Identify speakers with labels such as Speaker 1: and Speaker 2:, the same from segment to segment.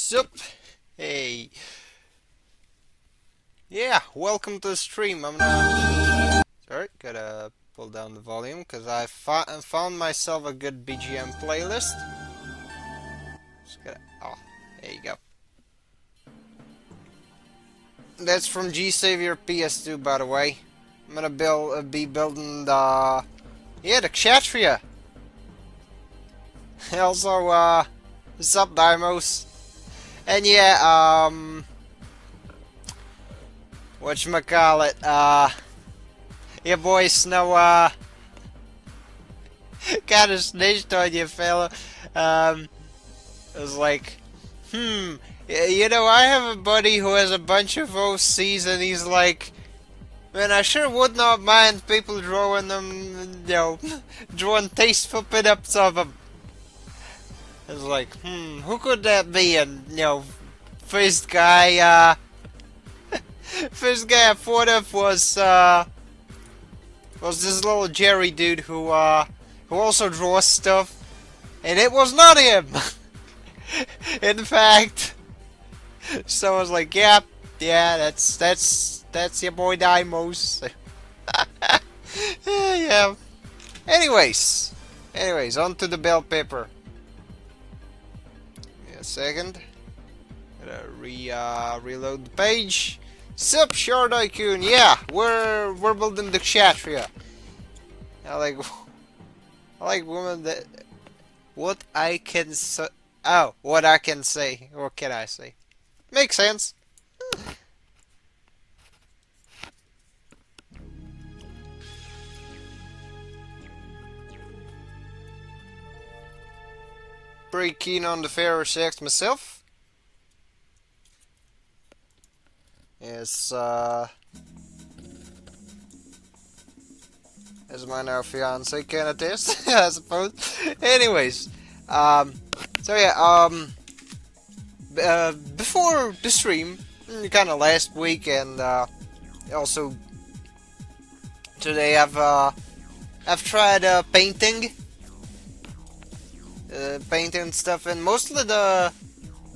Speaker 1: Sup? Hey. Yeah, welcome to the stream. Sorry, gotta pull down the volume because I found myself a good BGM playlist. Oh, there you go. That's from G Savior PS2, by the way. I'm gonna be building the Kshatriya. Also, what's up, Dimos? And yeah, whatchamacallit, your boy Snow, kinda snitched on you, fella. It was like, you know, I have a buddy who has a bunch of OCs, and he's like, man, I sure would not mind people drawing them, drawing tasteful pinups of them. I was like, who could that be? And, first guy, first guy I thought of was this little Jerry dude who also draws stuff, and it was not him. In fact, so I was like, yeah, that's your boy Dimos. Yeah. Anyways, on to the bell pepper. Give me a second. Gotta reload the page. Sup, Shardai-kun? Yeah, we're building the Kshatriya. I like women that. What I can say. Oh, what I can say. What can I say? Makes sense. Pretty keen on the fairer sex myself. Yes, as my now fiance can attest, I suppose. Anyways, so yeah, before the stream, kind of last week, and also today, I've tried painting stuff, and mostly the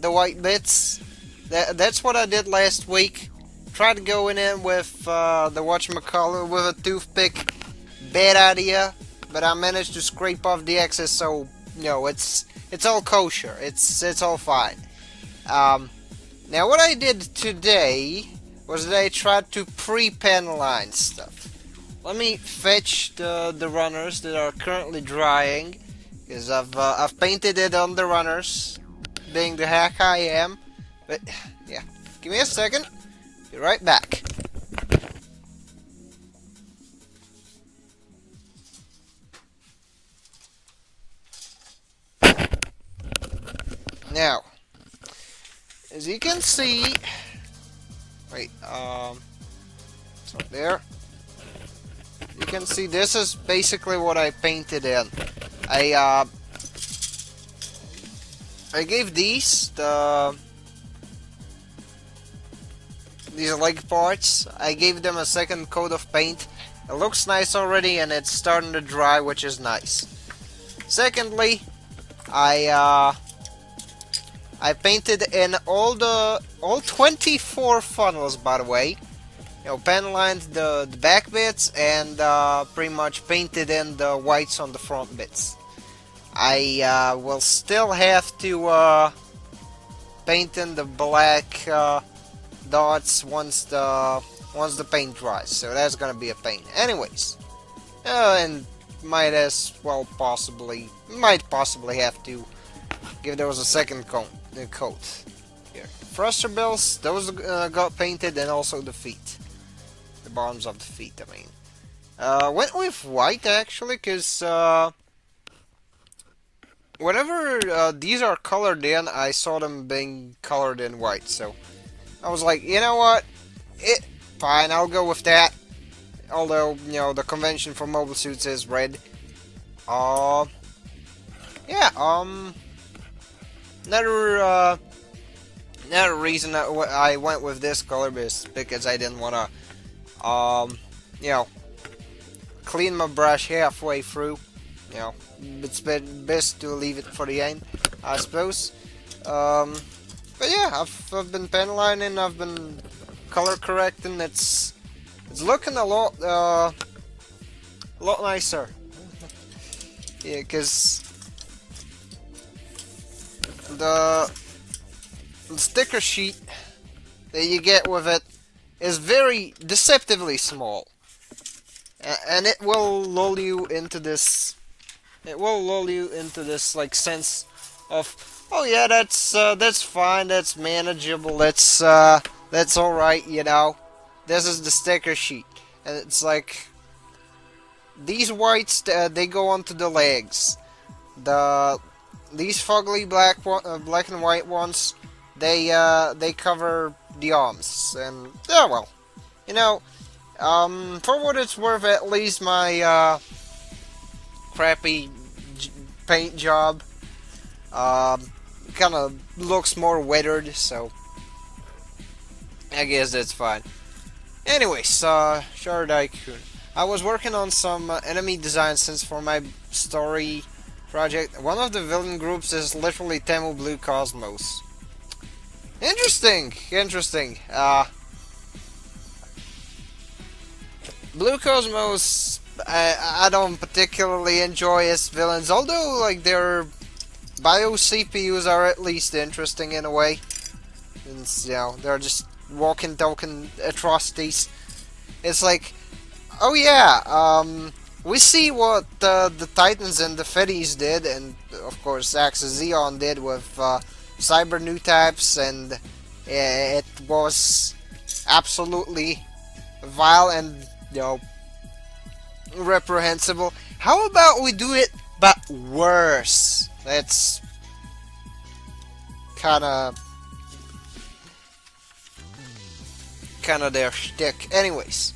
Speaker 1: white bits. That's what I did last week. Tried going in with the whatchamacallit with a toothpick. Bad idea, but I managed to scrape off the excess, so it's all kosher. It's all fine. Now what I did today was that I tried to pre-pen line stuff. Let me fetch the runners that are currently drying, because I've painted it on the runners, being the hack I am. But yeah, give me a second. Be right back. Now, as you can see, wait, it's not there. You can see this is basically what I painted in. I gave these these leg parts. I gave them a second coat of paint. It looks nice already, and it's starting to dry, which is nice. Secondly, I painted in all 24 funnels, by the way. Pen lined the back bits, and pretty much painted in the whites on the front bits. I will still have to paint in the black dots once the paint dries, so that's gonna be a pain. Anyways, and might possibly have to give those a second coat. Here, thruster bills, those got painted, and also the feet, the bottoms of the feet. I mean, went with white actually, cause whenever these are colored in, I saw them being colored in white, so I was like, you know what? Fine, I'll go with that. Although, the convention for mobile suits is red. Yeah, another reason that I went with this color is because I didn't want to, clean my brush halfway through. It's best to leave it for the end, I suppose. But yeah, I've been pen lining, I've been color correcting. It's looking a lot nicer. Yeah, cause the sticker sheet that you get with it is very deceptively small, and it will lull you into this. It will lull you into this like sense of, oh yeah, that's fine, that's manageable, that's all right, you know. This is the sticker sheet, and it's like these whites they go onto the legs. The these fugly black and white ones, they cover the arms, and yeah, well, you know, for what it's worth, at least my crappy paint job kind of looks more weathered, so I guess that's fine. Anyways, Sharadai-kun. I was working on some enemy design since for my story project. One of the villain groups is literally Temu Blue Cosmos. Interesting, interesting. Blue Cosmos, I don't particularly enjoy as villains, although like their bio CPUs are at least interesting in a way. Since, you know, they're just walking token atrocities. It's like, oh yeah, we see what the Titans and the Fetties did, and of course Axis Xeon did with cyber new types, and it was absolutely vile and, you know, reprehensible. How about we do it, but worse? That's kind of their shtick. Anyways,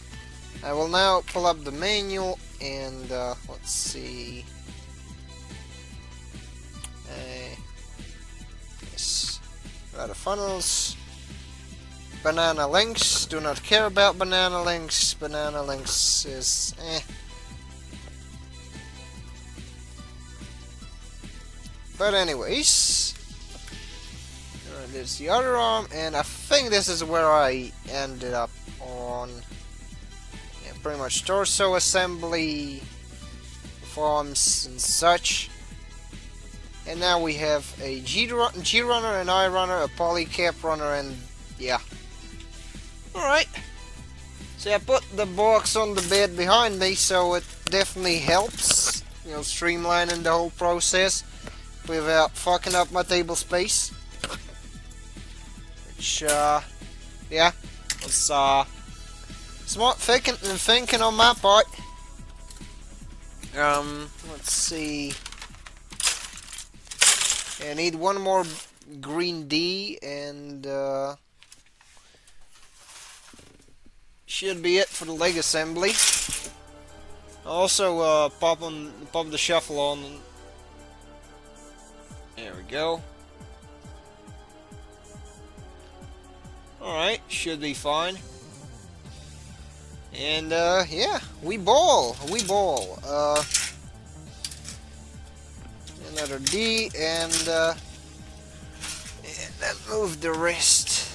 Speaker 1: I will now pull up the manual and let's see. Yes, funnels. Banana links. Do not care about banana links. Banana links is But anyways, there's the other arm, and I think this is where I ended up on. Yeah, pretty much torso assembly, forms and such. And now we have a G runner, an I runner, a polycap runner, and yeah. Alright. So I put the box on the bed behind me, so it definitely helps, you know, streamlining the whole process without fucking up my table space. Which, yeah, was smart thinking on my part. Let's see. I need one more green D, and should be it for the leg assembly. Also, pop the shuffle on. There we go. Alright, should be fine. And, yeah, we ball. Another D, and that moved the wrist.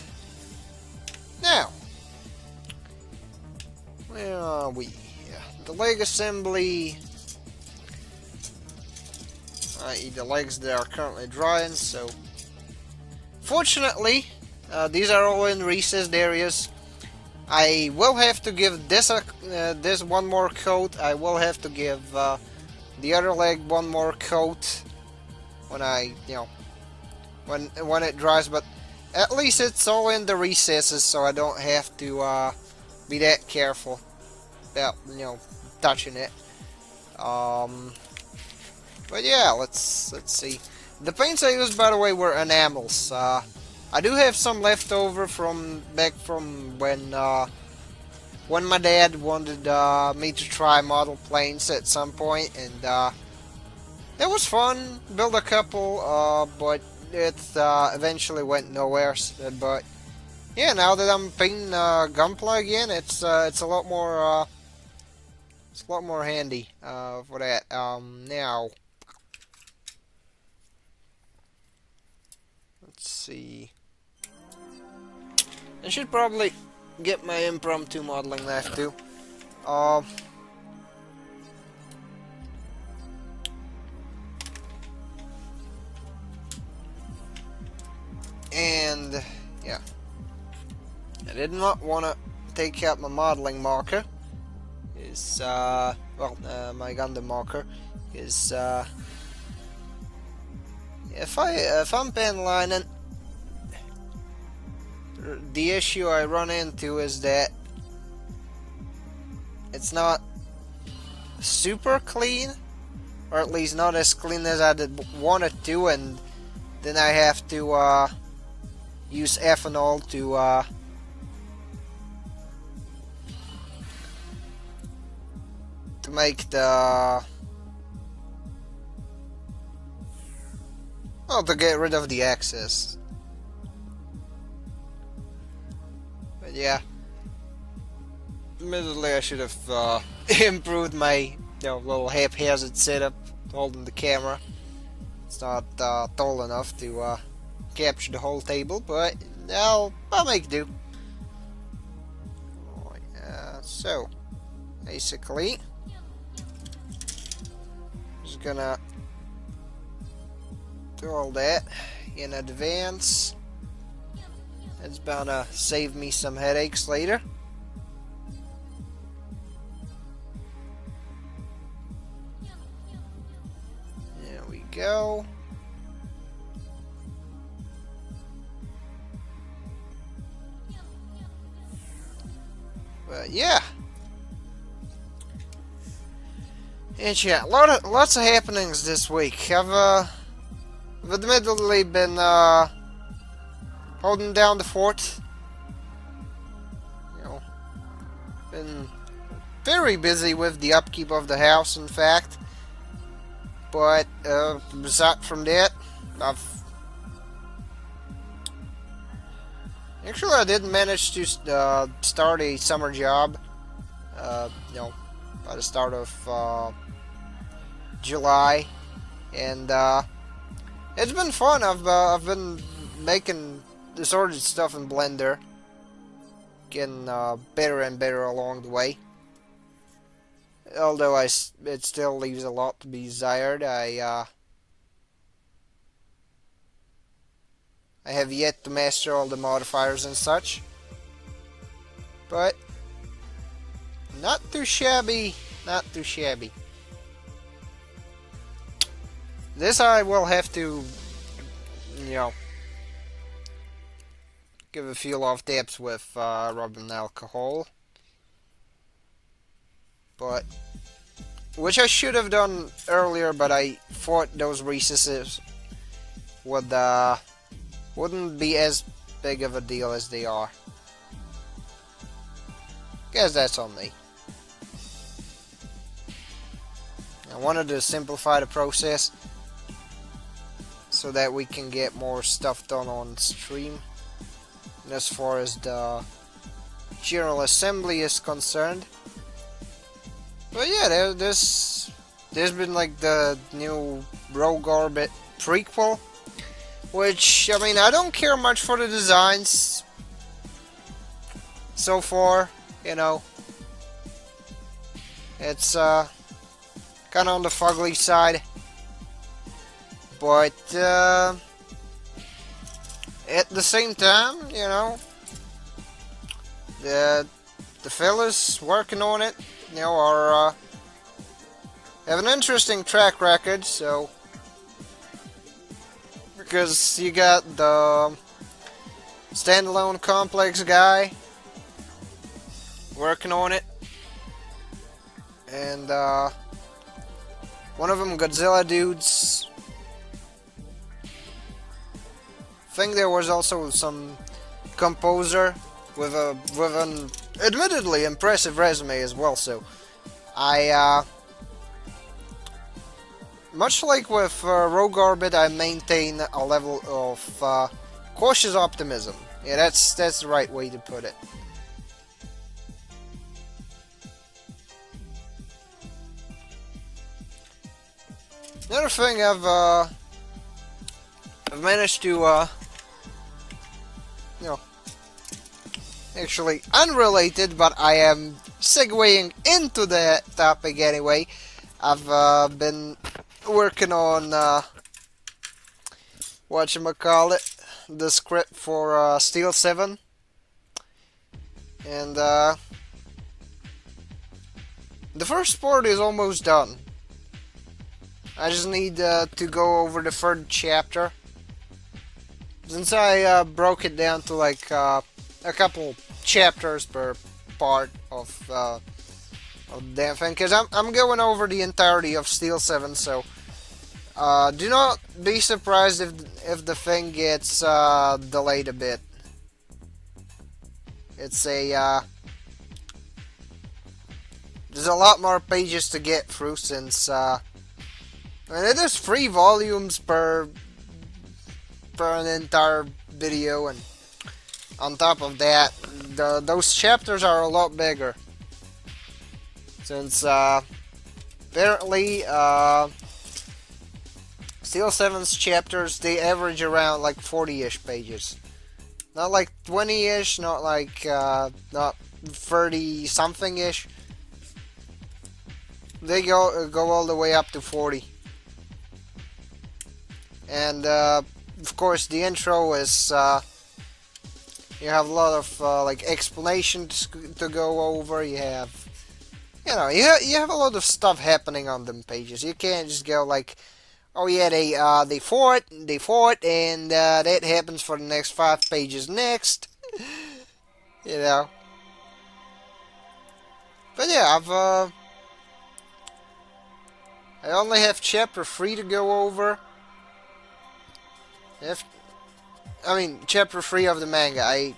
Speaker 1: Now, where are we? The leg assembly, i.e. the legs that are currently drying, so fortunately, these are all in recessed areas. I will have to give this this one more coat. I will have to give the other leg one more coat when when it dries, but at least it's all in the recesses, so I don't have to be that careful about, you know, touching it. But yeah, let's see. The paints I used, by the way, were enamels. I do have some left over from back from when my dad wanted me to try model planes at some point, and that was fun. Build a couple, but it eventually went nowhere. But yeah, now that I'm painting Gunpla again, it's a lot more handy for that. Now let's see. I should probably get my impromptu modeling knife too. Um, and yeah, I did not want to take out my modeling marker. Is my Gundam marker is if I'm pen lining, the issue I run into is that it's not super clean, or at least not as clean as I did want it to, and then I have to use ethanol to make the to get rid of the excess. But yeah, admittedly I should have improved my little haphazard setup holding the camera. It's not tall enough to capture the whole table, but I'll make do. So basically, just gonna do all that in advance. It's bound to save me some headaches later. There we go. But yeah. And yeah, lots of happenings this week. I've admittedly been holding down the fort. Been very busy with the upkeep of the house, in fact. But aside from that, I did manage to start a summer job. By the start of July, and it's been fun. I've been making assorted stuff in Blender, getting better and better along the way. Although it still leaves a lot to be desired. I have yet to master all the modifiers and such, but not too shabby. Not too shabby. This I will have to, give a few off taps with rubbing alcohol. But, which I should have done earlier, but I thought those recesses wouldn't be as big of a deal as they are. Guess that's on me. I wanted to simplify the process so that we can get more stuff done on stream. And as far as the general assembly is concerned. But yeah, there's been like the new Rogue Orbit prequel, which, I mean, I don't care much for the designs so far, It's kind of on the fugly side. But at the same time, the fellas working on it, are have an interesting track record. So because you got the standalone complex guy working on it, and one of them Godzilla dudes. I think there was also some composer with an admittedly impressive resume as well. So I much like with Rogue Orbit, I maintain a level of cautious optimism. Yeah, that's the right way to put it. Another thing I've managed to actually unrelated, but I am segueing into the topic anyway. I've been working on whatchamacallit, the script for Steel 7, and the first part is almost done. I just need to go over the third chapter. Since I broke it down to like a couple chapters per part of the damn thing, because I'm going over the entirety of Steel 7, so do not be surprised if the thing gets delayed a bit. It's a there's a lot more pages to get through since and it is 3 volumes per an entire video, and on top of that, those chapters are a lot bigger. Since apparently Steel 7's chapters, they average around like 40-ish pages. Not like 20-ish, not like not 30-something-ish. They go all the way up to 40. And of course, the intro is you have a lot of like explanations to go over. You have, you know, you have a lot of stuff happening on them pages. You can't just go like, oh yeah, they fought, and that happens for the next 5 pages next. You know. But yeah, I only have chapter 3 to go over. Chapter 3 of the manga.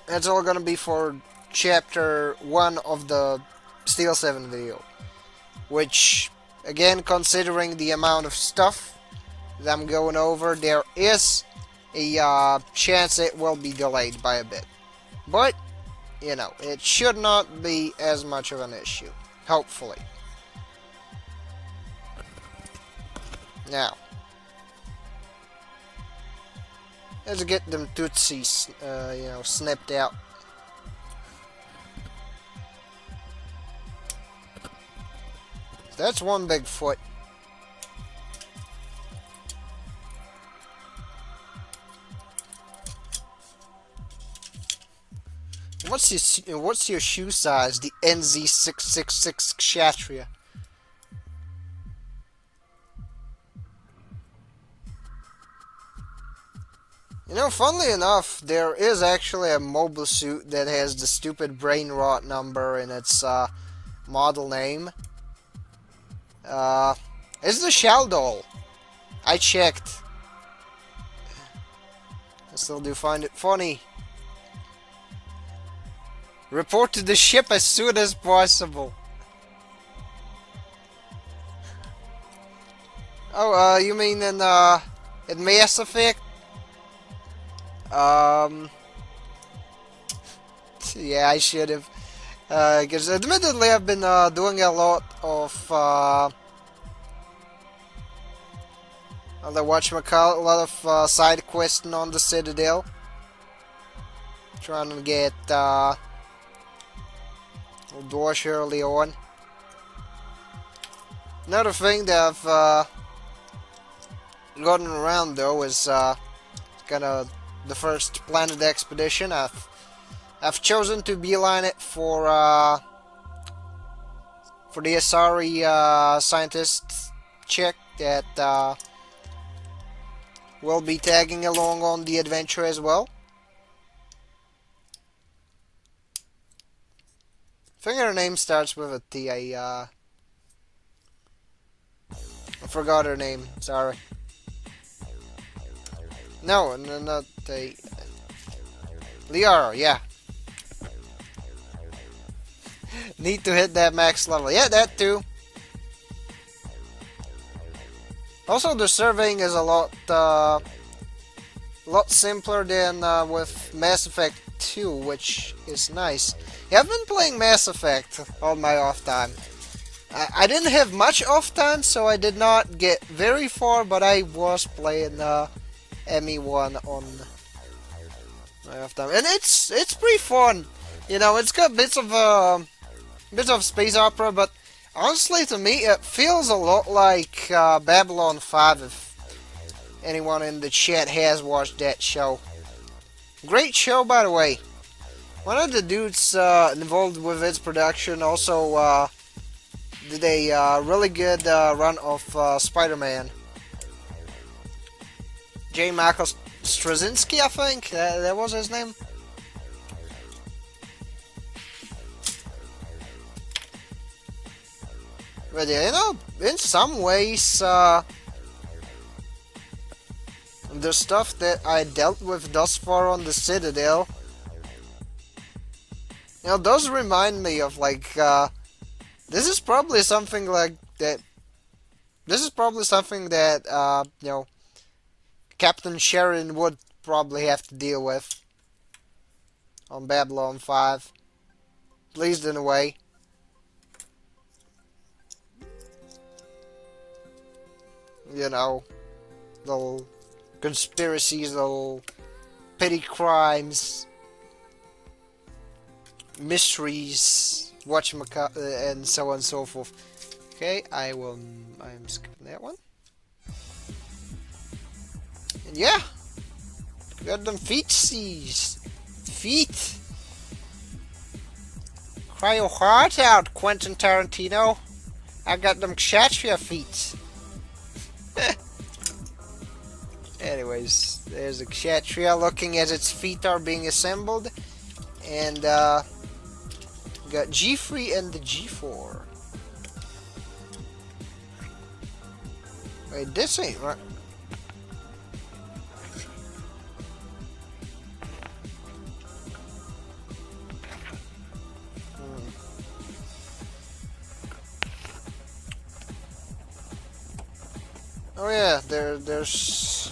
Speaker 1: That's all gonna be for chapter 1 of the Steel 7 video. Which, again, considering the amount of stuff that I'm going over, there is a chance it will be delayed by a bit. But, you know, it should not be as much of an issue. Hopefully. Now, let's get them tootsies, snipped out. That's one big foot. What's your shoe size? The NZ666 Kshatriya. You know, funnily enough, there is actually a mobile suit that has the stupid brain rot number in its model name. It's the Shell doll. I checked. I still do find it funny. Report to the ship as soon as possible. Oh, you mean in Mass Effect? Yeah, I should have. Because admittedly, I've been doing a lot of a lot of side questing on the Citadel, trying to get Dorsch early on. Another thing that I've gotten around though is kind of the first planet expedition. I've chosen to beeline it for the Asari scientist chick that will be tagging along on the adventure as well. I think her name starts with a T. I forgot her name. Sorry. No, not a Liara. Yeah. Need to hit that max level. Yeah, that too. Also, the surveying is a lot simpler than with Mass Effect 2, which is nice. Yeah, I've been playing Mass Effect on my off time. I didn't have much off time, so I did not get very far, but I was playing ME1 I have time, and it's pretty fun. You know, it's got bits of space opera, but honestly, to me, it feels a lot like Babylon 5. If anyone in the chat has watched that show, great show, by the way. One of the dudes involved with its production also did a really good run of Spider-Man. J. Michael Straczynski, I think that was his name. But yeah, you know, in some ways, the stuff that I dealt with thus far on the Citadel, you know, does remind me of like, this is probably something like that. This is probably something that, you know, Captain Sharon would probably have to deal with on Babylon 5. At least in a way. You know, little conspiracies, little petty crimes, mysteries, and so on and so forth. Okay, I'm skipping that one. And yeah, got them feetsies. Feet. Cry your heart out, Quentin Tarantino. I got them kshatriya feet. Anyways, there's a kshatriya looking as its feet are being assembled. And got G3 and the G4. Wait, this ain't right. Oh yeah, there's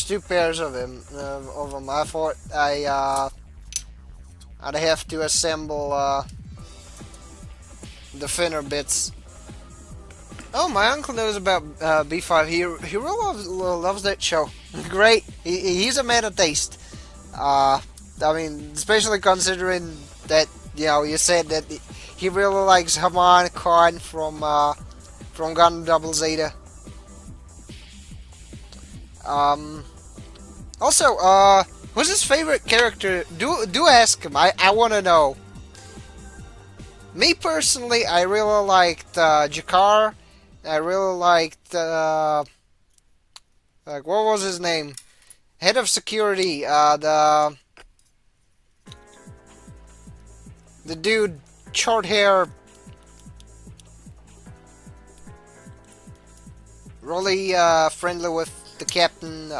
Speaker 1: two pairs of them. I thought I'd have to assemble the thinner bits. Oh, my uncle knows about B5. He really loves that show. Great. He's a man of taste. I mean, especially considering that, you know, you said that he really likes Haman Khan from Gundam Double Zeta. Also, who's his favorite character? Do ask him. I want to know. Me personally, I really liked Jakar. I really liked like, what was his name? Head of security. The dude, short hair, really friendly with the captain.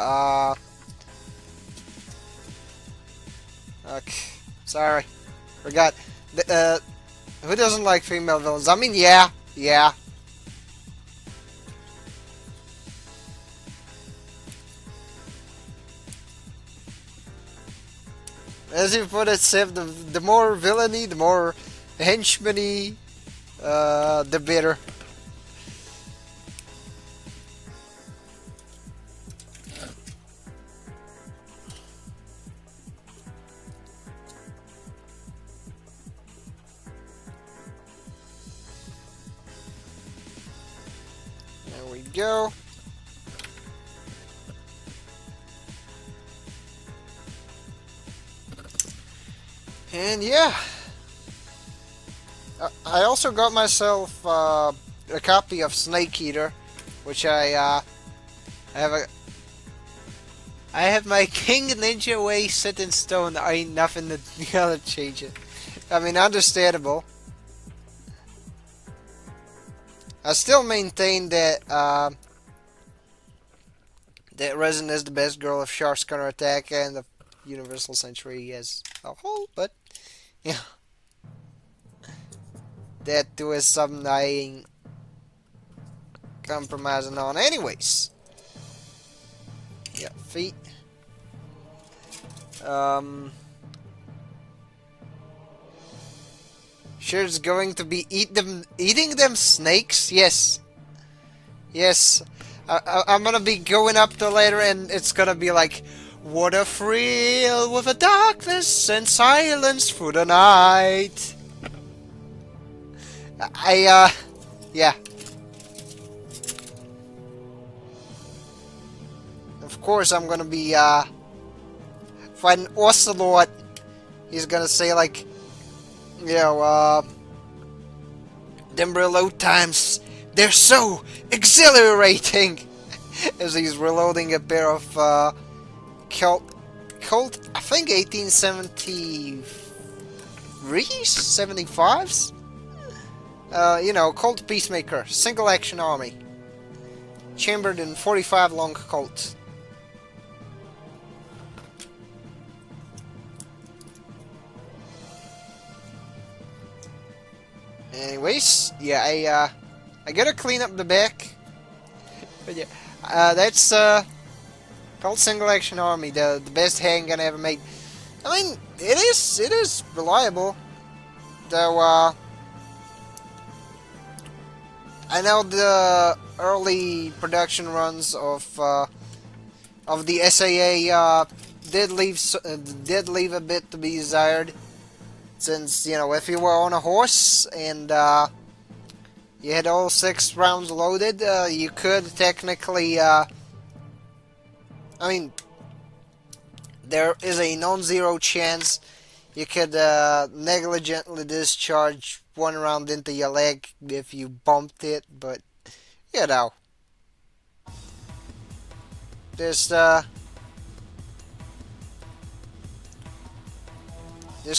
Speaker 1: Okay, sorry, forgot. Who doesn't like female villains? I mean, yeah. As you put it, Sif, the more villainy, the more henchman-y, the better. There we go. And yeah, I also got myself a copy of Snake Eater, which I have my King Ninja way set in stone. I ain't nothing to gonna change it. I mean, understandable. I still maintain that that Resin is the best girl of Shark's Counterattack and the Universal Century as a whole, but yeah, that too is something I ain't compromising on. Anyways, yeah, feet. Sure, it's going to be eating them snakes. Yes. I'm gonna be going up to later, and it's gonna be like, What a thrill with the darkness and silence through the night. Yeah. Of course I'm gonna be, fighting Ocelot. He's gonna say, like, you know, them reload times, they're so exhilarating! As he's reloading a pair of, Colt, I think 1873s? 75s? You know, Colt Peacemaker, single action army. Chambered in 45 long Colts. Anyways, yeah, I gotta clean up the back. But yeah, that's, Colt Single Action Army, the best handgun ever made. I mean, it is reliable. Though, I know the early production runs of the SAA, did leave a bit to be desired. Since, you know, if you were on a horse and you had all 6 rounds loaded, you could technically, I mean, there is a non-zero chance you could negligently discharge 1 round into your leg if you bumped it, but, you know, there's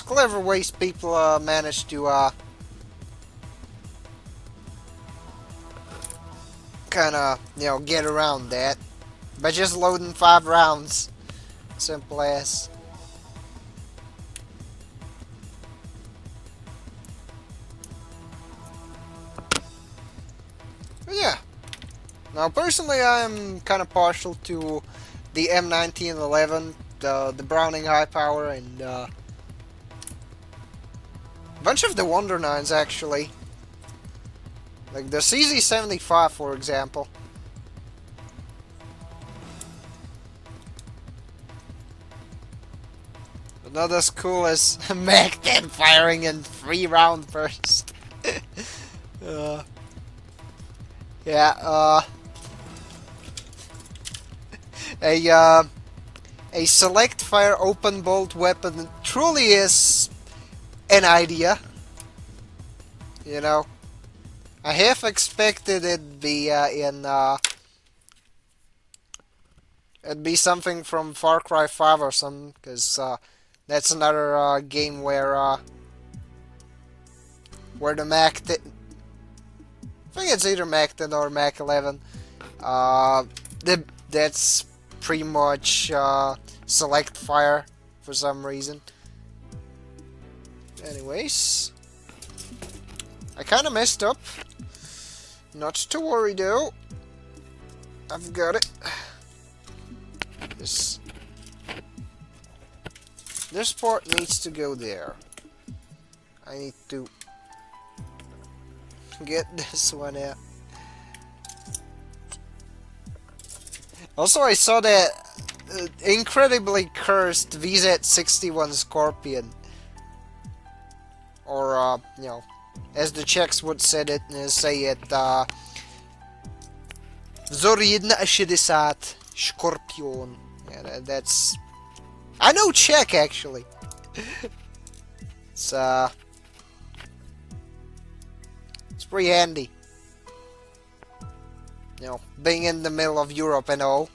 Speaker 1: clever ways people manage to kind of, you know, get around that by just loading 5 rounds. Simple as. But yeah. Now, personally, I'm kind of partial to the M1911, the Browning high power, and a bunch of the Wonder 9s, actually. Like the CZ75, for example. But not as cool as Mac 10 firing in 3-round burst. Yeah, a select fire open bolt weapon truly is an idea. You know, I half expected it'd be it'd be something from Far Cry 5 or something, because that's another game where the Mac I think it's either Mac 10 or Mac 11. That's pretty much select fire for some reason. Anyways, I kind of messed up. Not to worry though. I've got it. This part needs to go there. I need to get this one out. Also, I saw that incredibly cursed VZ61 Scorpion. Or, you know, as the Czechs would say it, Zoridna 60 Scorpion. Yeah, that's... I know Czech, actually. It's pretty handy. You know, being in the middle of Europe and all.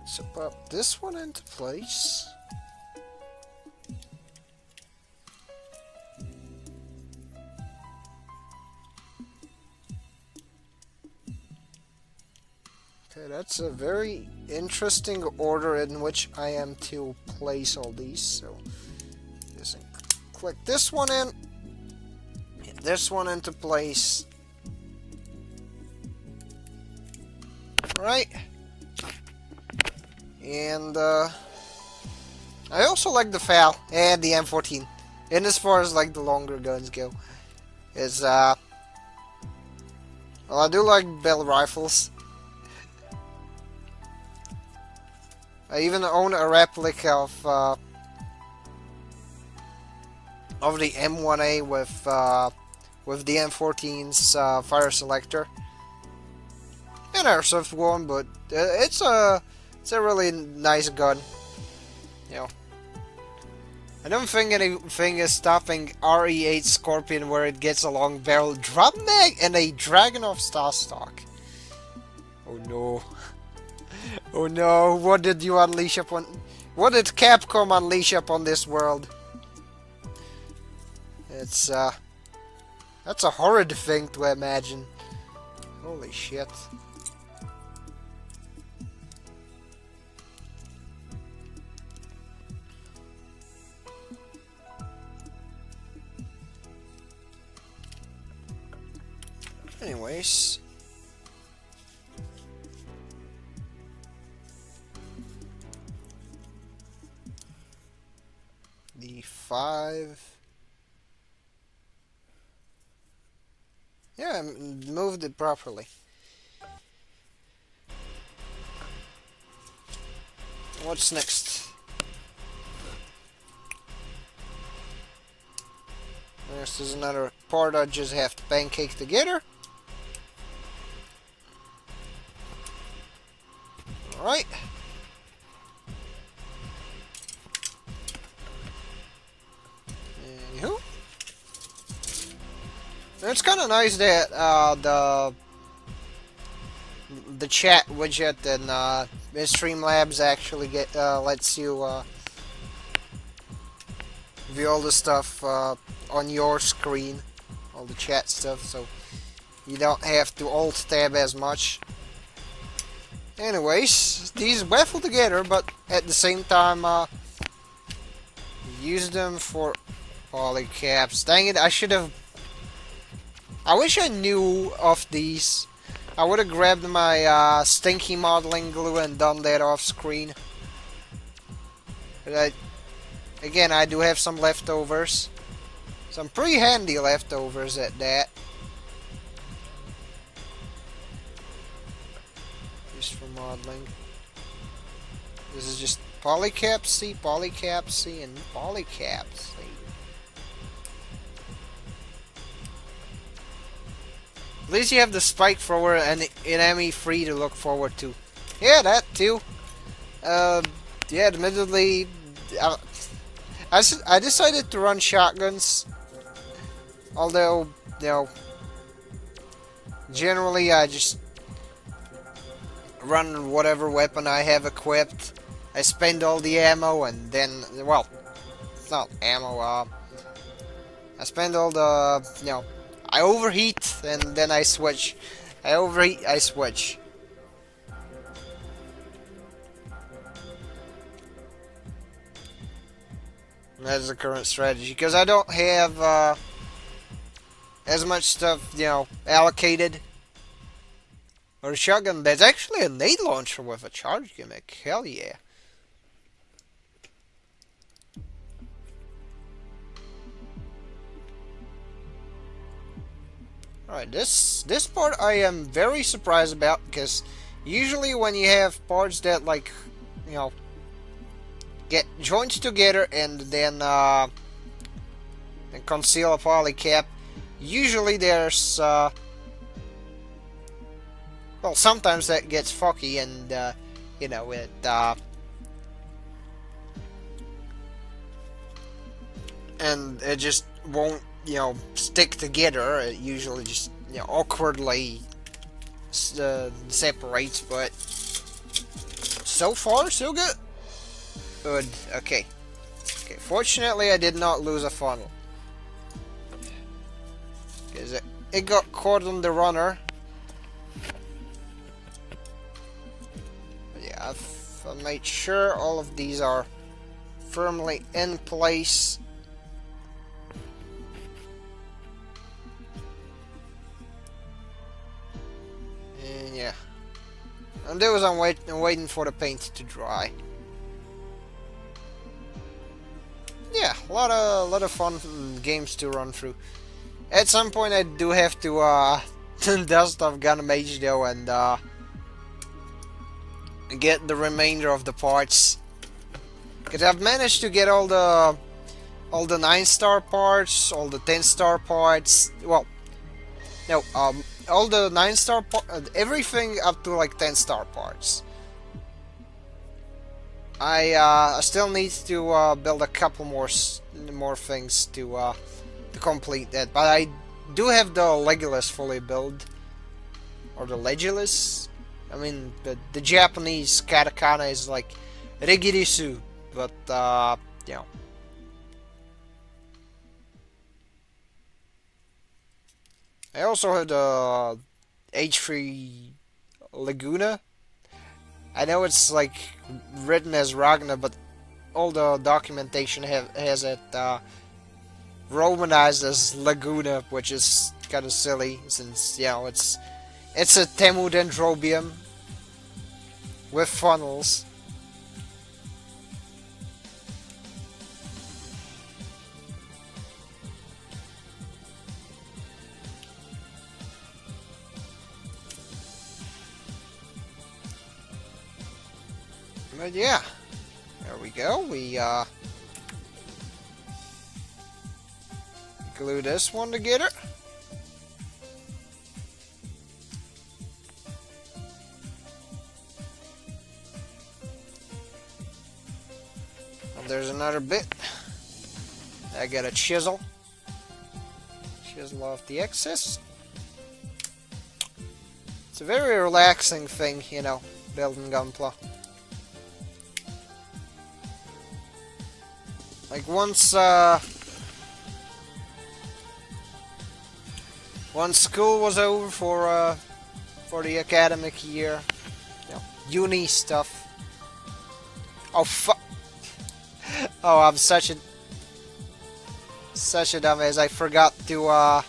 Speaker 1: So pop this one into place. Okay, that's a very interesting order in which I am to place all these. So just click this one in, hit this one into place. Right? And I also like the FAL and the M14. And as far as like the longer guns go, is well, I do like bell rifles. I even own a replica of the M1A with the M14's fire selector. An airsoft one, but it's a really nice gun. You know, I don't think anything is stopping RE8 Scorpion where it gets a long barrel drop mag and a Dragunov star stock. Oh no. Oh no, what did you unleash upon... What did Capcom unleash upon this world? It's, that's a horrid thing to imagine. Holy shit. Anyways... The 5... Yeah, I moved it properly. What's next? Next is another part I just have to pancake together. Alright. Anywho. It's kind of nice that the chat widget in Streamlabs actually lets you view all the stuff on your screen, all the chat stuff, so you don't have to alt tab as much. Anyways, these waffle together, but at the same time use them for polycaps. Dang it, I should have... I wish I knew of these. I would have grabbed my stinky modeling glue and done that off screen. But again, I do have some leftovers. Some pretty handy leftovers at that. Just for modeling. This is just polycap C, and polycap C. At least you have the spike thrower and enemy free to look forward to. Yeah, that too. Yeah, admittedly, I decided to run shotguns. Although, you know, generally I just run whatever weapon I have equipped. I spend all the ammo and then, well, it's not ammo, I spend all the, you know, I overheat and then I switch. I overheat, I switch. That's the current strategy, because I don't have as much stuff, you know, allocated. Or a shotgun, there's actually a nade launcher with a charge gimmick. Hell yeah. Alright, this part I am very surprised about, because usually when you have parts that, like, you know, get joined together and then and conceal a polycap, usually there's well, sometimes that gets fucky and you know, it and it just won't, you know, stick together. It usually just, you know, awkwardly separates, but so far so good. Good. Okay. Okay. Fortunately, I did not lose a funnel because it got caught on the runner. But yeah, I've made sure all of these are firmly in place. And yeah, And there was I'm waiting for the paint to dry. Yeah, a lot of fun games to run through. At some point, I do have to dust off Gunmage though and get the remainder of the parts. Cause I've managed to get all the 9-star parts, all the 10-star parts. Well, no, all the 9-star everything up to like 10-star parts. I still need to build a couple more things to complete that, but I do have the Legolas fully built, or the Legolas. I mean, the Japanese katakana is like Regirisu, but you know. I also have the H3 Laguna. I know it's like written as Ragna, but all the documentation has it romanized as Laguna, which is kind of silly since, you know, it's a Temu dendrobium with funnels. But yeah, there we go. We glue this one together. And there's another bit. I got a chisel. Chisel off the excess. It's a very relaxing thing, you know, building Gunpla. Like once school was over for the academic year, you know, uni stuff. Oh oh, I'm such a dumbass. I forgot to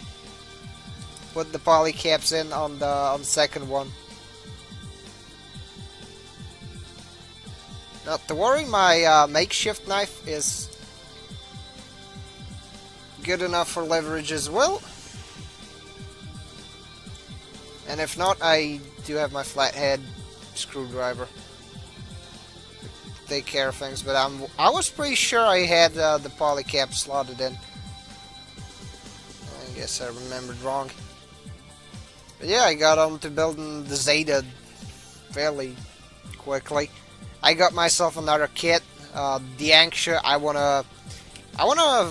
Speaker 1: put the polycaps in on the second one. Not to worry, my makeshift knife is good enough for leverage as well. And if not, I do have my flathead screwdriver to take care of things. But I was pretty sure I had the polycap slotted in. I guess I remembered wrong. But yeah, I got on to building the Zeta fairly quickly. I got myself another kit, the Anxia. I wanna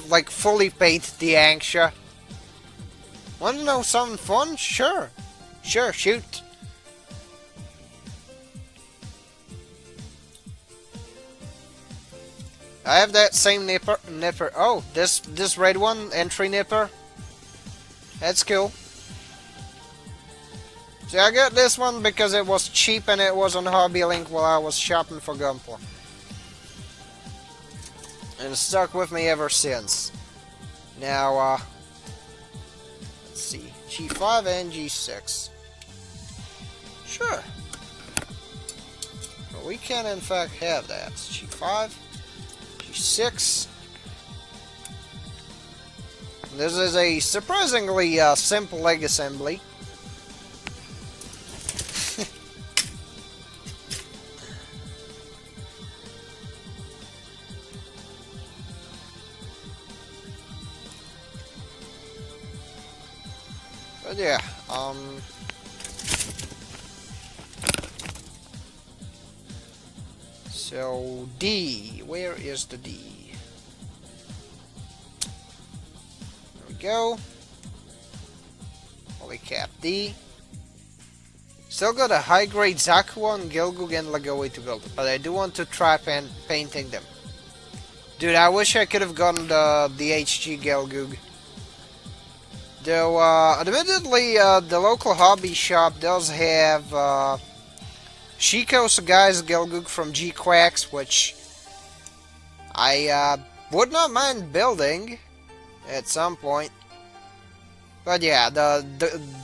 Speaker 1: like fully paint the Anxia. Wanna know something fun? Sure, shoot. I have that same nipper. Oh, this red one, entry nipper. That's cool. See, I got this one because it was cheap and it was on Hobby Link while I was shopping for Gunpla. And it's stuck with me ever since. Now, let's see. G5 and G6. Sure. Well, we can in fact have that. G5, G6. This is a surprisingly simple leg assembly. But yeah, so D, where is the D? There we go. Polycap D. Still got a high-grade Zakuan, Gilgug, and Lagoi to build, but I do want to try painting them. Dude, I wish I could have gotten the HG Gilgug. Though, admittedly, the local hobby shop does have Shiko Sagai's Gilgug from G-Quacks, which I would not mind building at some point. But yeah, the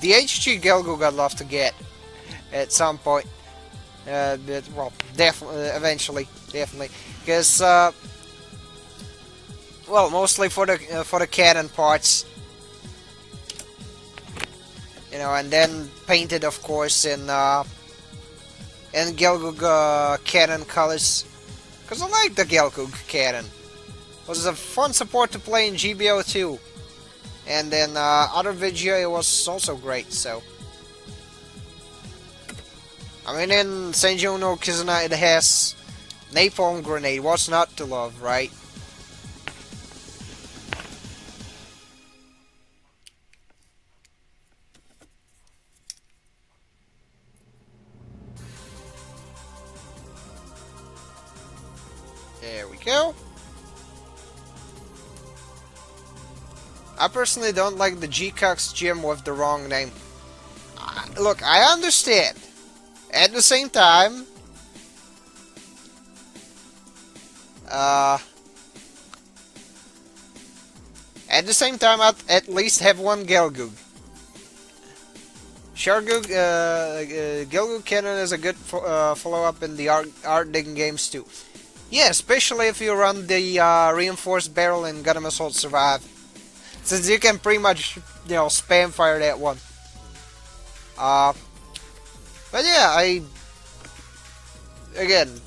Speaker 1: HG Gilgug I'd love to get at some point. But, well, definitely, eventually, definitely, because well, mostly for the cannon parts, and then painted, of course, in Gelgug cannon colors, because I like the Gelgug cannon. It was a fun support to play in GBO too, and in other VGA it was also great. So, I mean, in Senju no Kizuna it has napalm grenade. What's not to love, right? There we go. I personally don't like the G-Cox gym with the wrong name. Look, I understand. At the same time, uh, at least have one Gelgug. Shargug, Gelgug Cannon is a good follow-up in the art digging games too. Yeah, especially if you run the reinforced barrel in Gundam Assault Survive, since you can pretty much spam fire that one. But yeah, again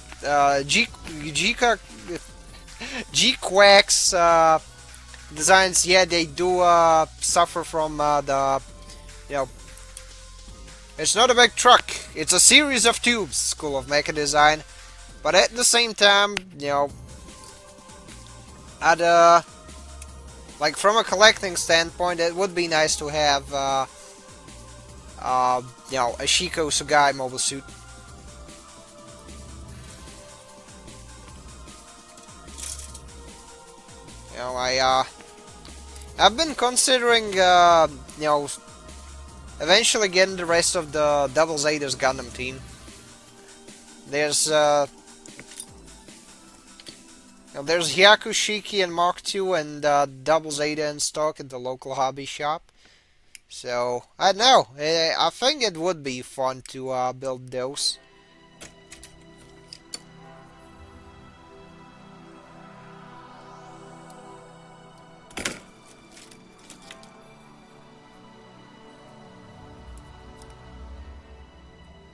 Speaker 1: G Quack's designs. Yeah, they do suffer from the you know. It's not a big truck. It's a series of tubes. School of Mecha Design. But at the same time, at like from a collecting standpoint, it would be nice to have, a Shiko Sugai mobile suit. I've been considering, eventually getting the rest of the Double Zeta's Gundam team. There's Hyaku Shiki and Mark II and Double Zeta in stock at the local hobby shop. So, I don't know. I think it would be fun to build those.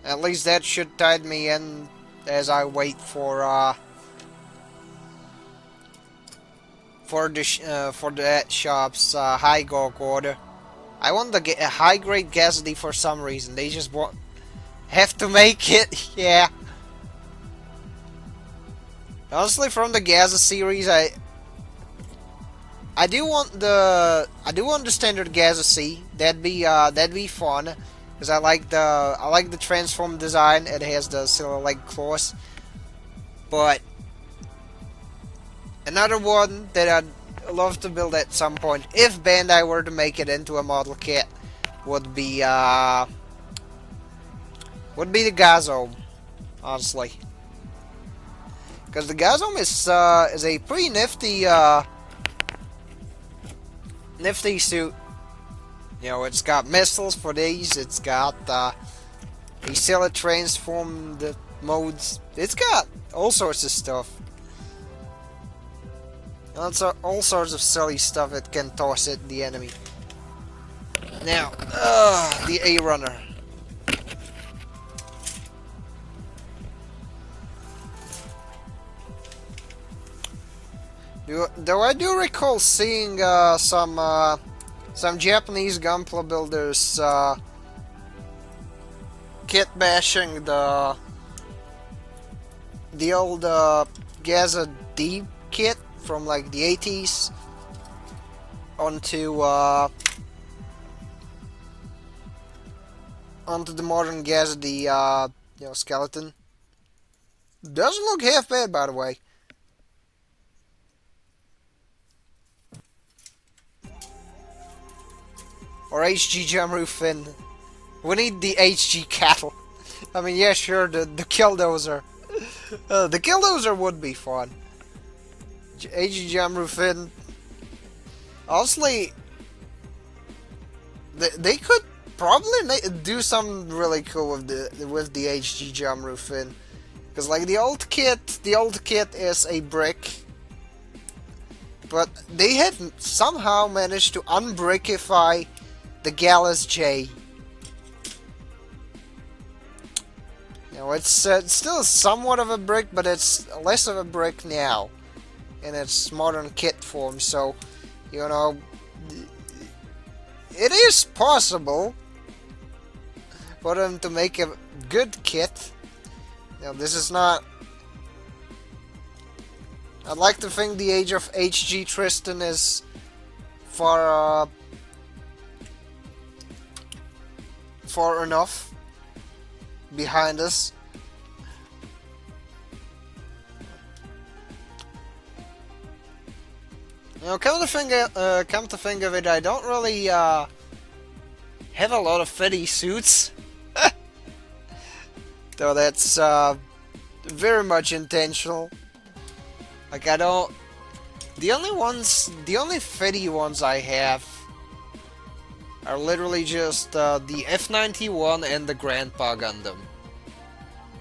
Speaker 1: At least that should tide me in as I wait for that shop's high Gog order. I want to get a high grade Gazzy for some reason. They just have to make it. Yeah. Honestly, from the Gaza series, I do want the standard Gaza C. That'd be fun. Because I like the transform design. It has the silver leg claws. But another one that I'd love to build at some point, if Bandai were to make it into a model kit, would be the Gazome, honestly. Because the Gazome is a pretty nifty suit. It's got missiles for these. It's got the Cella transformed modes. It's got all sorts of stuff. All sorts of silly stuff it can toss at the enemy. Now, the A-Runner. Though I do recall seeing some Japanese Gunpla builders kit bashing the old Gaza D kit from like the 80s onto the modern Gaza D skeleton. Doesn't look half bad, by the way. Or HG Jamru Finn. We need the HG Cattle. I mean, yeah, sure, the Killdozer. The Killdozer would be fun. HG Jamru Finn. Honestly, they could probably do something really cool with the HG jump roof in, because like the old kit is a brick, but they had somehow managed to unbrickify the Gallus J. You know, it's still somewhat of a brick, but it's less of a brick now in its modern kit form. So, you know, it is possible for them to make a good kit. You know, this is not... I'd like to think the age of HG Tristan is far enough behind us. You know, come to think of it, I don't really have a lot of fitty suits. Though that's very much intentional. Like, I don't... The only fitty ones I have are literally just the F-91 and the Grandpa Gundam.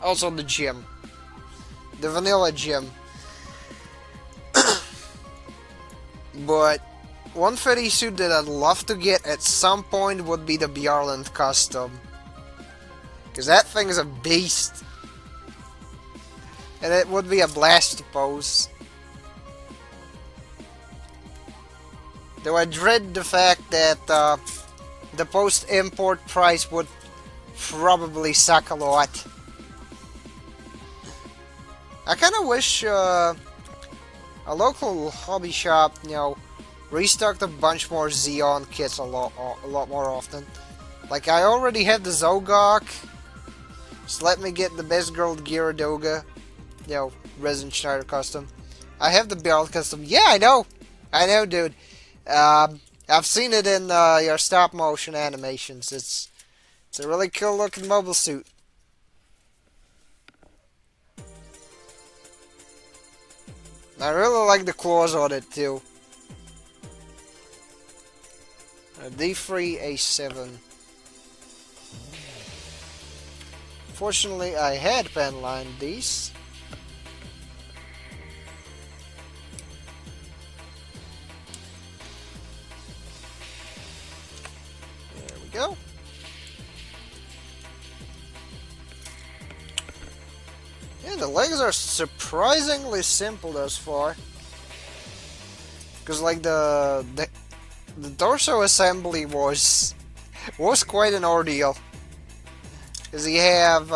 Speaker 1: Also the Gym. The vanilla Gym. But one fitty suit that I'd love to get at some point would be the Bjarland Custom. Because that thing is a beast. And it would be a blast to pose. Though I dread the fact that the post-import price would probably suck a lot. I kind of wish a local hobby shop, you know, restocked a bunch more Xeon kits a lot more often. Like, I already have the Zogok. Just let me get the best girl Gyaradoga. You know, Resin Schneider Custom. I have the Bjarland Custom. Yeah, I know, dude. I've seen it in your stop motion animations. It's a really cool looking mobile suit. I really like the claws on it too. A D3 A7. Fortunately, I had penlined these. There we go. Yeah, the legs are surprisingly simple thus far. Because like the torso assembly was quite an ordeal. Because you have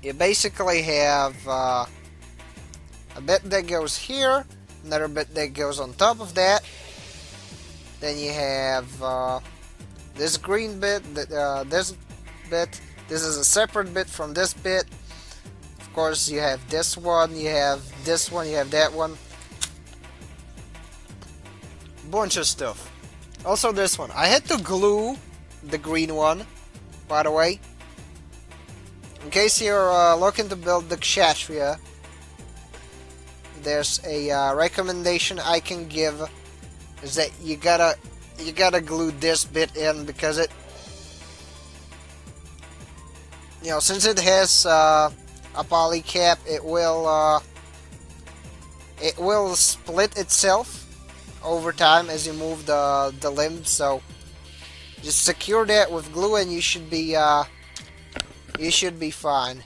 Speaker 1: you basically have a bit that goes here, another bit that goes on top of that. Then you have this green bit, this bit. This is a separate bit from this bit. Of course, you have this one, you have this one, you have that one. Bunch of stuff. Also this one. I had to glue the green one, by the way. In case you're looking to build the Kshatriya, there's a recommendation I can give, is that you gotta glue this bit in, because it, you know, since it has a poly cap, it will split itself over time as you move the limbs. So just secure that with glue and you should be fine.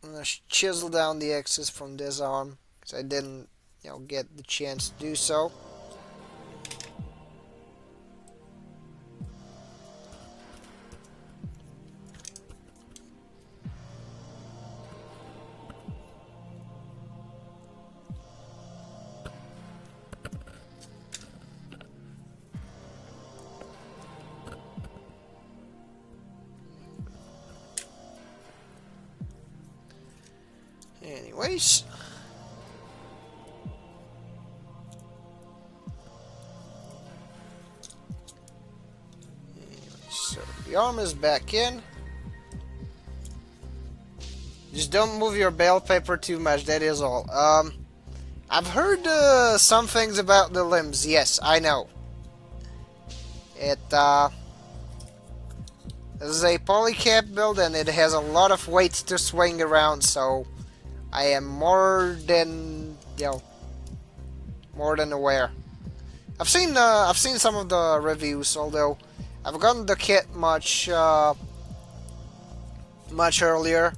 Speaker 1: I'm gonna chisel down the excess from this arm because I didn't, you know, get the chance to do so. Anyways, so the arm is back in. Just don't move your bell pepper too much, that is all. I've heard some things about the limbs. Yes, I know. This is a polycap build and it has a lot of weight to swing around, so I am more than, more than aware. I've seen some of the reviews, although I've gotten the kit much earlier.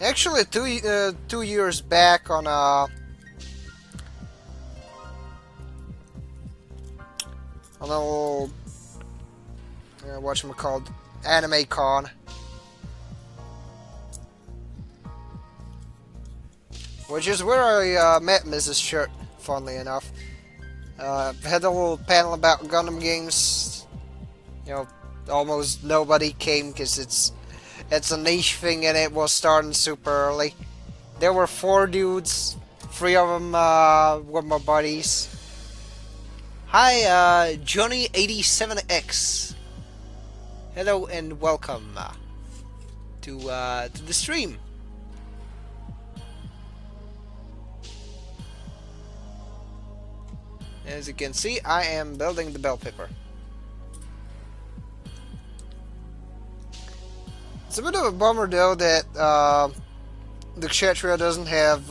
Speaker 1: Actually, 2 years back on a little whatchamacallit, anime con. Which is where I met Mrs. Shirt, funnily enough. Had a little panel about Gundam games. Almost nobody came because it's a niche thing and it was starting super early. There were 4 dudes, 3 of them were my buddies. Hi, Johnny87X. Hello and welcome to the stream. As you can see, I am building the bell pepper. It's a bit of a bummer though that the Kshatriya doesn't have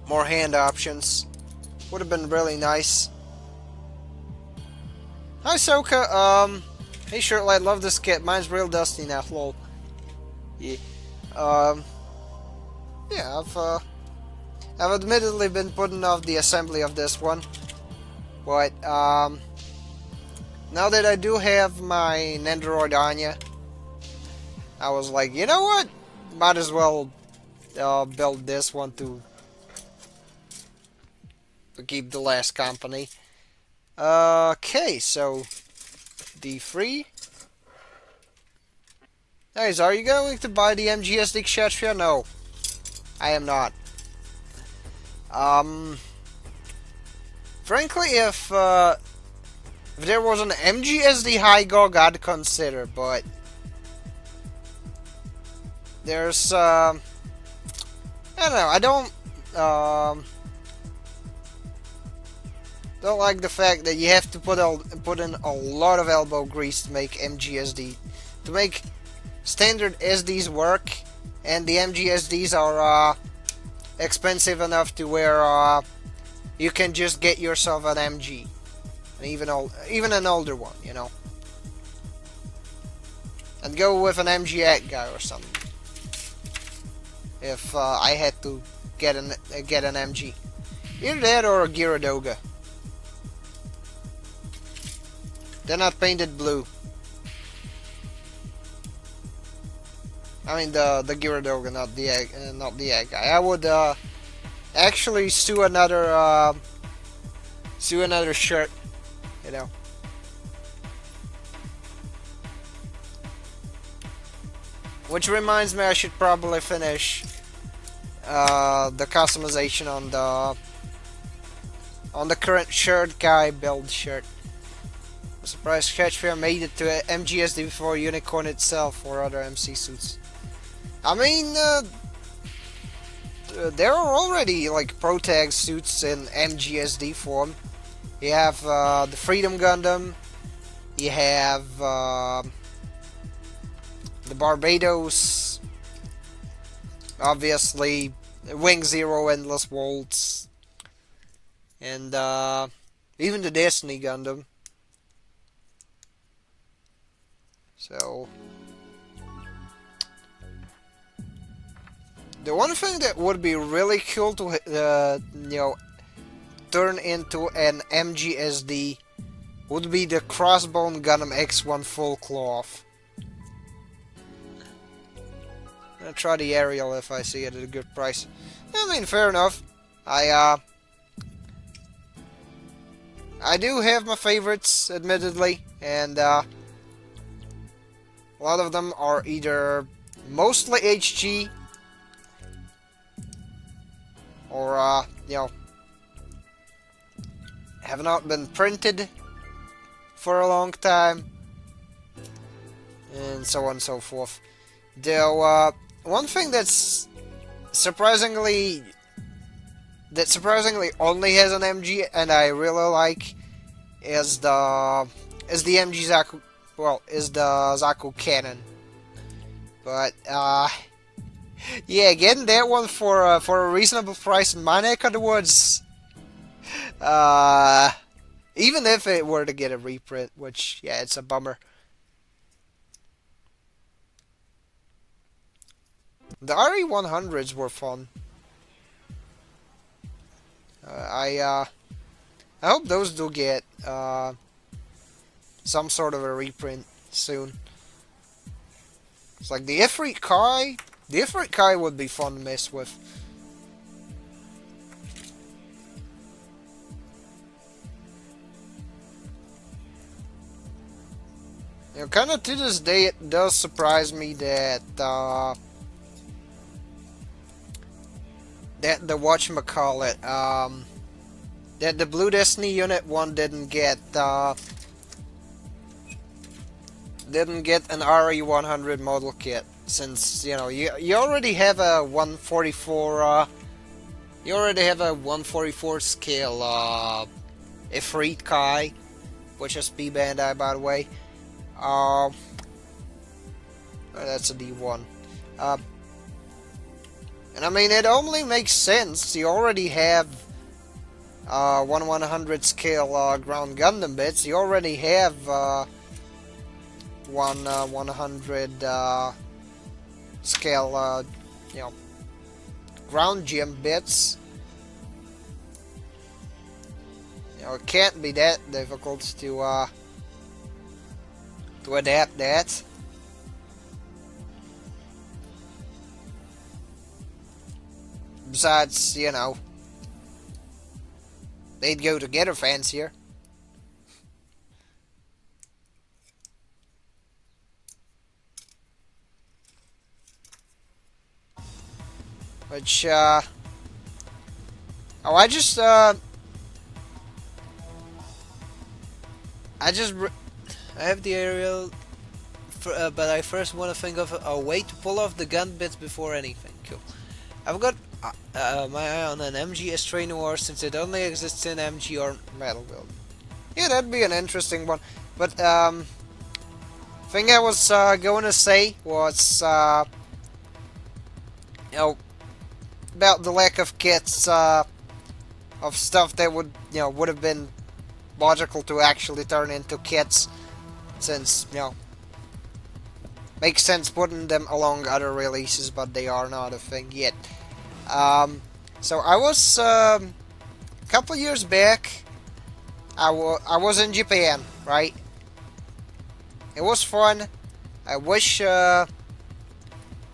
Speaker 1: more hand options. Would have been really nice. Hi Soka, hey Shirtlite, love this kit. Mine's real dusty now, lol. Yeah. Yeah, I've admittedly been putting off the assembly of this one. But now that I do have my Nendoroid Anya, I was like, you know what? Might as well build this one to keep the last company. Okay, so D3. Guys, are you going to buy the MGSD Kshatriya? No, I am not. Frankly, if there was an MGSD Hygog, I'd consider, but there's I don't know. I don't like the fact that you have to put in a lot of elbow grease to make MGSD, to make standard SDs work, and the MGSDs are expensive enough to where you can just get yourself an MG, and even an older one, and go with an MG8 guy or something. If I had to get an MG, either that or a Gyaradoga. They're not painted blue. I mean the Gyaradoga, not the egg guy. I would actually sue another shirt, Which reminds me, I should probably finish the customization on the current shirt guy build shirt. I'm surprised Kshatriya made it to MGSD before Unicorn itself or other MC suits. I mean, there are already like Protag suits in MGSD form. You have the Freedom Gundam. You have the Barbados. Obviously, Wing Zero, Endless Waltz, and even the Destiny Gundam. So, the one thing that would be really cool to turn into an MGSD would be the Crossbone Gundam X1 full cloth. I'll try the Ariel if I see it at a good price. I mean, fair enough. I do have my favorites, admittedly, and a lot of them are either mostly HG or have not been printed for a long time. and so on and so forth. Though, one thing surprisingly that surprisingly only has an MG and I really like is the MG Zaku, well, is the Zaku cannon. But yeah, getting that one for a reasonable price in my neck of the woods. Uh, Even if it were to get a reprint, which yeah, it's a bummer. The RE100s were fun. I hope those do get some sort of a reprint soon. It's like the Ifrit Kai. The Ifrit Kai would be fun to mess with. You know, kind of to this day, it does surprise me that that the whatchamacallit, that the Blue Destiny Unit 1 didn't get an RE100 model kit, since you know you already have a 144 scale Ifrit Kai, which is P Bandai, by the way. That's a D1. And I mean, it only makes sense. You already have 1/100 scale ground Gundam bits. You already have 1/100 scale, you know, ground gym bits. You know, it can't be that difficult to adapt that. Besides, you know, they'd go together fancier. Which, oh, I have the aerial, but I first want to think of a way to pull off the gun bits before anything. Cool. I've got my eye on an MG Astray Noir, since it only exists in MG or metal build. Yeah, that'd be an interesting one. But thing I was going to say was you know, about the lack of kits of stuff that would have been logical to actually turn into kits, since makes sense putting them along other releases, but they are not a thing yet. So I was a couple years back. I was in Japan, right? It was fun. I wish I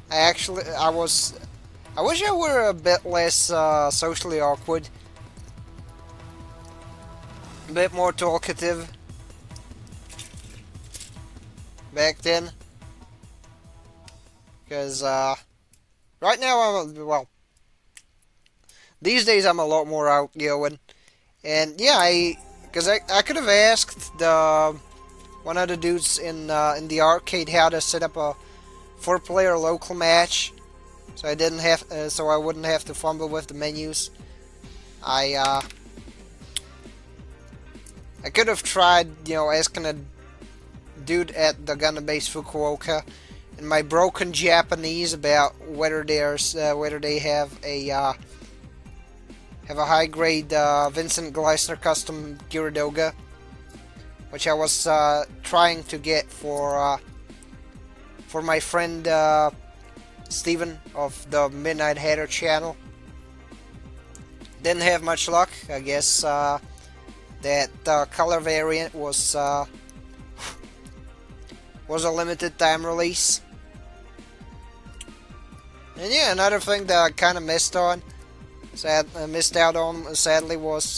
Speaker 1: wish I were a bit less socially awkward, a bit more talkative back then. Because right now these days I'm a lot more outgoing, and yeah, because I could have asked one of the dudes in the arcade how to set up a 4-player local match, so I wouldn't have to fumble with the menus. I could have tried asking a dude at the Gundam base Fukuoka in my broken Japanese about whether they have a high grade Vincent Gleisner custom Gyrodoga, which I was trying to get for my friend Steven of the Midnight Hatter channel. Didn't have much luck. I guess that color variant was a limited time release. And yeah, another thing that I kind of missed out on, sadly, was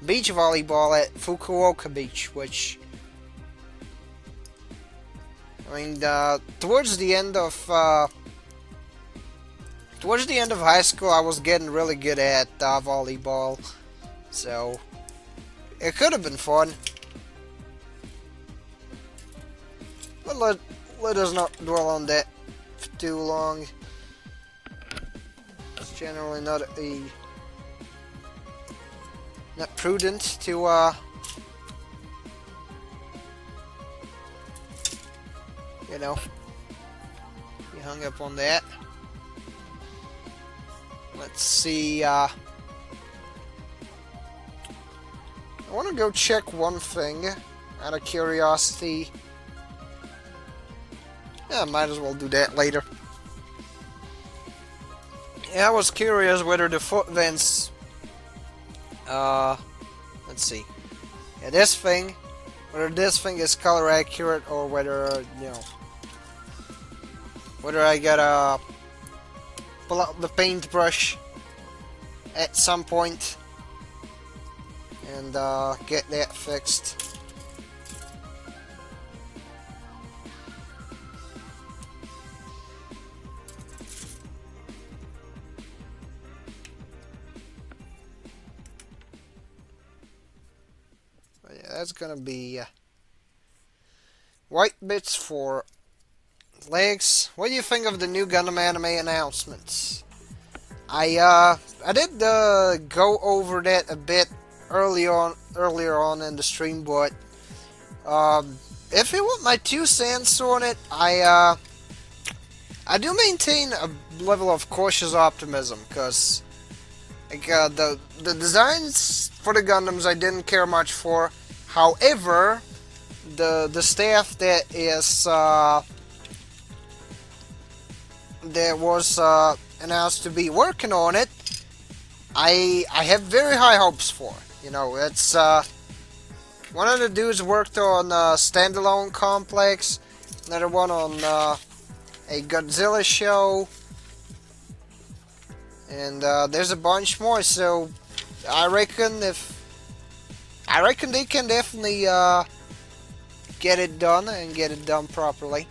Speaker 1: beach volleyball at Fukuoka Beach, which, I mean, towards the end of high school, I was getting really good at volleyball, so it could have been fun. But let us not dwell on that for too long. It's generally not prudent to you know, be hung up on that. Let's see. I want to go check one thing out of curiosity. Yeah, might as well do that later. Yeah, I was curious whether the foot vents. Let's see. Yeah, this thing, whether this thing is color accurate or whether, you know, whether I gotta pull out the paintbrush at some point and get that fixed. But yeah, that's gonna be white bits for legs. What do you think of the new Gundam anime announcements? I did go over that a bit earlier on in the stream, but if you want my 2 cents on it, I do maintain a level of cautious optimism, because like, the designs for the Gundams I didn't care much for. However, the staff that was announced to be working on it, I have very high hopes for. You know, it's one of the dudes worked on Standalone Complex, another one on a Godzilla show, and there's a bunch more. So I reckon they can definitely get it done and get it done properly.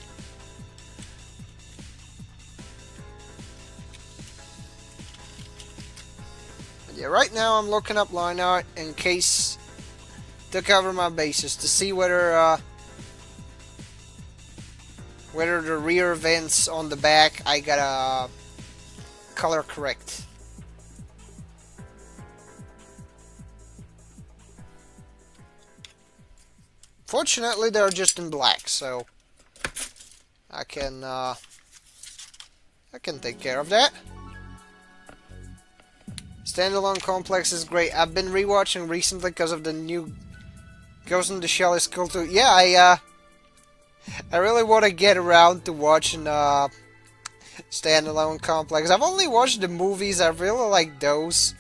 Speaker 1: Yeah, right now I'm looking up line art in case to cover my bases to see whether the rear vents on the back I gotta color correct. Fortunately, they're just in black, so I can take care of that. Standalone Complex is great. I've been rewatching recently because of the new Ghost in the Shell is cool too. Yeah, I really want to get around to watching Standalone Complex. I've only watched the movies. I really like those.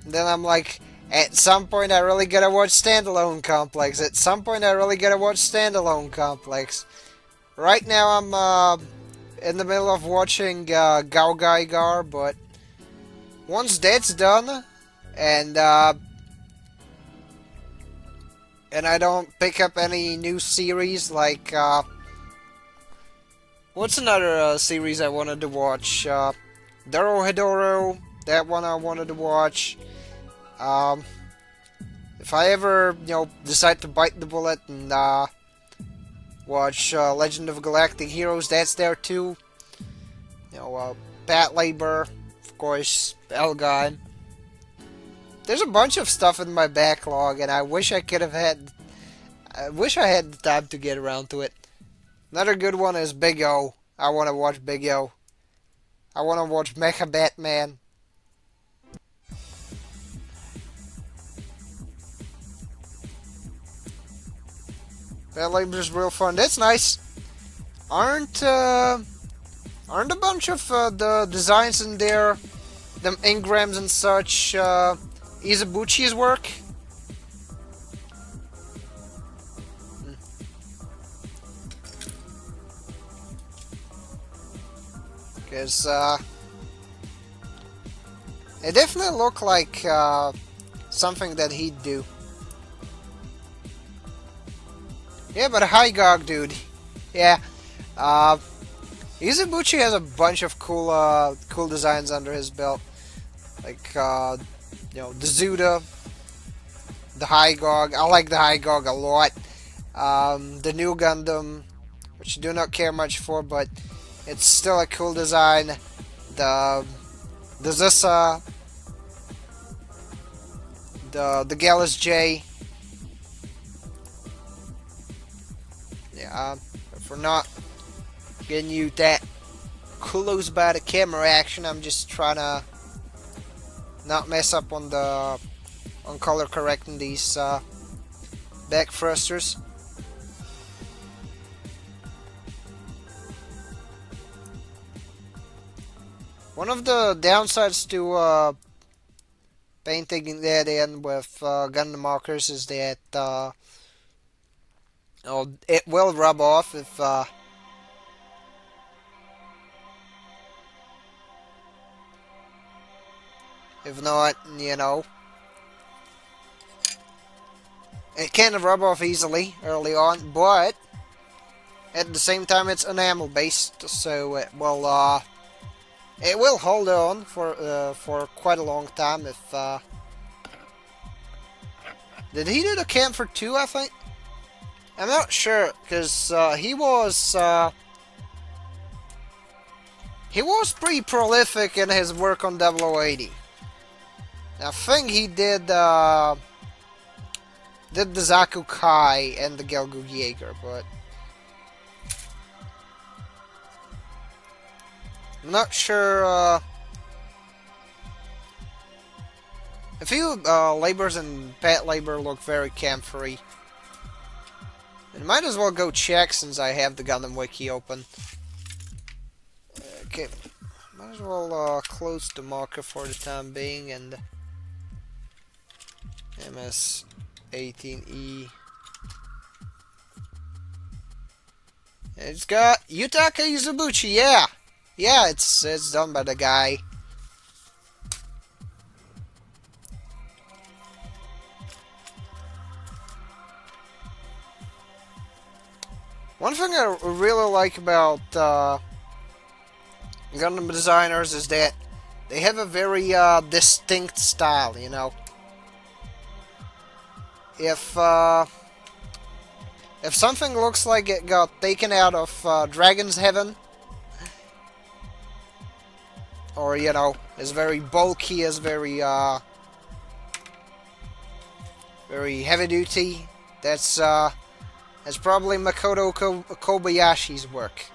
Speaker 1: And then I'm like, at some point I really gotta watch Standalone Complex. At some point I really gotta watch Standalone Complex. Right now I'm in the middle of watching Gao Gaigar, but once that's done, and I don't pick up any new series, like, what's another series I wanted to watch? Dorohedoro, that one I wanted to watch. If I ever, you know, decide to bite the bullet and watch Legend of Galactic Heroes, that's there too. You know, Pat Labor, of course, Elgon. There's a bunch of stuff in my backlog, and I wish I could have had. I wish I had the time to get around to it. Another good one is Big O. I want to watch Big O. I want to watch Mecha Batman. That Labor's real fun. That's nice. Aren't a bunch of the designs in there, them engrams and such, Izubuchi's work? Because it definitely looked like something that he'd do. Yeah, but Hygog, dude. Yeah. Izubuchi has a bunch of cool designs under his belt. Like, you know, the Zuda, the Hygog. I like the Hygog a lot. The new Gundam, which I do not care much for, but it's still a cool design. The Zissa, the Gallus J. Yeah, if we're not getting you that close by the camera action, I'm just trying to not mess up on color correcting these back thrusters. One of the downsides to painting that in with Gundam markers is that it will rub off if not, you know, it can rub off easily early on, but at the same time it's enamel based, so it will hold on for quite a long time. If did he do the camphor too? I think I'm not sure because he was pretty prolific in his work on 0080. I think he did the Zaku Kai and the Gelgu Jaeger, but I'm not sure a few labors and pet labor look very camphory. And might as well go check since I have the Gundam Wiki open. Okay, might as well close the marker for the time being and MS-18E. It's got Yutaka Izubuchi, yeah! Yeah, it's done by the guy. One thing I really like about Gundam designers is that they have a very distinct style, you know. If something looks like it got taken out of Dragon's Heaven, or, you know, is very bulky, is very heavy duty, that's probably Makoto Kobayashi's work.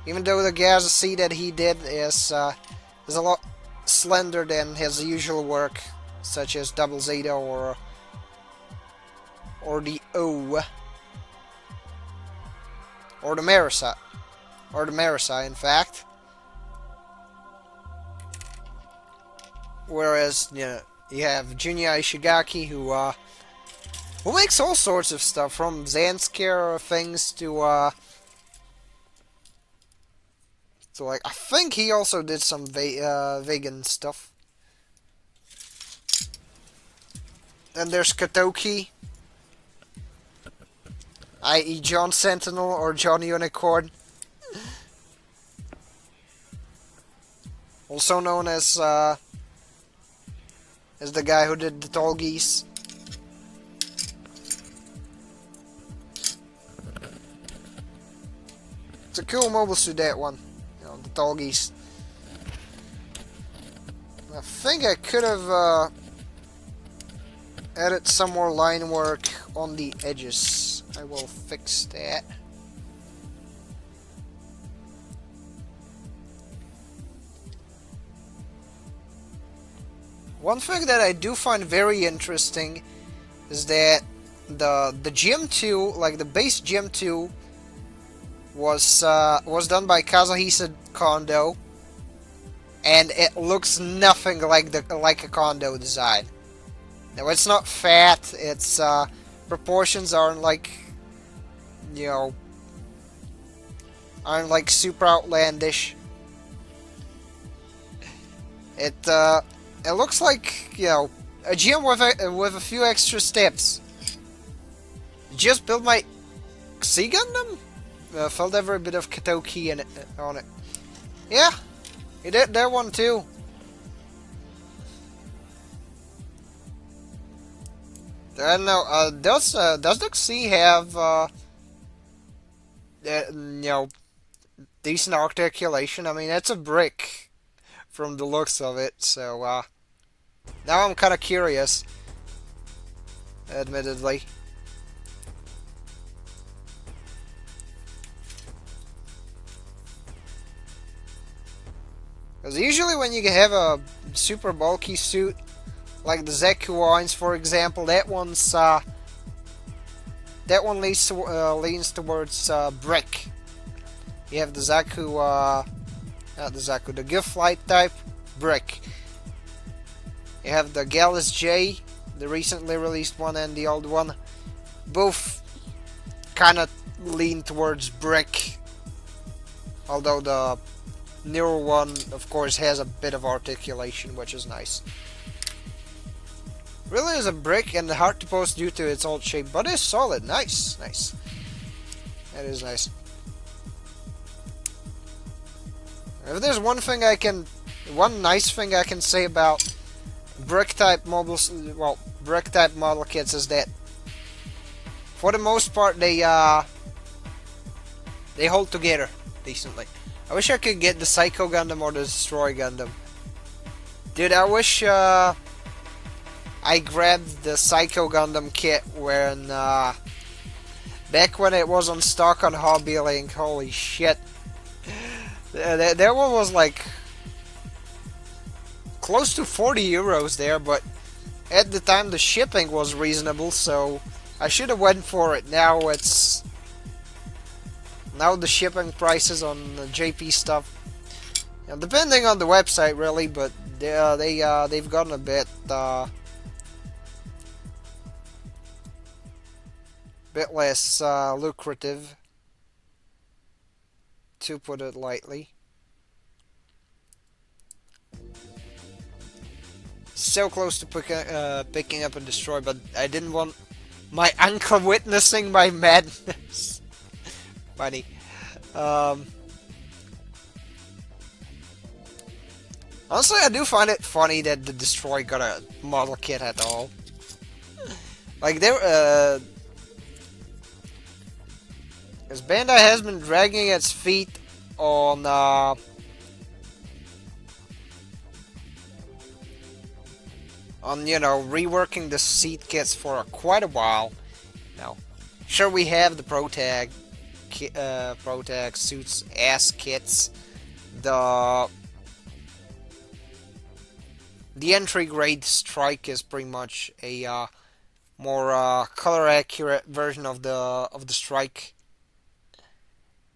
Speaker 1: Even though the Gazasi that he did is a lot slender than his usual work, such as Double Zeta or the O, or the Marisa, in fact. Whereas, you know, you have Junya Ishigaki, who makes all sorts of stuff, from Zanskar things to like, I think he also did some vegan stuff. Then there's Katoki, i.e. John Sentinel or John Unicorn, also known as the guy who did the Tall Geese. It's a cool mobile suit, that one. You know, the Tall Geese. I think I could have added some more line work on the edges. I will fix that. One thing that I do find very interesting is that the GM2, like the base GM2, was done by Kazuhisa Kondo, and it looks nothing like a Kondo design. Now, it's not fat. Its proportions aren't like, you know, aren't like super outlandish. It looks like, you know, a GM with a few extra steps. Just build my Sea Gundam? Felt every bit of Katoki in it, on it. Yeah, he did that one too. I don't know. Does the Sea have decent articulation. I mean, it's a brick from the looks of it. So now I'm kind of curious, admittedly. Because usually when you have a super bulky suit, like the Zeku Wines, for example, that one leans towards brick. You have the Zaku, not the Zaku, the Gunpla type, brick. You have the Gallus J, the recently released one, and the old one. Both kind of lean towards brick. Although the newer one, of course, has a bit of articulation, which is nice. Really is a brick and hard to post due to its old shape, but it's solid. Nice, nice. That is nice. If there's one nice thing I can say about brick type model kits is that, for the most part, they hold together decently. I wish I could get the Psycho Gundam or the Destroy Gundam. Dude, I wish I grabbed the Psycho Gundam kit when back when it was on stock on Hobby Link. Holy shit. That one was like close to 40 euros there, but at the time the shipping was reasonable, so I should have went for it. Now the shipping prices on the JP stuff, depending on the website really, but they've gotten a bit less lucrative, to put it lightly. So close to picking up and destroy, but I didn't want my uncle witnessing my madness. Funny. Honestly, I do find it funny that the Destroy got a model kit at all. Like, because Bandai has been dragging its feet on reworking the seat kits for quite a while. Now, sure, we have the Protag suits ass kits, the entry grade Strike is pretty much a more color accurate version of the Strike,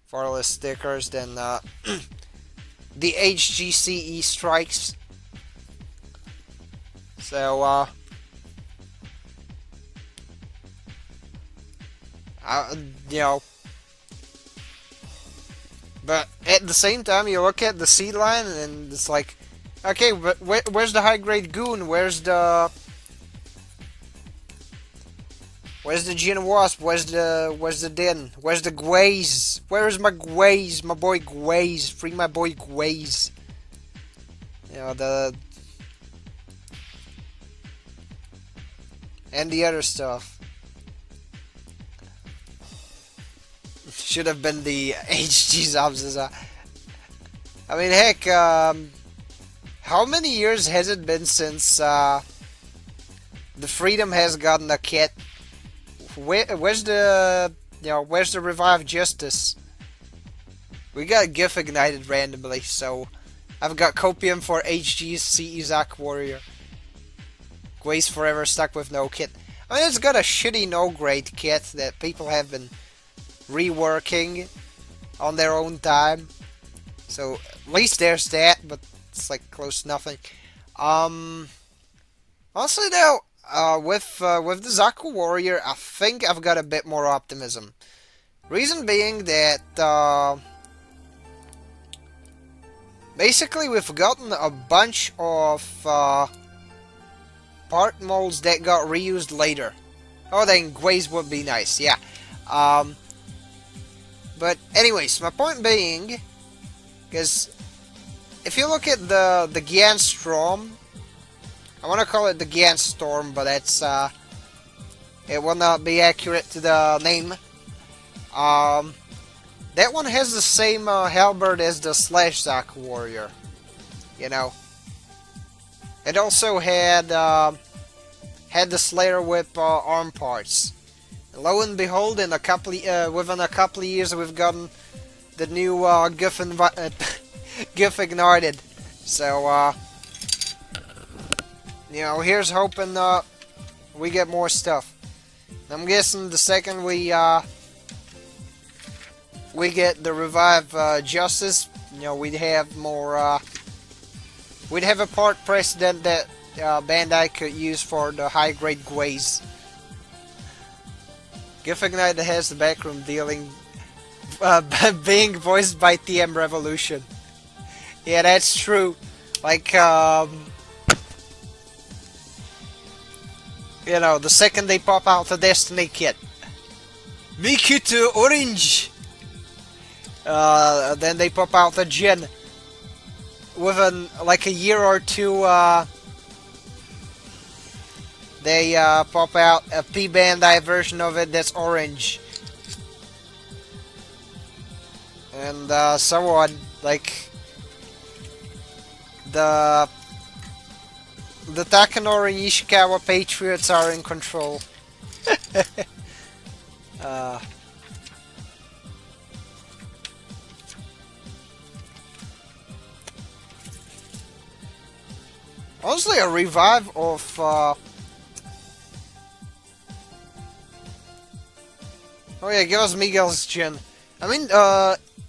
Speaker 1: far less stickers than the HGCE Strikes. So but at the same time, you look at the seed line and it's like, okay, but where's the high grade Goon? Where's the Gin Wasp? Where's the Din? Where's the Gwaze? Where's my Gwaze? My boy Gwaze. Free my boy Gwaze. And the other stuff. Should have been the HG subs. I mean, heck, how many years has it been since the Freedom has gotten a kit? Where's the Revived Justice? We got GIF ignited randomly, so I've got Copium for HG's CE Zack Warrior. Gwaze forever stuck with no kit. I mean, it's got a shitty no-grade kit that people have been reworking on their own time. So, at least there's that, but it's like close to nothing. Honestly though, with the Zaku Warrior, I think I've got a bit more optimism. Reason being that, basically we've gotten a bunch of, part molds that got reused later. Oh, then Gwaze would be nice, yeah. But anyways, my point being, because if you look at the Gian Storm, I want to call it the Gian Storm, but that's it will not be accurate to the name. That one has the same halberd as the Slash Zaku Warrior. You know. It also had the Slayer Whip arm parts. And lo and behold, in within a couple of years, we've gotten the new GIF ignited. So you know, here's hoping we get more stuff. I'm guessing the second we get the Revive Justice, you know, we'd have more. We'd have a part precedent that Bandai could use for the high-grade Gways. GIF Ignite has the backroom dealing being voiced by TM Revolution. Yeah, that's true. Like, you know, the second they pop out the Destiny kit. Miku Orange! Then they pop out the Jin. Within like a year or two, they pop out a P Bandai version of it that's orange. And so on. Like, the Takanori and Ishikawa Patriots are in control. Honestly, a revive of oh yeah, give us Miguel's Jin. I mean,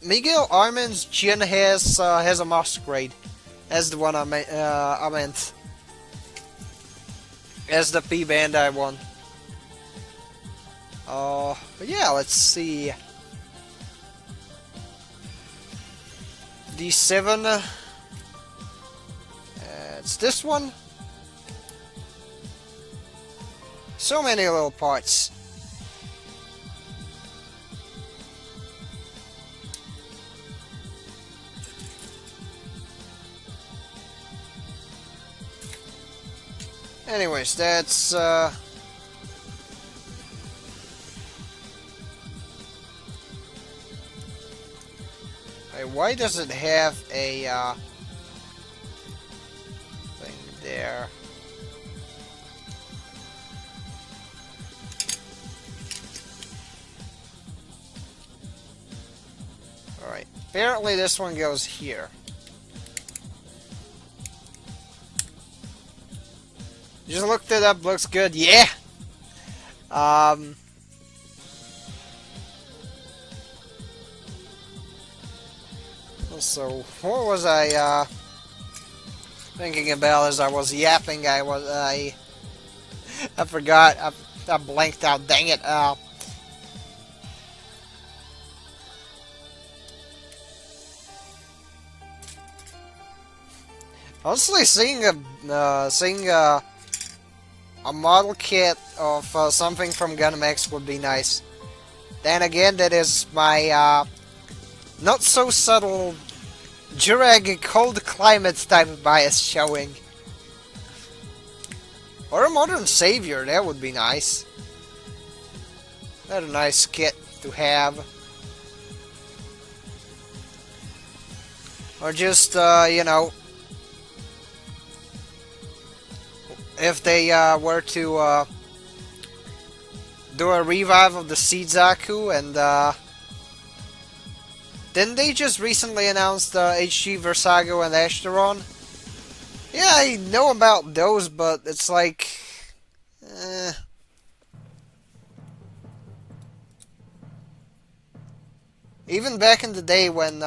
Speaker 1: Miguel Armin's Jin has a masquerade. That's the one I meant. As the P Bandai one. But yeah, let's see. D7. It's this one. So many little parts. Anyways, that's why does it have a thing there? Alright, apparently this one goes here. Just looked it up, looks good, yeah! So, what was I, thinking about as I was yapping? I forgot, I blanked out, dang it, honestly, seeing a model kit of something from Gunpla would be nice. Then again, that is my not so subtle Jurag cold climate type of bias showing. Or a modern savior, that would be nice. That's a nice kit to have. Or just, you know, if they were to do a revive of the Seed Zaku, and didn't they just recently announce the HG Versago and Ashtaron? Yeah, I know about those, but it's like, even back in the day when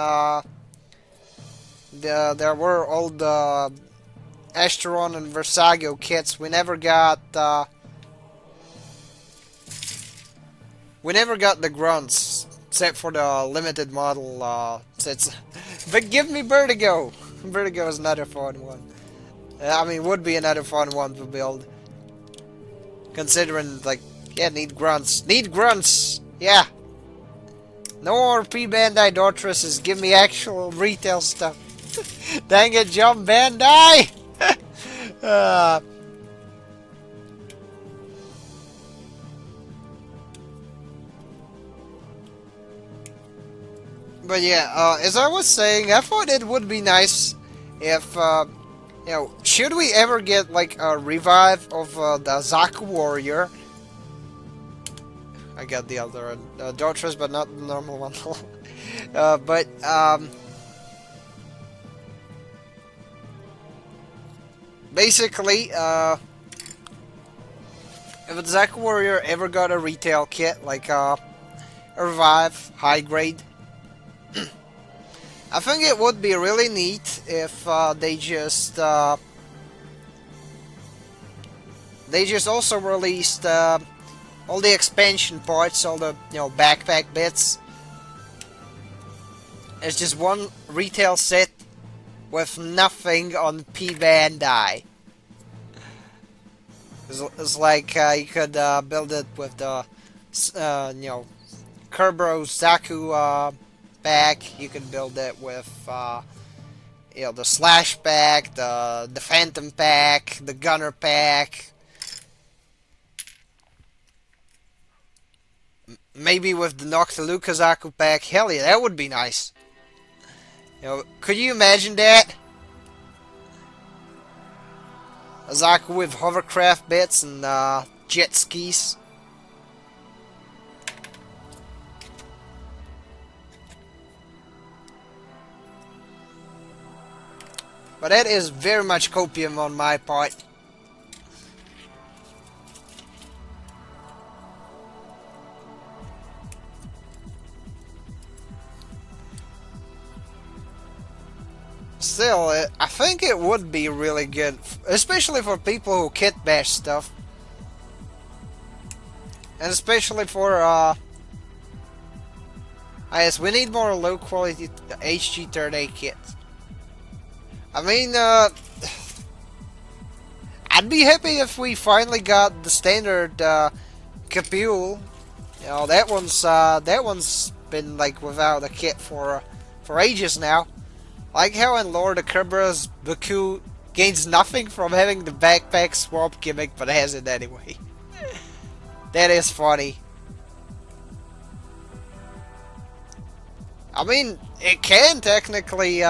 Speaker 1: there were all the Ashtaron and Versago kits, we never got the grunts, except for the limited model sets. But give me Vertigo! Vertigo is another fun one. I mean, would be another fun one to build. Considering, like, yeah, need grunts. Need grunts! Yeah! No more P-Bandai Dortresses, give me actual retail stuff. Dang it, Jump Bandai! But yeah, as I was saying, I thought it would be nice if, should we ever get like a revive of the Zaku Warrior? I got the other Dortress, but not the normal one. But basically, if the Zaku Warrior ever got a retail kit, like a revive, high grade, I think it would be really neat if they just also released all the expansion parts, all the backpack bits. It's just one retail set with nothing on P Bandai. It's like you could build it with the Kerberos Zaku pack. You could build it with the Slash pack, the Phantom pack, the Gunner pack. Maybe with the Noctiluca Zaku pack. Hell yeah, that would be nice. Could you imagine that? A Zaku with hovercraft bits and jet skis. But that is very much copium on my part. Still, I think it would be really good, especially for people who kit bash stuff. And especially for, yes, we need more low quality HG third A kits. I mean, I'd be happy if we finally got the standard Capule. That one's been like without a kit for ages now. Like how in Lord of Kerberos, Baku gains nothing from having the backpack swap gimmick, but has it anyway. That is funny. I mean, it can technically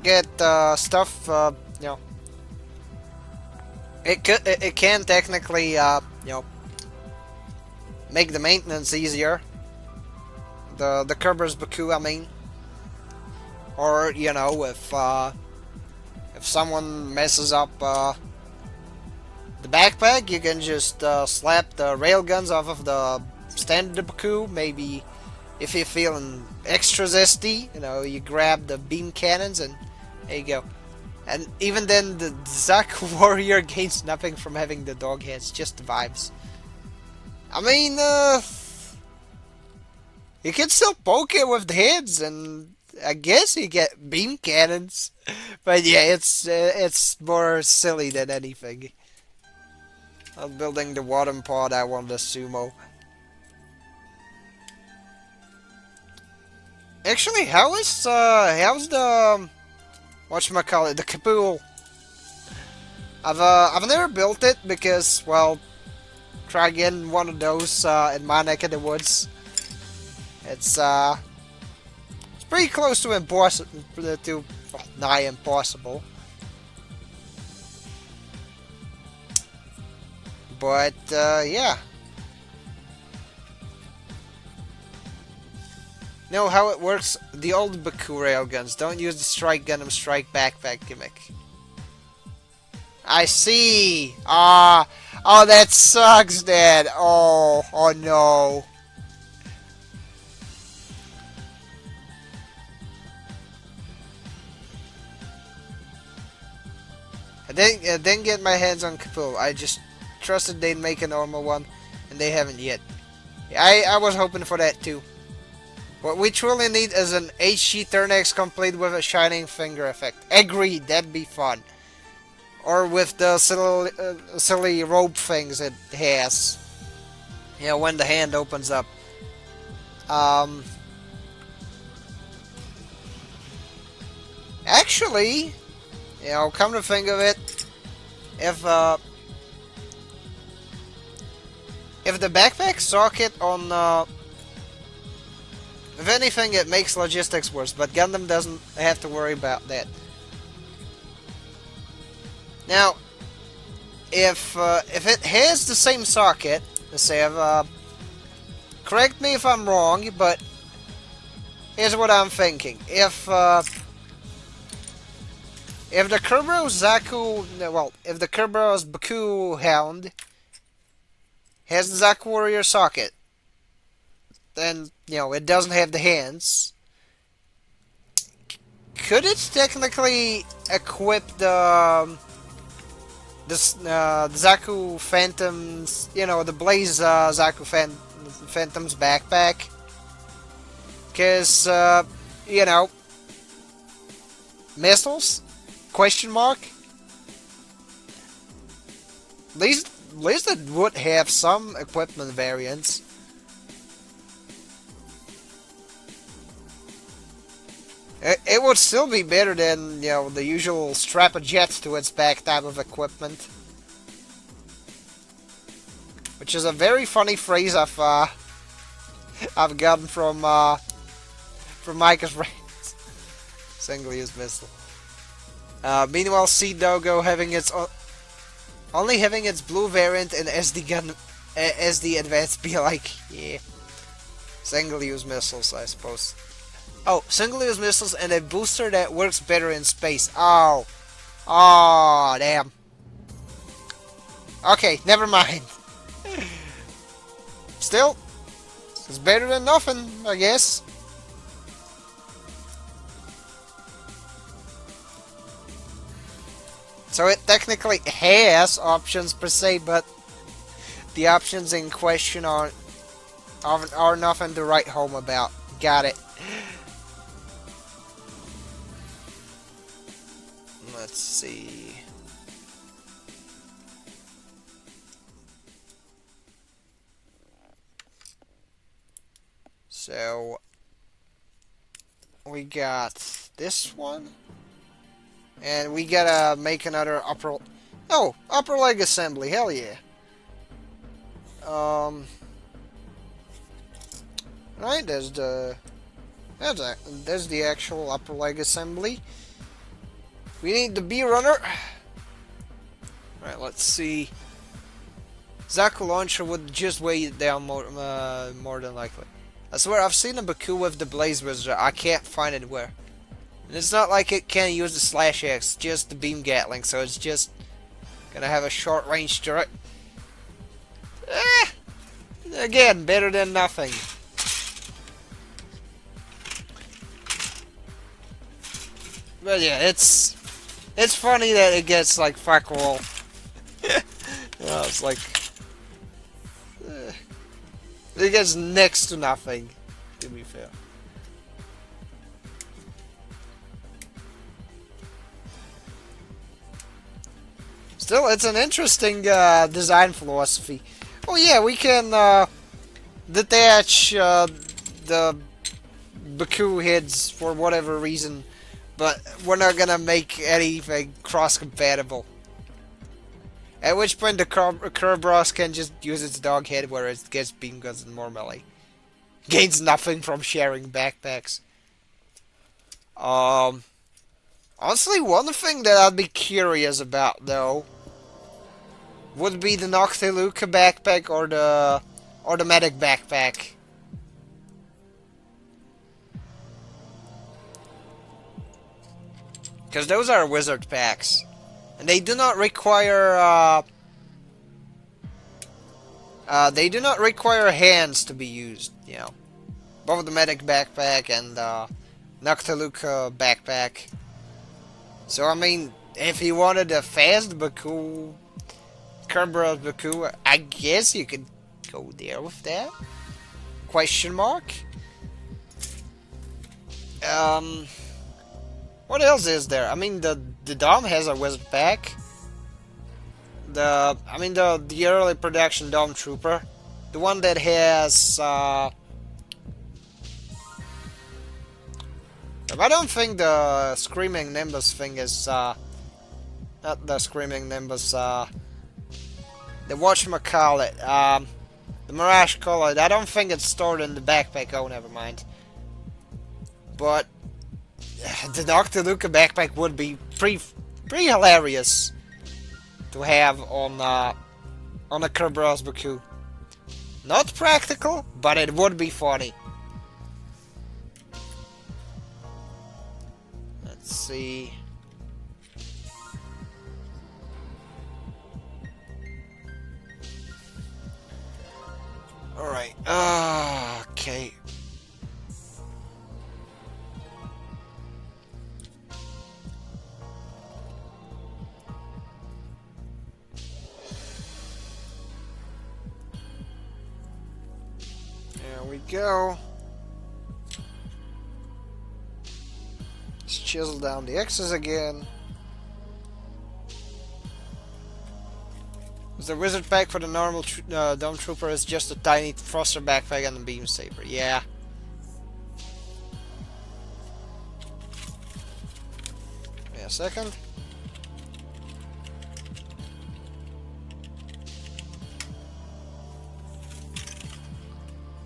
Speaker 1: get stuff. It can technically make the maintenance easier. The Kerberos Baku, I mean. Or, if someone messes up the backpack, you can just slap the railguns off of the standard Baku. Maybe if you're feeling extra zesty, you grab the beam cannons and there you go. And even then, the Zaku Warrior gains nothing from having the dog heads, just the vibes. I mean, you can still poke it with the heads and I guess you get beam cannons, but yeah, it's more silly than anything. I'm building the water pod. I want the sumo. Actually, how's the whatchamacallit, the Capule? I've never built it because, well, try getting one of those in my neck of the woods. It's pretty close to impossible, nigh impossible. But, yeah. Know how it works? The old Baku railguns don't use the Strike Gundam Strike Backpack gimmick. I see! Oh, that sucks, Dad! Oh no. I didn't get my hands on Capule. I just trusted they'd make a normal one, and they haven't yet. I was hoping for that too. What we truly need is an HG Turnex complete with a shining finger effect. Agreed, that'd be fun. Or with the silly rope things it has. When the hand opens up. Actually, come to think of it, if the backpack socket on If anything, it makes logistics worse, but Gundam doesn't have to worry about that. Now, if it has the same socket, let's say, correct me if I'm wrong, but here's what I'm thinking. If the Kerberos Zaku, well, if the Kerberos Baku Hound has the Zaku Warrior socket, then, it doesn't have the hands. Could it technically equip the Zaku Phantom's, the Blaze Zaku Phantom's backpack? Because, missiles? Question mark? At least it would have some equipment variants. It would still be better than, the usual strap a jet to its back type of equipment. Which is a very funny phrase I've gotten from Micah's brains. Single-use missile. Meanwhile, Seed Dogo only having its blue variant and SD Advanced be like, yeah. Single-use missiles, I suppose. Oh, single-use missiles and a booster that works better in space. Oh. Oh, damn. Okay, never mind. Still, it's better than nothing, I guess. So it technically has options per se, but the options in question are nothing to write home about. Got it. Let's see. So we got this one, and we gotta make another upper leg assembly. Hell yeah. Right, there's the actual upper leg assembly. We need the B runner. Right, let's see. Zaku launcher would just weigh it down more than likely. I swear I've seen a Baku with the Blaze Wizard. I can't find it where. And it's not like it can use the Slash X, just the Beam Gatling, so it's just gonna have a short range turret. Again, better than nothing. But yeah, it's funny that it gets like fuck all. It's like it gets next to nothing, to be fair. Still, it's an interesting design philosophy. Oh yeah, we can detach the Baku heads for whatever reason, but we're not gonna make anything cross-compatible. At which point the Kerberos can just use its dog head where it gets beam guns and more melee. Gains nothing from sharing backpacks. Honestly, one thing that I'd be curious about though would be the Noctiluca backpack or the medic backpack. Because those are wizard packs. And they do not require hands to be used, Both the medic backpack and Noctiluca backpack. So I mean, if you wanted a fast Baku, Kerberos Baku, I guess you could go there with that. Question mark? What else is there? I mean, the Dom has a wizard pack. The early production Dom Trooper, the one that has. I don't think the Screaming Nimbus thing is. Not the Screaming Nimbus. The whatchamacallit. The Mirage Color. I don't think it's stored in the backpack. Oh, never mind. but the Dr. Luca backpack would be pretty hilarious to have on a Kerberos Baku. Not practical, but it would be funny. Let's see. Alright, okay. There we go. Let's chisel down the X's again. The wizard pack for the normal Dome Trooper is just a tiny thruster backpack and a beam saber. Yeah. Wait a second.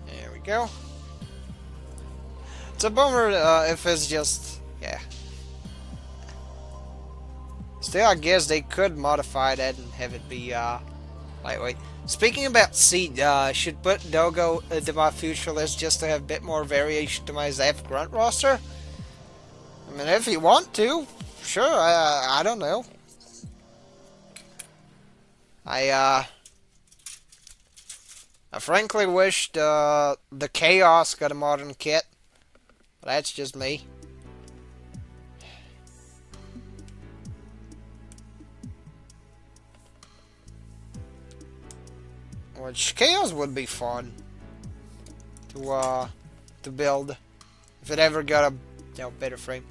Speaker 1: There we go. It's a bummer if it's just... yeah. Still, I guess they could modify that and have it be lightweight. Speaking about seed, should put Dogo into my future list just to have a bit more variation to my Zap Grunt roster. I mean, if you want to, sure. I don't know. I frankly wish the Chaos got a modern kit, but that's just me. Which Chaos would be fun to build if it ever got a better frame.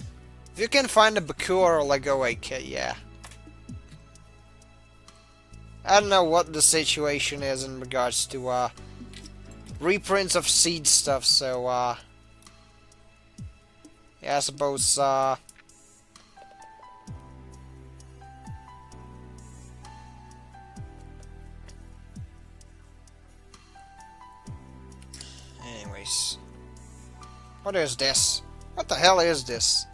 Speaker 1: If you can find a Baku or a Lego 8 kit, yeah. I don't know what the situation is in regards to reprints of seed stuff, so yeah, I suppose anyways. What is this? What the hell is this?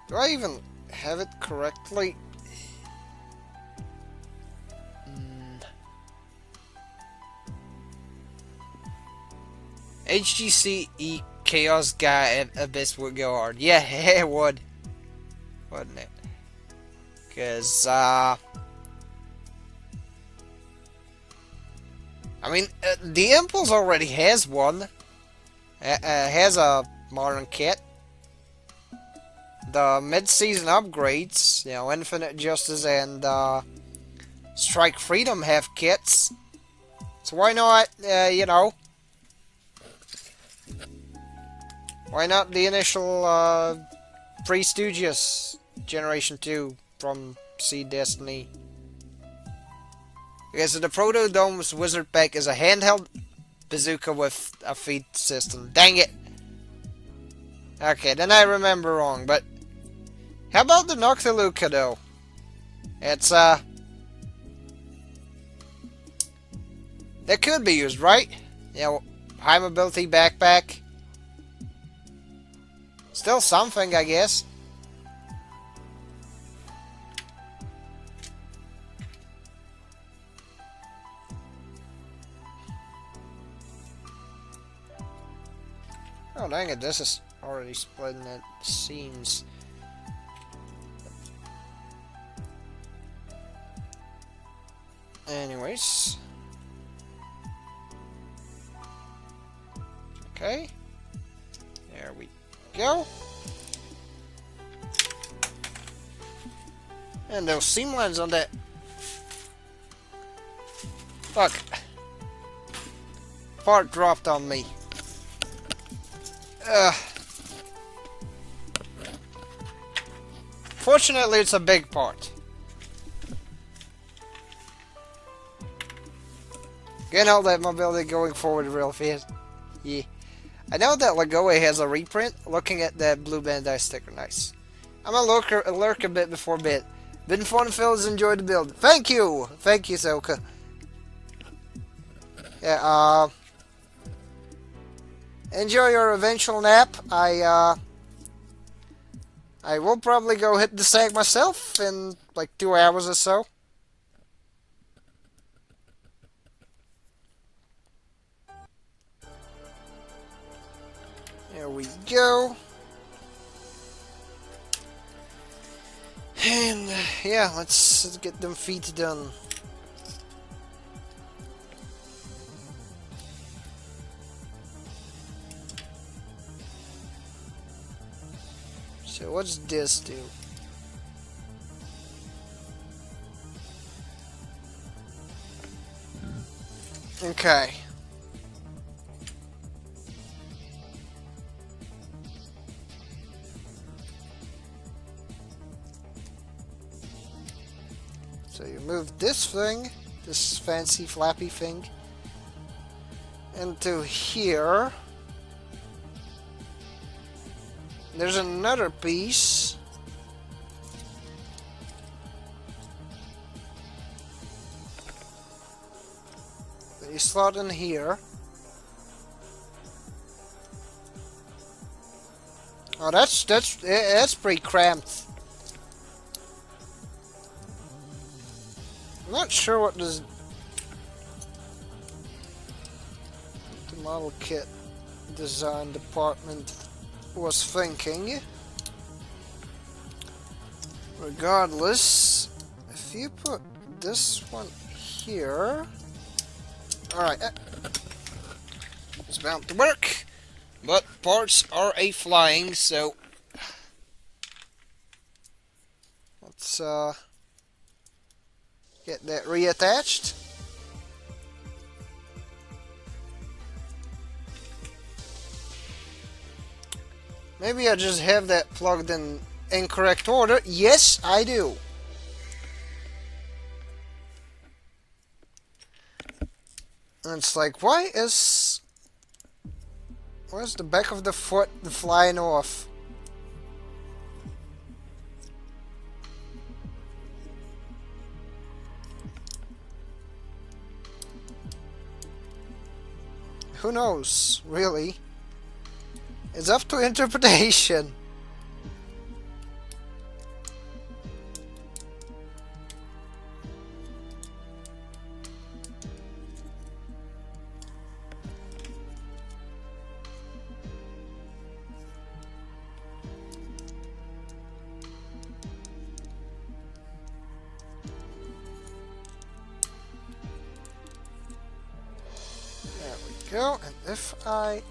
Speaker 1: Do I even have it correctly? HGCE Chaos Guy and Abyss would go hard. Yeah, it would. Wouldn't it? Because, I mean, the Impulse already has one. Has a modern kit. The mid-season upgrades, you know, Infinite Justice and Strike Freedom have kits. So why not, you know, why not the initial Pre-Stooges Generation 2 from Seed Destiny? Okay, so the Proto Dome's Wizard Pack is a handheld bazooka with a feed system. Dang it! Okay, then I remember wrong, but how about the Noctiluca though? It's that could be used, right? You know, high mobility backpack. Still something, I guess. Oh dang it, this is already splitting at seams. Anyways. Okay. There we go. And those seam lines on that. Fuck. Part dropped on me. Fortunately, it's a big part. Getting all that mobility going forward real fast. Yeah. I know that Lagoa has a reprint. Looking at that blue Bandai sticker, nice. I'm a lurk a bit before bit. Been fun, fellas. Enjoyed the build. Thank you, Soka. Yeah. Enjoy your eventual nap. I will probably go hit the sag myself in like 2 hours or so. There we go. And yeah, let's get them feet done. So what's this do? Okay. So you move this thing, this fancy flappy thing, into here. There's another piece. That you slot in here. Oh, that's pretty cramped. I'm not sure what the model kit design department was thinking. Regardless, if you put this one here, alright, it's bound to work, but parts are a-flying, so let's get that reattached. Maybe I just have that plugged in incorrect order. Yes, I do. And it's like, why's the back of the foot flying off? Who knows, really? It's up to interpretation. There we go, and if I...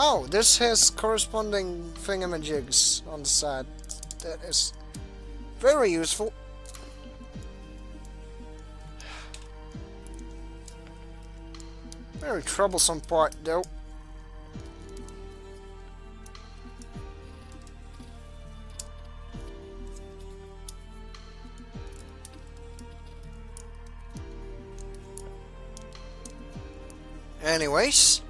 Speaker 1: Oh, this has corresponding thingamajigs on the side. That is very useful. Very troublesome part, though. Anyways,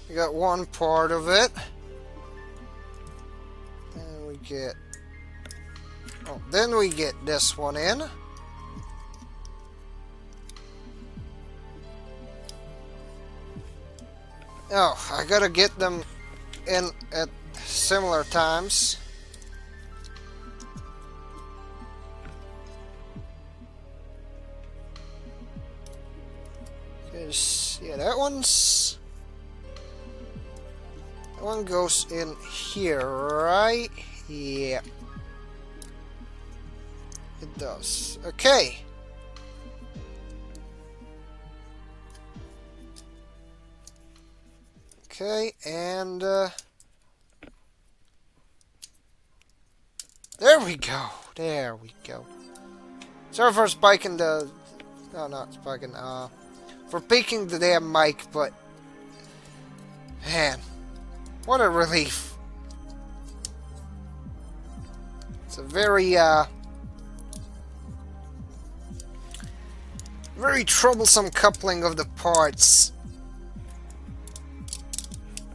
Speaker 1: we got one part of it. And we get... Oh, then we get this one in. Oh, I gotta get them in at similar times. Yeah, that one goes in here, right? Yeah. It does. Okay. Okay, and there we go. There we go. Sorry for spiking the... No, not spiking. For peeking the damn mic, but... Man. What a relief. It's a very, very troublesome coupling of the parts.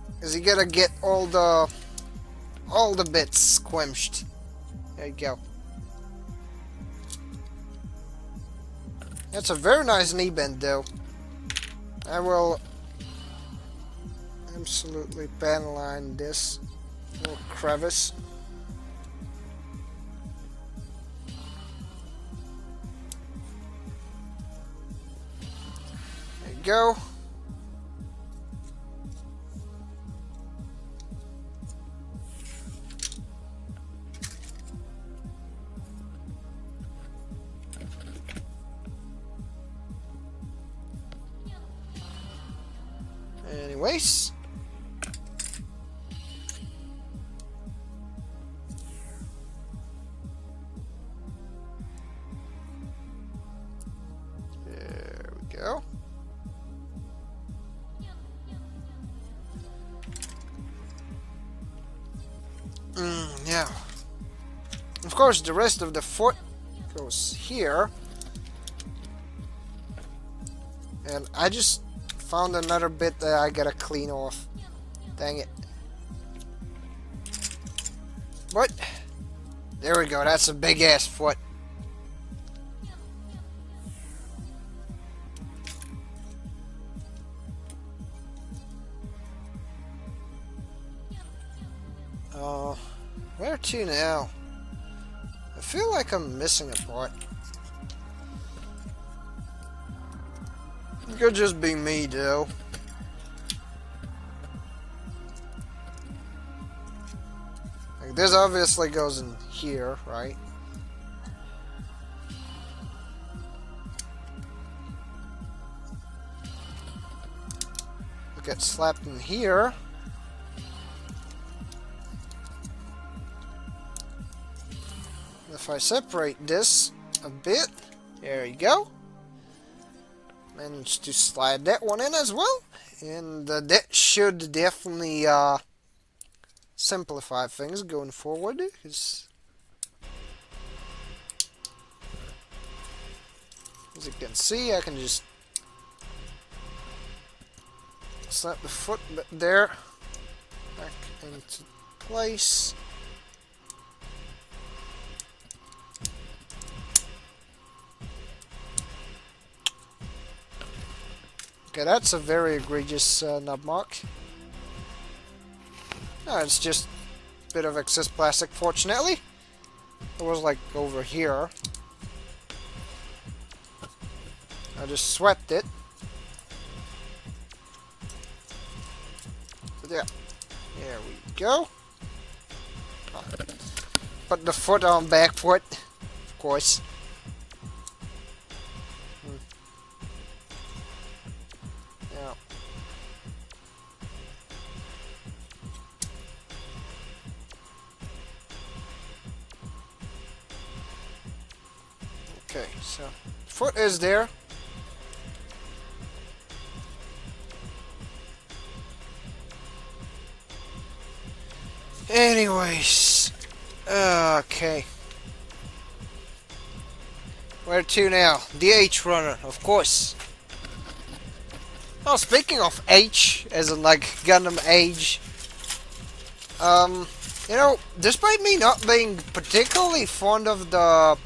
Speaker 1: Because you gotta get all the bits squished. There you go. That's a very nice knee bend, though. I will absolutely panline this little crevice. There you go. Anyways. There we go. Now, of course, the rest of the fort goes here. And I just found another bit that I gotta clean off. Dang it. But, there we go, that's a big ass foot. Where to now? I feel like I'm missing a part. It could just be me, though. Like, this obviously goes in here, right? It gets slapped in here. If I separate this a bit, there you go. Managed to slide that one in as well, and that should definitely simplify things going forward. As you can see, I can just slap the foot there back into place. Okay, that's a very egregious nub mark. No, it's just a bit of excess plastic, fortunately. It was like over here. I just swept it. So there we go. Put the foot on back foot, of course. Okay, so foot is there. Anyways, okay. Where to now? The H runner, of course. Oh, speaking of H, as in like Gundam Age, you know, despite me not being particularly fond of a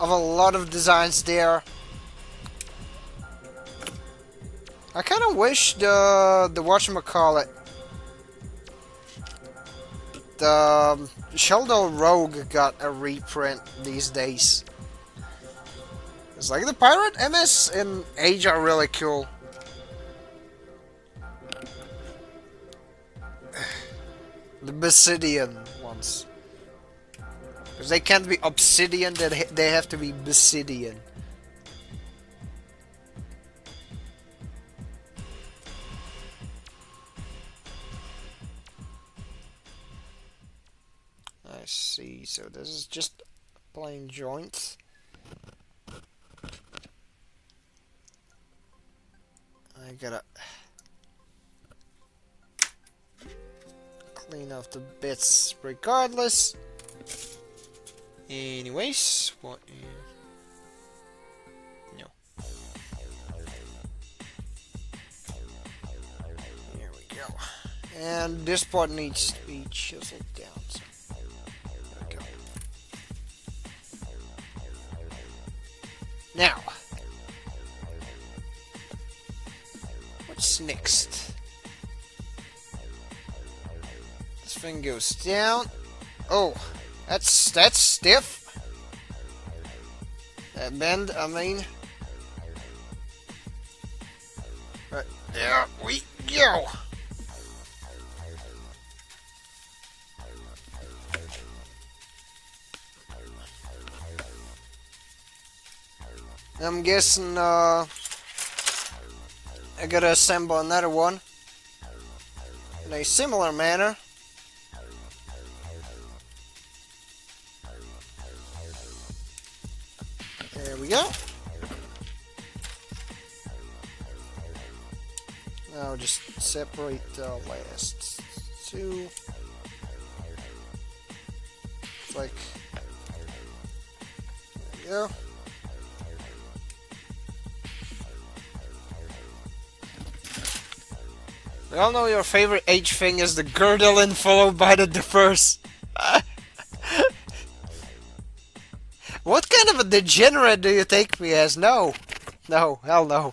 Speaker 1: lot of designs there, I kind of wish the whatchamacallit, the Sheldo Rogue got a reprint these days. It's like the Pirate MS and Age are really cool. The Basidian ones. Because they can't be Obsidian, they have to be Basidian. I see, so this is just plain joints. I gotta clean off the bits regardless. Anyways, what is... No. There we go. And this part needs to be chiseled down. So there we go. Now, What's next? This thing goes down. Oh, that's stiff. That bend, I mean. Right, there we go. I'm guessing, I gotta assemble another one in a similar manner. There we go. Now just separate the last two. It's like, there we go. We all know your favorite H thing is the girdle and followed by the diverse. What kind of a degenerate do you take me as? No. No, hell no.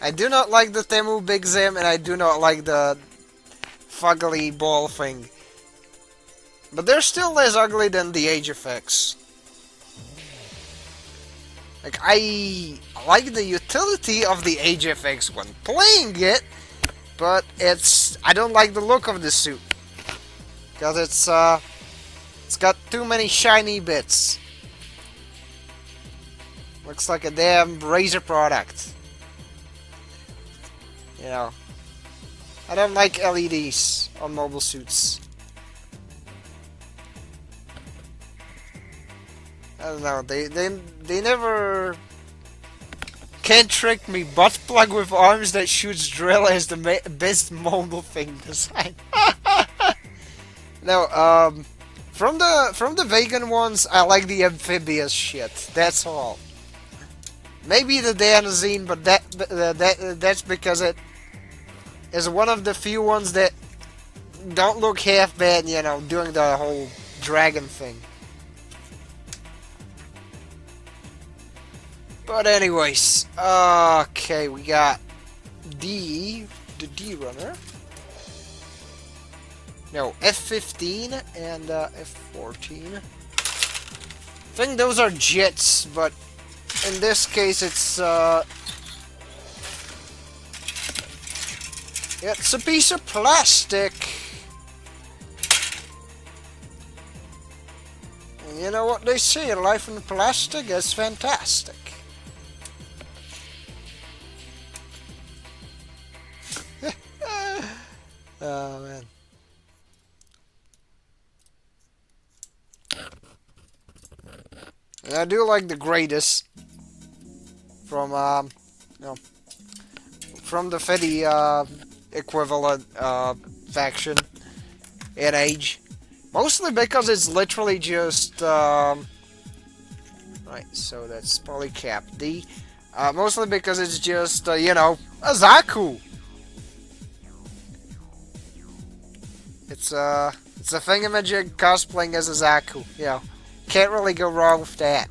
Speaker 1: I do not like the Temu Big Zim, and I do not like the fugly ball thing. But they're still less ugly than the age effects. Like, I like the utility of the age effects when playing it, but I don't like the look of the suit. Because it's got too many shiny bits. Looks like a damn Razer product. You know, I don't like LEDs on mobile suits. I don't know, they never can trick me. Butt plug with arms that shoots drill is the best mobile thing design. No, from the vegan ones, I like the amphibious shit. That's all. Maybe the Danazine, but that's because it is one of the few ones that don't look half bad, you know, doing the whole dragon thing. But anyways, okay, we got the D runner. No, F-15 and F-14. I think those are jets, but in this case it's a piece of plastic. And you know what they say, life in plastic is fantastic. Oh man. And I do like the greatest from from the Fetty equivalent faction in age. Mostly because it's literally just right, so that's polycap D. Mostly because it's just you know, a Zaku. It's a thingamajig cosplaying as a Zaku. You know, can't really go wrong with that.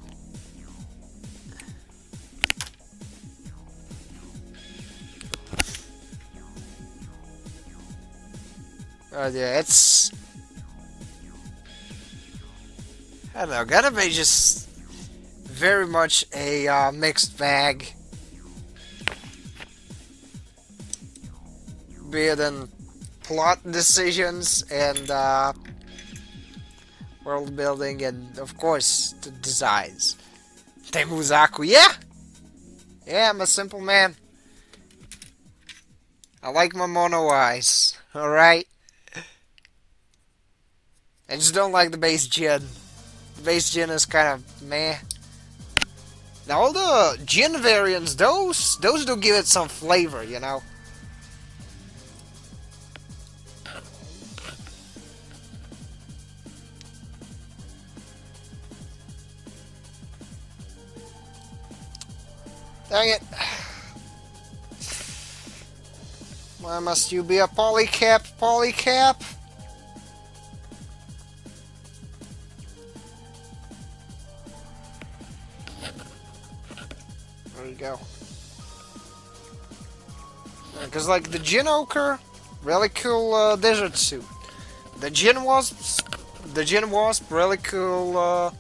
Speaker 1: Yeah, it's... I don't know, gotta be just very much a mixed bag. Be it in plot decisions and world building and, of course, the designs. Temuzaku, yeah! Yeah, I'm a simple man. I like my mono eyes, alright? I just don't like the base gin. The base gin is kind of meh. Now all the gin variants, those do give it some flavor, you know. Dang it. Why must you be a polycap, polycap? There you go. Because, like, the Gin Ochre, really cool desert suit. The Gin Wasp, really cool,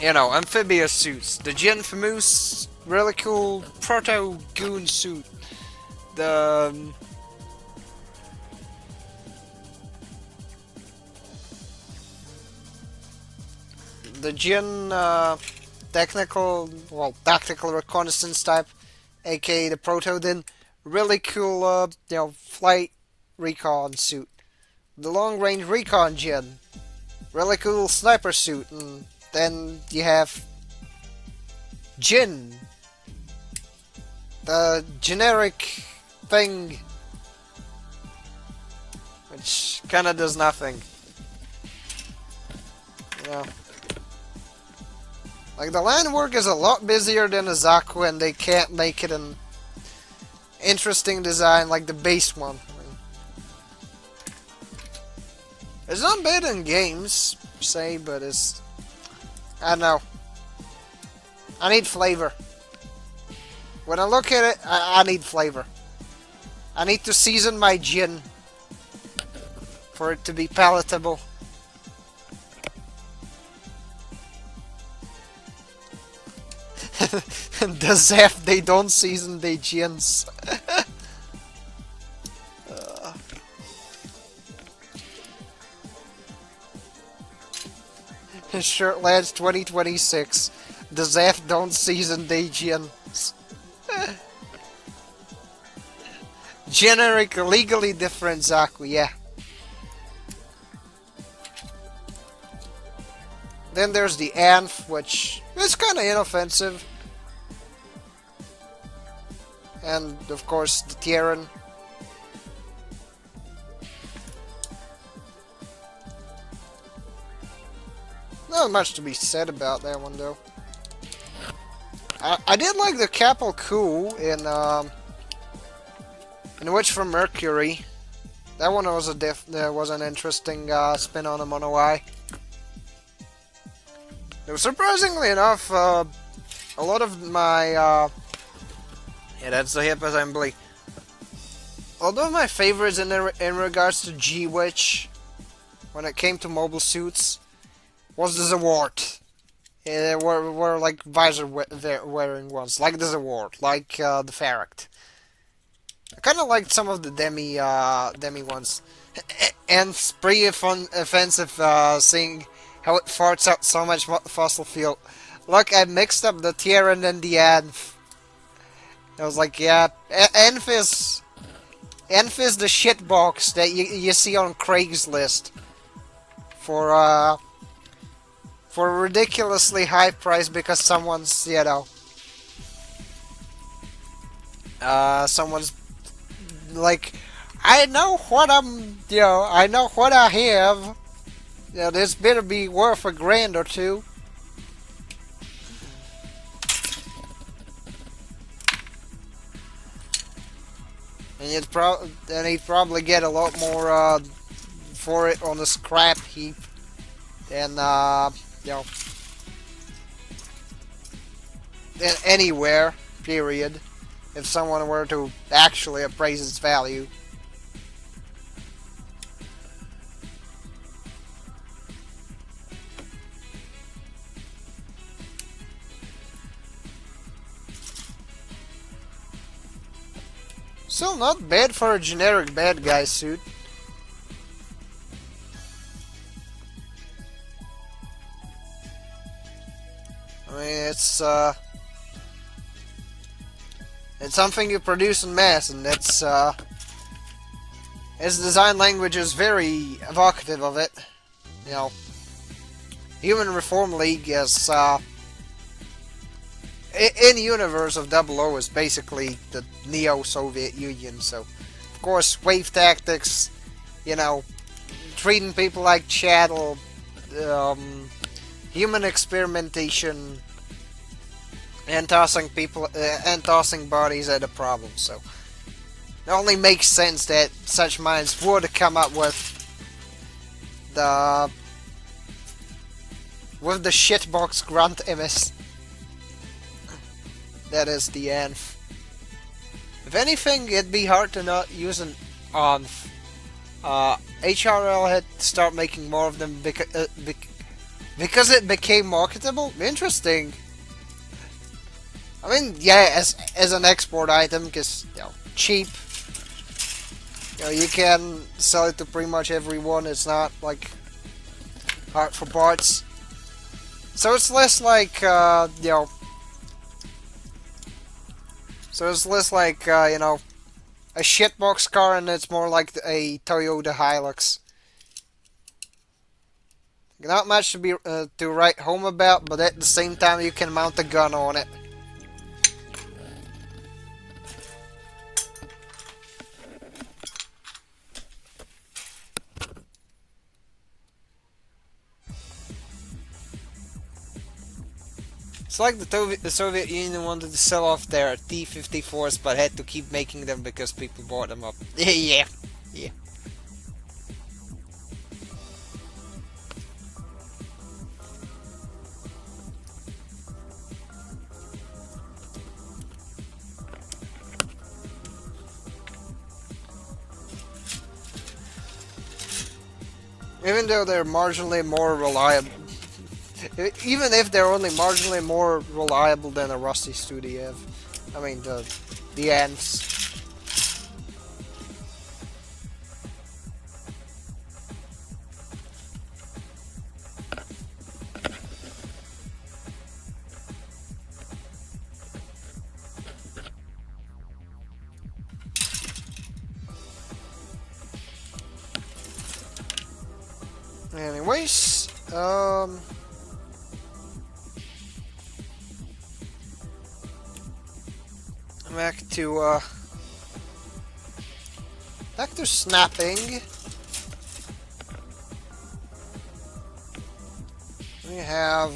Speaker 1: you know, amphibious suits. The Gin Famoose, really cool proto-goon suit. The Gin, tactical reconnaissance type, aka the Proto-Din, really cool, you know, flight recon suit. The long-range recon Gin, really cool sniper suit, and then you have Jin, the generic thing, which kinda does nothing. You know. Like, the land work is a lot busier than a Zaku, and they can't make it an interesting design like the base one. I mean, it's not bad in games, say, but it's... I don't know. I need flavor. When I look at it, I need flavor. I need to season my gin for it to be palatable. The Zef, they don't season their gins. Shirtlands 2026. The Zef don't season their gins. Generic, legally different Zaku, yeah. Then there's the Anf, which is kind of inoffensive. And, of course, the Tieran. Not much to be said about that one, though. I did like the Capel Coup in Witch from Mercury. That one was an interesting spin on a Mono-Eye. Surprisingly enough, a lot of my yeah, that's the Hip Assembly. Although my favorites in regards to G-Witch, when it came to mobile suits, was the Zawart. Were like visor wearing ones, like the Zawart, like the Ferret. I kind of liked some of the demi ones, and it's pretty offensive seeing how it farts out so much fossil fuel. Look, I mixed up the Tieran and the Anf. I was like, yeah, Anf is the shitbox that you see on Craigslist for a ridiculously high price because someone's, you know, someone's like, I know what I know what I have. You know, this better be worth $1,000 or $2. And he'd probably get a lot more for it on the scrap heap than you know, than anywhere. Period. If someone were to actually appraise its value. Still not bad for a generic bad guy suit. I mean, it's something you produce in mass, and its design language is very evocative of it. You know, Human Reform League is in the universe of 00 is basically the Neo-Soviet Union, so of course wave tactics, you know, treating people like chattel, human experimentation, and tossing bodies at a problem. So it only makes sense that such minds would come up with the shitbox grunt MS. That is the ANF. If anything, it'd be hard to not use an ANF. HRL had to start making more of them because it became marketable. Interesting. I mean, yeah, as an export item, because cheap. You can sell it to pretty much everyone. It's not like hard for parts. So it's less like So it's less like a shitbox car, and it's more like a Toyota Hilux. Not much to be to write home about, but at the same time you can mount a gun on it. It's like the Soviet Union wanted to sell off their T-54s, but had to keep making them because people bought them up. Yeah. Even though they're marginally more reliable, even if they're only marginally more reliable than a Rusty Studiev, I mean the ANFs. Anyways, back to snapping. We have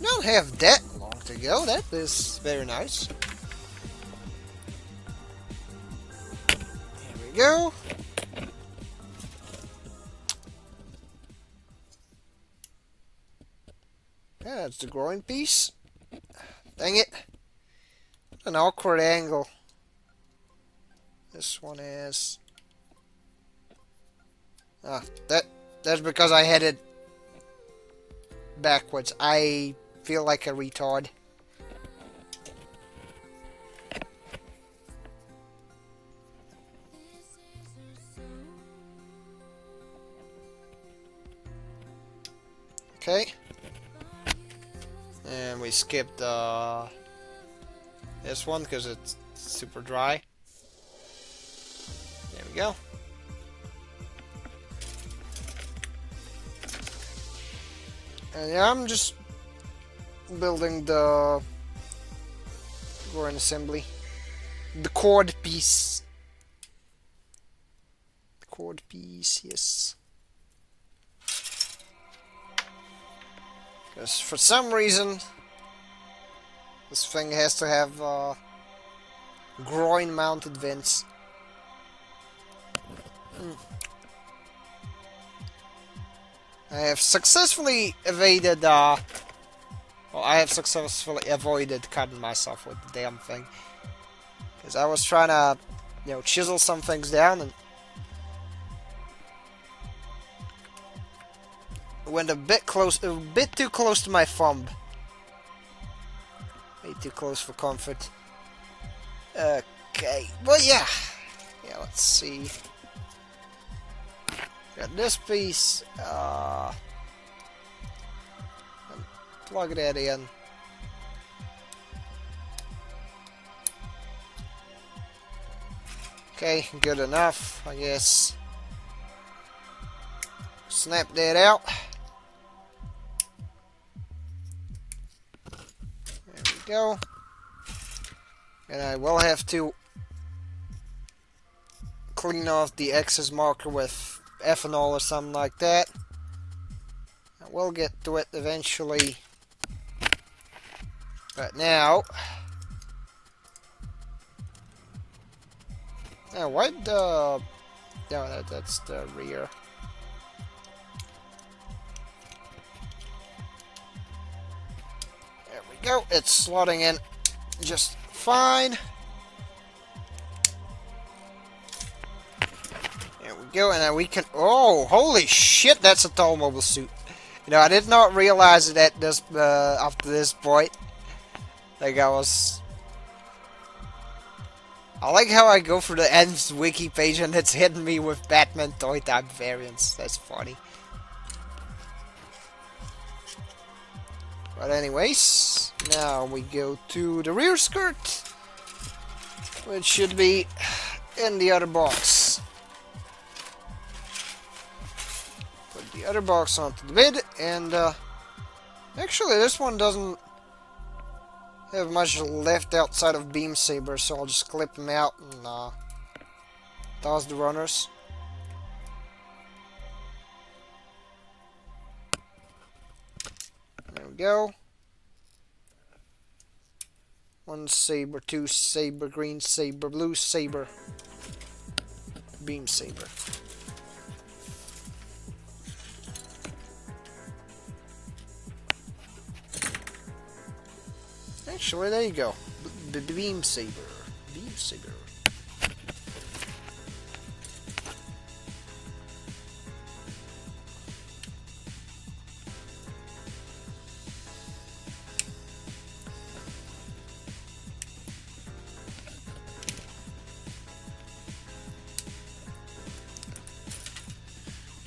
Speaker 1: don't have that long to go. That is very nice. Here we go. Yeah, that's the growing piece. Dang it. An awkward angle. This one is... that's because I had it backwards. I feel like a retard. Okay. And we skipped this one because it's super dry. There we go. And yeah, I'm just building the groin assembly. The chord piece. The chord piece, yes. Because for some reason, this thing has to have groin-mounted vents. I have successfully evaded, well, I have successfully avoided cutting myself with the damn thing. Because I was trying to, chisel some things down and went a bit too close to my thumb. Way too close for comfort. Okay, well, yeah, let's see. Got this piece. Plug that in. Okay, good enough, I guess. Snap that out. There we go. And I will have to clean off the excess marker with ethanol or something like that. I will get to it eventually. But now... Now, why the... No, that's the rear. There we go. It's slotting in just fine. There we go, and then we can... Oh, holy shit, that's a tall mobile suit. You know, I did not realize it at this, up to this point. Like, I like how I go through the Ends wiki page and it's hitting me with Batman toy type variants. That's funny. But anyways, now we go to the rear skirt, which should be in the other box. Put the other box onto the bed, and actually this one doesn't have much left outside of Beam Saber, so I'll just clip them out and toss the runners. There we go. One saber, two saber, green saber, blue saber, Beam Saber. Actually, there you go. Beam Saber. Beam Saber.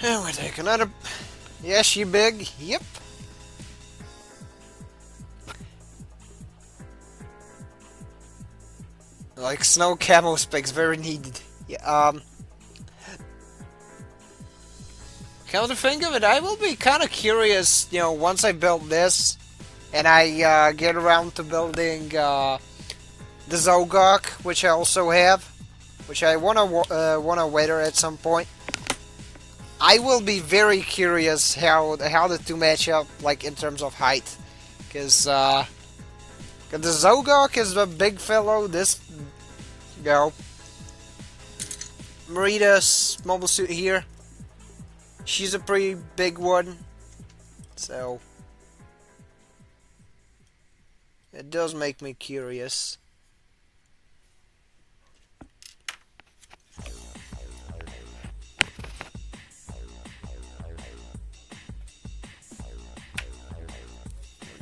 Speaker 1: And we take another... Yes, you big. Yep. Like snow camo specs, very needed. Yeah, come to think of it, I will be kind of curious, you know, once I build this, and I get around to building the Zogok, which I also have, which I wanna weather at some point. I will be very curious how the two match up, like in terms of height, because the Zogok is a big fellow. This, you know, Marita's mobile suit here, she's a pretty big one, so it does make me curious.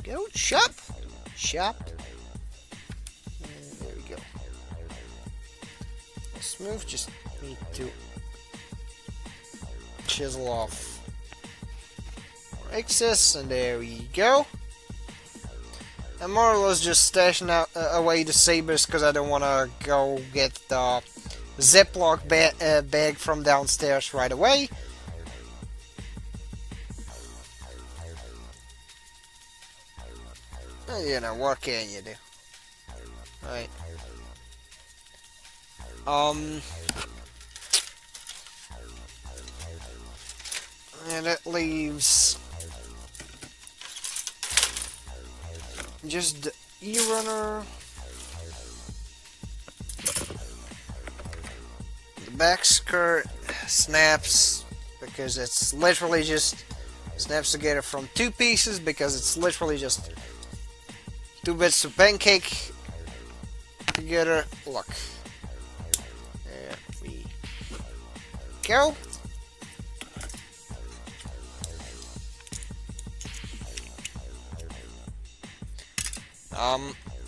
Speaker 1: There we go, shop. And there we go. Smooth, just need to chisel off more excess, and there we go. I'm more or less just stashing out away the sabers because I don't want to go get the Ziploc bag from downstairs right away. You know, what can you do? Right. And it leaves just the E-runner, the back skirt snaps because it's literally just snaps together from two pieces because it's literally just two bits of pancake together. Look. There we go.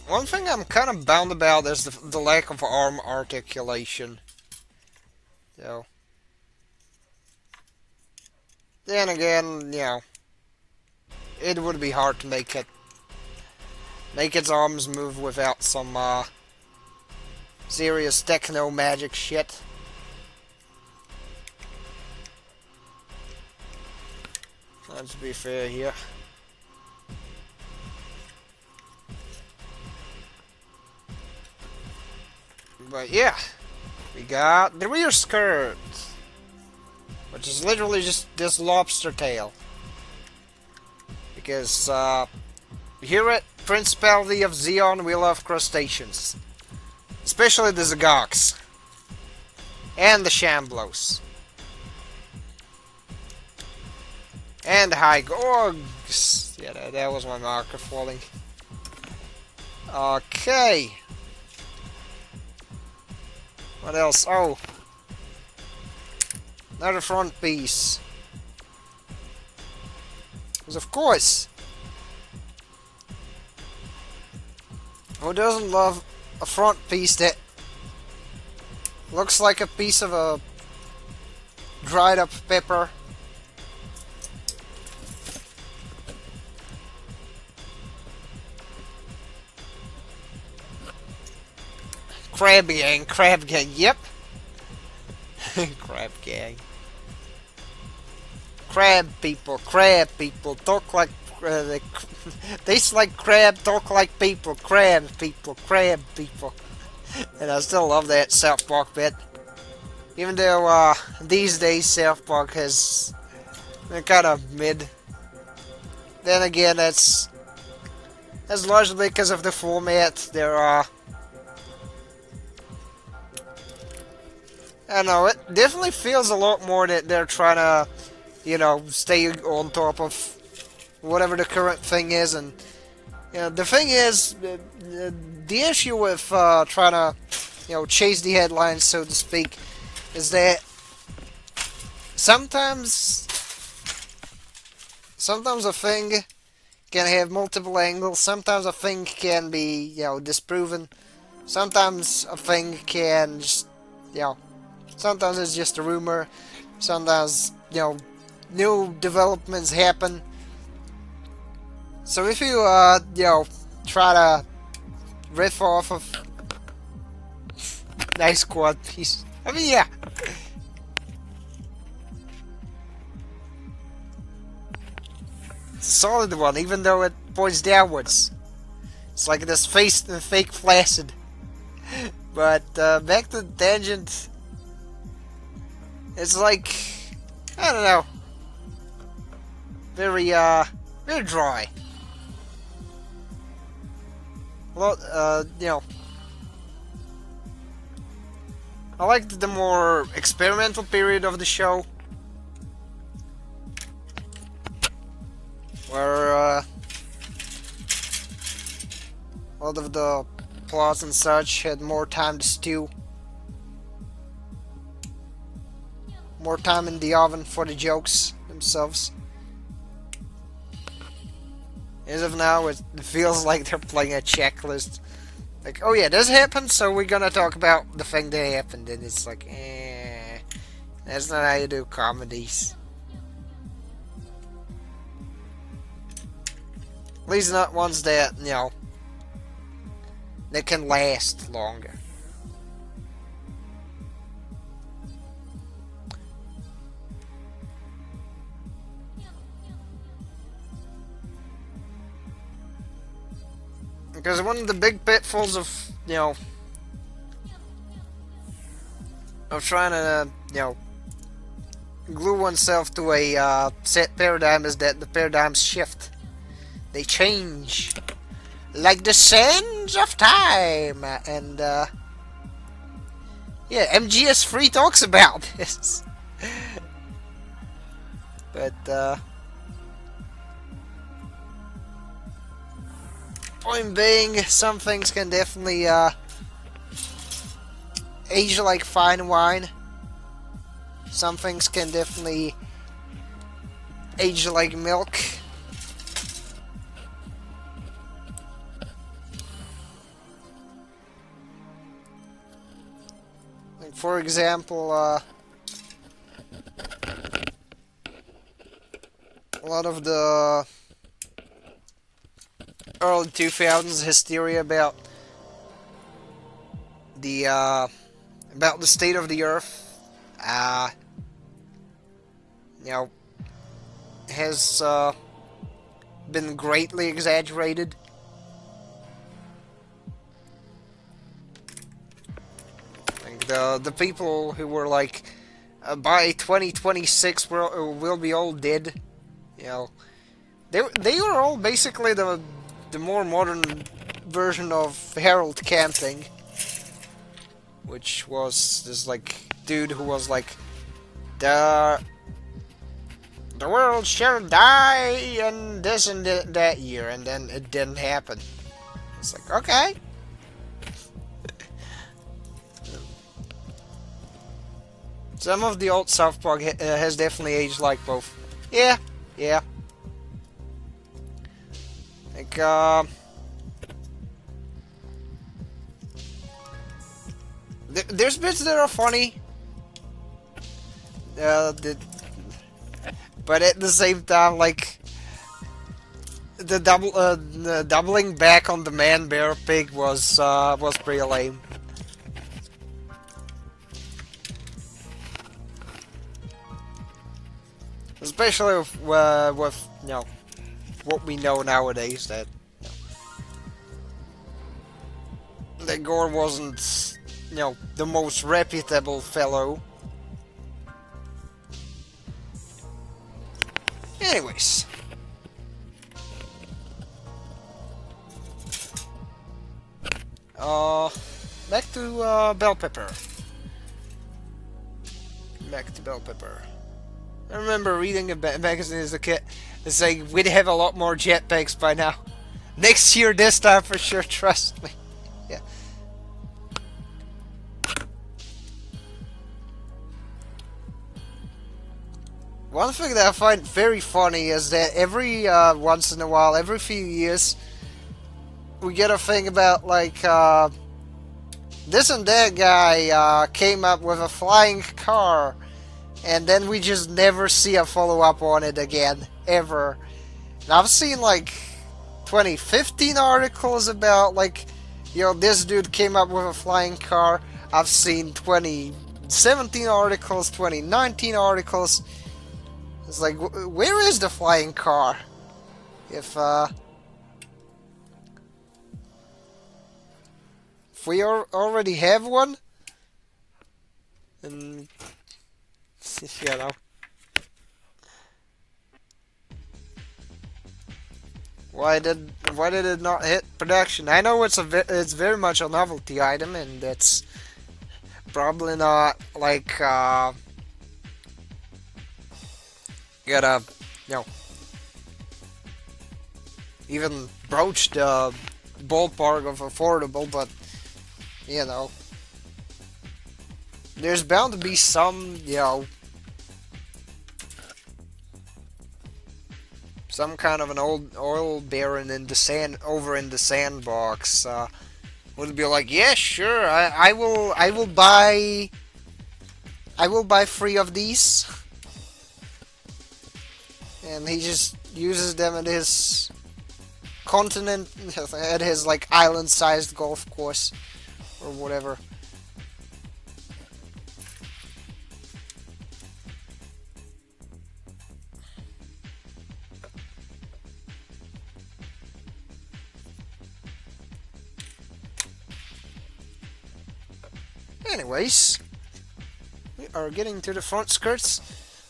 Speaker 1: One thing I'm kind of bummed about is the lack of arm articulation. So, then again, you know, it would be hard to make its arms move without some serious techno magic shit. Let's be fair here. But yeah, we got the rear skirt, which is literally just this lobster tail. Because here at Principality of Zeon, we love crustaceans, especially the Zagoks and the Shamblos and the Hygorgs. Yeah, that was my marker falling. Okay. What else? Oh, another front piece. Because of course, who doesn't love a front piece that looks like a piece of a dried up pepper? Crab gang, yep. Crab gang. Crab people, talk like, they taste like crab, talk like people, crab people, crab people. And I still love that South Park bit. Even though, these days South Park has been kind of mid. Then again, that's largely because of the format. There are, I don't know, it definitely feels a lot more that they're trying to, you know, stay on top of whatever the current thing is. And you know, the thing is, the issue with trying to, you know, chase the headlines, so to speak, is that sometimes a thing can have multiple angles. Sometimes a thing can be, you know, disproven. Sometimes a thing can just, you know, sometimes it's just a rumor. Sometimes, you know, new developments happen. So if you, you know, try to riff off of nice quad piece. I mean, yeah. It's a solid one, even though it points downwards. It's like this face fake flaccid. But back to the tangent. It's like, I don't know, very dry. Well, you know, I liked the more experimental period of the show, where a lot of the plots and such had more time to stew. More time in the oven for the jokes themselves. As of now, it feels like they're playing a checklist. Like, oh yeah, this happened, so we're gonna talk about the thing that happened. And it's like, that's not how you do comedies. At least not ones that, you know, that can last longer. Because one of the big pitfalls of, you know, of trying to, you know, glue oneself to a set paradigm is that the paradigms shift. They change. Like the sands of time. And, yeah, MGS3 talks about this. But, point being, some things can definitely age like fine wine. Some things can definitely age like milk. Like, for example, a lot of the early 2000s hysteria about the state of the earth, you know, has been greatly exaggerated. Like the people who were like, by 2026 we'll be all dead, you know, they were all basically the more modern version of Harold Camping, which was this like dude who was like, the world shall die in this and that year, and then it didn't happen. It's like, okay. Some of the old South Park has definitely aged like both. Yeah, yeah. Like, there's bits that are funny. The, but at the same time, like, the doubling back on the man bear pig was pretty lame. Especially with you know what we know nowadays, that that Gore wasn't the most reputable fellow. Anyways. Back to Bell Pepper. Back to Bell Pepper. I remember reading a magazine as a kid and saying we'd have a lot more jetpacks by now. Next year, this time for sure, trust me. Yeah. One thing that I find very funny is that every once in a while, every few years, we get a thing about like this and that guy came up with a flying car, and then we just never see a follow-up on it again, ever. And I've seen like 2015 articles about like, this dude came up with a flying car. I've seen 2017 articles, 2019 articles. It's like, where is the flying car? If we already have one, then you know. Why did it not hit production? I know it's very much a novelty item, and it's probably not like gotta even broach the ballpark of affordable, but there's bound to be some some kind of an old oil baron in the over in the sandbox would be like, yeah, sure, I will buy 3 of these, and he just uses them at his continent, at his like island-sized golf course or whatever. Anyways, we are getting to the front skirts.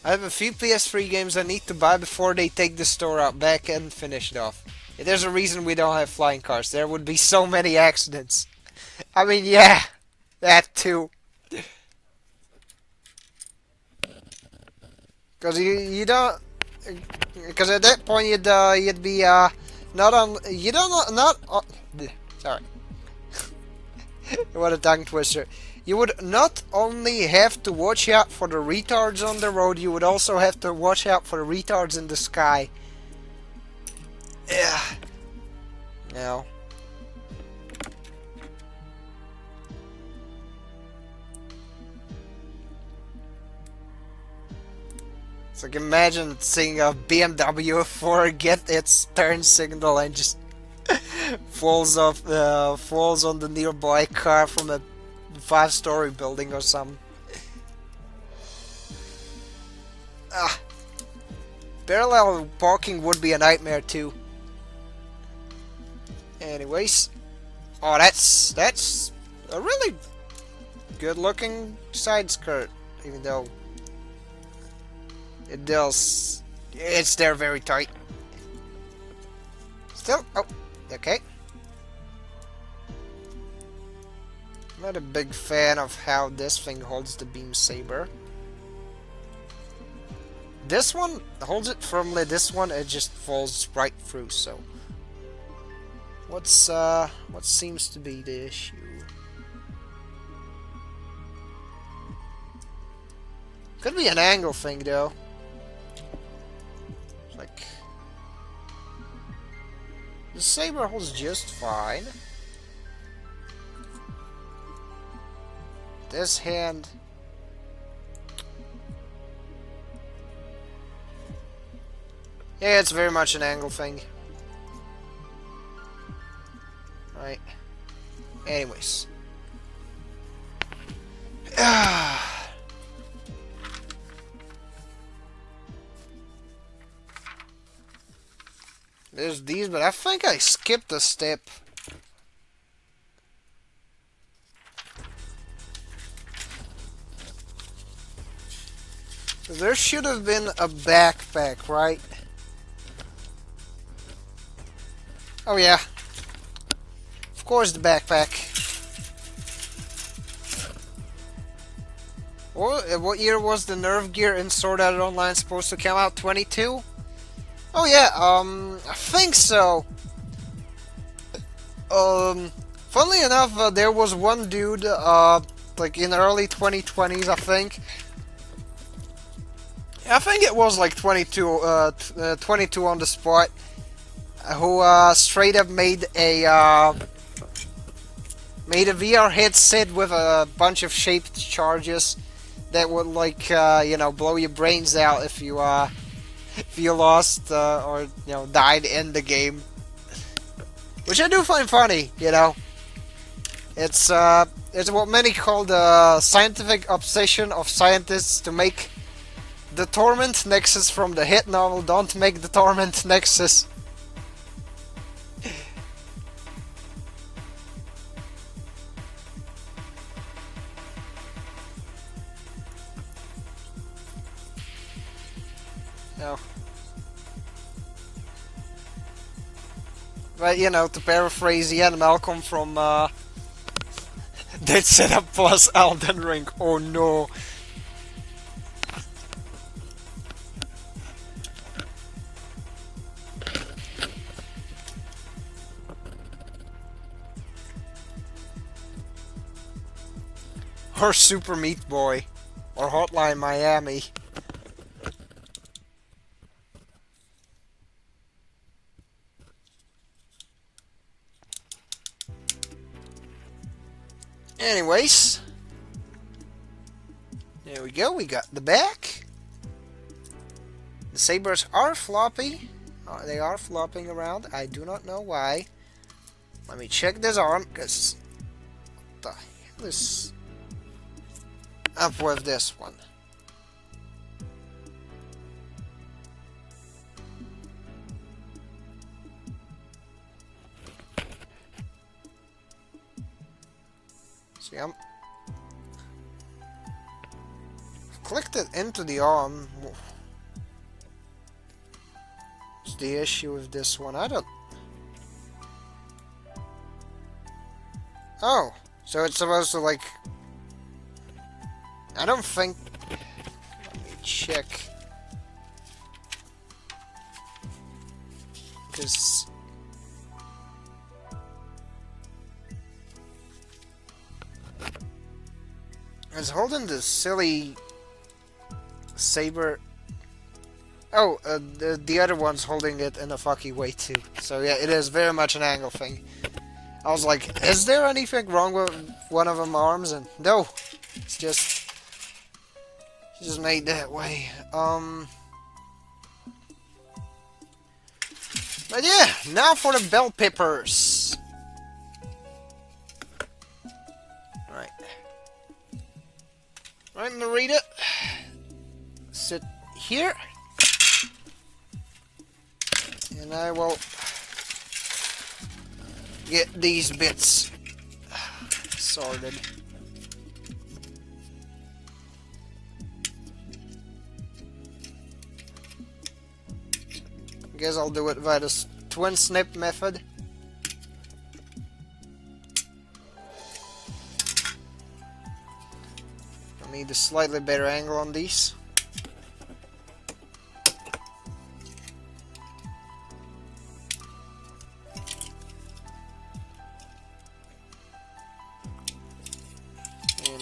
Speaker 1: I have a few PS3 games I need to buy before they take the store out back and finish it off. There's a reason we don't have flying cars. There would be so many accidents. I mean, yeah, that too. Because you don't, because at that point you'd be not on, you don't not sorry. What a tongue twister. You would not only have to watch out for the retards on the road, you would also have to watch out for the retards in the sky. Yeah. Now. It's like, imagine seeing a BMW forget its turn signal and just falls on the nearby car from a 5-story building or something. Parallel parking would be a nightmare too. Anyways, oh, that's a really good looking side skirt, even though it's there very tight. Still, oh, okay. Not a big fan of how this thing holds the beam saber. This one holds it firmly. This one, it just falls right through. So what seems to be the issue? Could be an angle thing though. Like the saber holds just fine. This hand. Yeah, it's very much an angle thing. Right. Anyways. There's these, but I think I skipped a step. There should have been a backpack, right? Oh yeah. Of course the backpack. What year was the Nerve Gear in Sword Art Online supposed to come out? 22? Oh yeah, I think so. Funnily enough, there was one dude, like in early 2020s, I think. I think it was like 22 on the spot, who straight up made a VR headset with a bunch of shaped charges that would like you know, blow your brains out if you lost or you know, died in the game, which I do find funny. You know, it's what many call the scientific obsession of scientists to make the Torment Nexus from the hit novel Don't Make the Torment Nexus. No. But, you know, to paraphrase Ian Malcolm from Dead Setup plus Elden Ring. Oh no. Or Super Meat Boy. Or Hotline Miami. Anyways. There we go, we got the back. The sabers are floppy. They are flopping around. I do not know why. Let me check this arm, because what the hell is up with this one? See, I've clicked it into the arm. What's the issue with this one? I don't... Oh, so it's supposed to like... I don't think... Let me check. Because... It's holding this silly saber. Oh, the other one's holding it in a fucky way too. So yeah, it is very much an angle thing. I was like, is there anything wrong with one of them arms? And no, it's just made that way. But yeah, now for the bell peppers. Right. Right, Narita. Sit here. And I will get these bits sorted. Guess I'll do it via the twin snip method. I need a slightly better angle on these.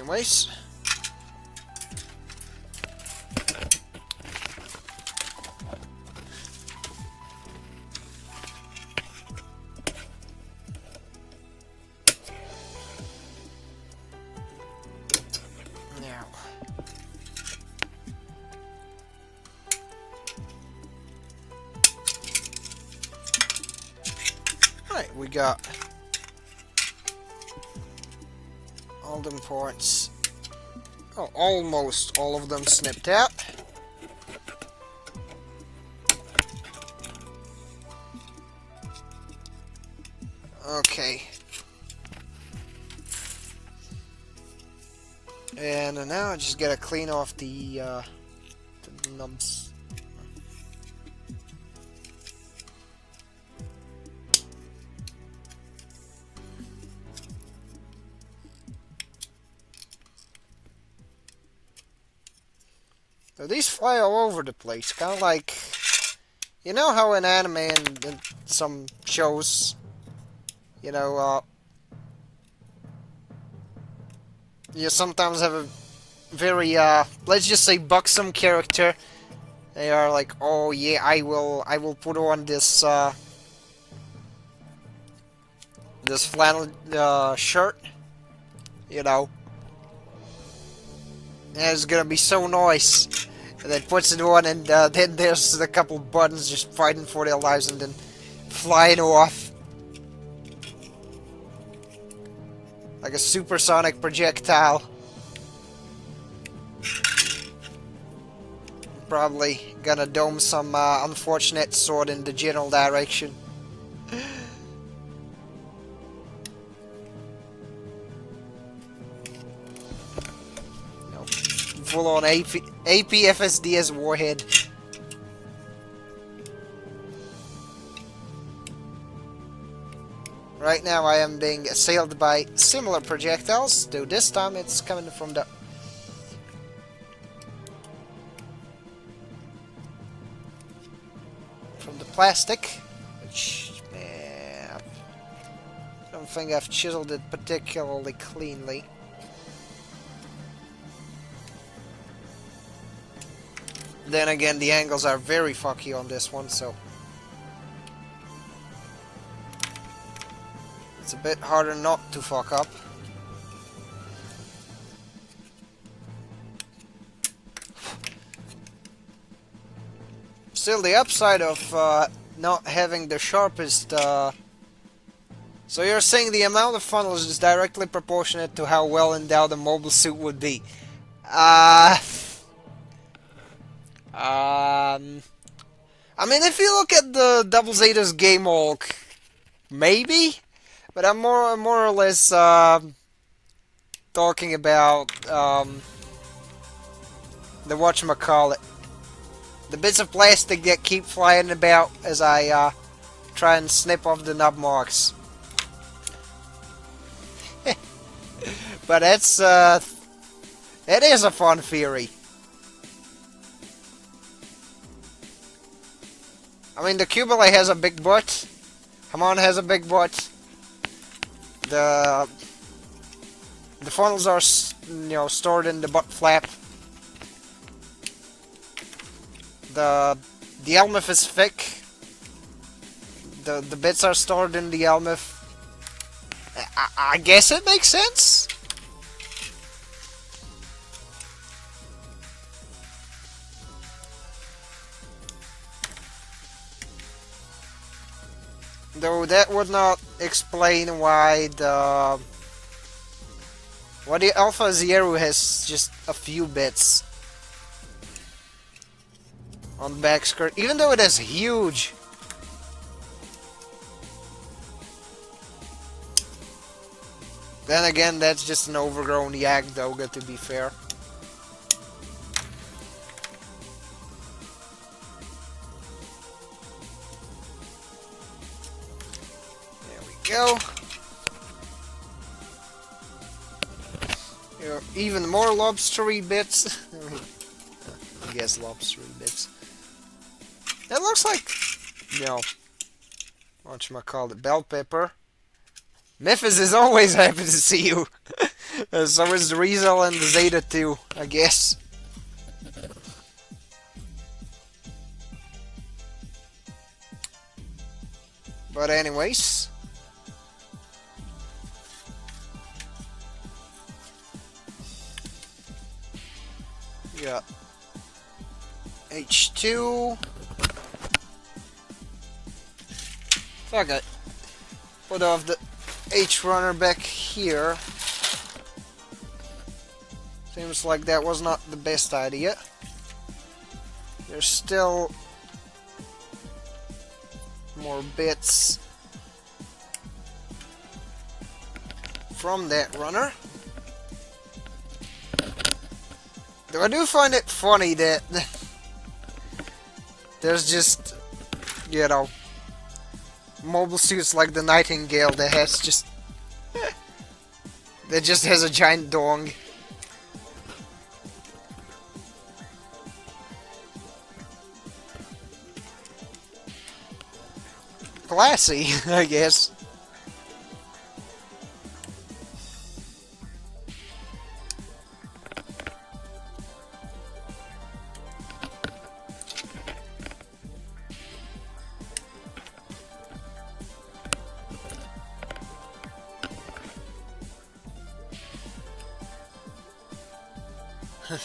Speaker 1: Anyways. Now. Right, we got all them parts. Oh, almost all of them snipped out. Okay. And now I just gotta clean off the nubs. So these fly all over the place, kind of like, you know how in anime and in some shows, you know, you sometimes have a very, let's just say buxom character. They are like, oh yeah, I will put on this, this flannel, shirt, you know. And it's gonna be so nice. And then puts it on, and then there's a couple buttons just fighting for their lives and then flying off. Like a supersonic projectile. Probably gonna dome some unfortunate sword in the general direction. Full on AP FSDS warhead. Right now I am being assailed by similar projectiles, though this time it's coming from the plastic, which I don't think I've chiseled it particularly cleanly. Then again, the angles are very fucky on this one, so it's a bit harder not to fuck up. Still, the upside of not having the sharpest... So you're saying the amount of funnels is directly proportionate to how well endowed a mobile suit would be. I mean, if you look at the Double Zeta's game Hulk, maybe, but I'm more or less talking about the whatchamacallit, the bits of plastic that keep flying about as I try and snip off the nub marks. But it's it is a fun theory. I mean, the Cubile has a big butt. Hamon has a big butt. The funnels are, you know, stored in the butt flap. The helmet is thick. The bits are stored in the helmet. I guess it makes sense. Though that would not explain why the Alpha Zero has just a few bits on the back skirt, even though it is huge. Then again, that's just an overgrown yak, though, got to be fair. Go. Here are even more lobstery bits. I guess lobstery bits. It looks like, you know, whatchamacallit, bell pepper. Memphis is always happy to see you. So is the Riesel and the Zeta too, I guess. But anyways. Yeah. H2. Fuck it. Put off the H runner back here. Seems like that was not the best idea. There's still more bits from that runner. Though I do find it funny that there's just, you know, mobile suits like the Nightingale that has just that just has a giant dong. Classy, I guess.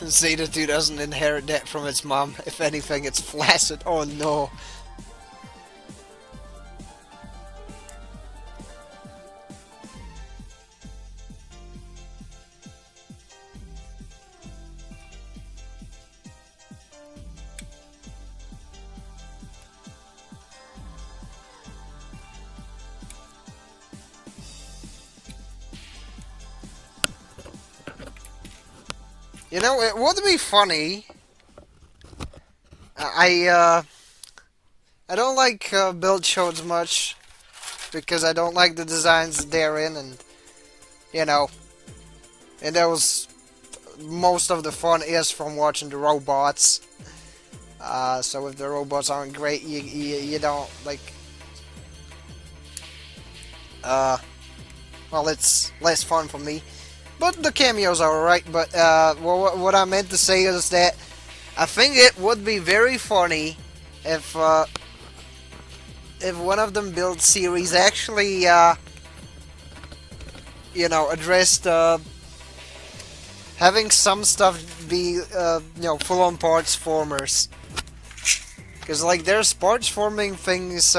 Speaker 1: Zeta 2 doesn't inherit that from its mom. If anything, it's flaccid. Oh no. You know, it would be funny. I don't like build shows much because I don't like the designs therein, and you know, and that was most of the fun is from watching the robots. So if the robots aren't great, you don't like. Well, it's less fun for me. But the cameos are alright. But what I meant to say is that I think it would be very funny if one of them build series actually you know, addressed having some stuff be you know, full-on parts formers. Because like there's parts forming things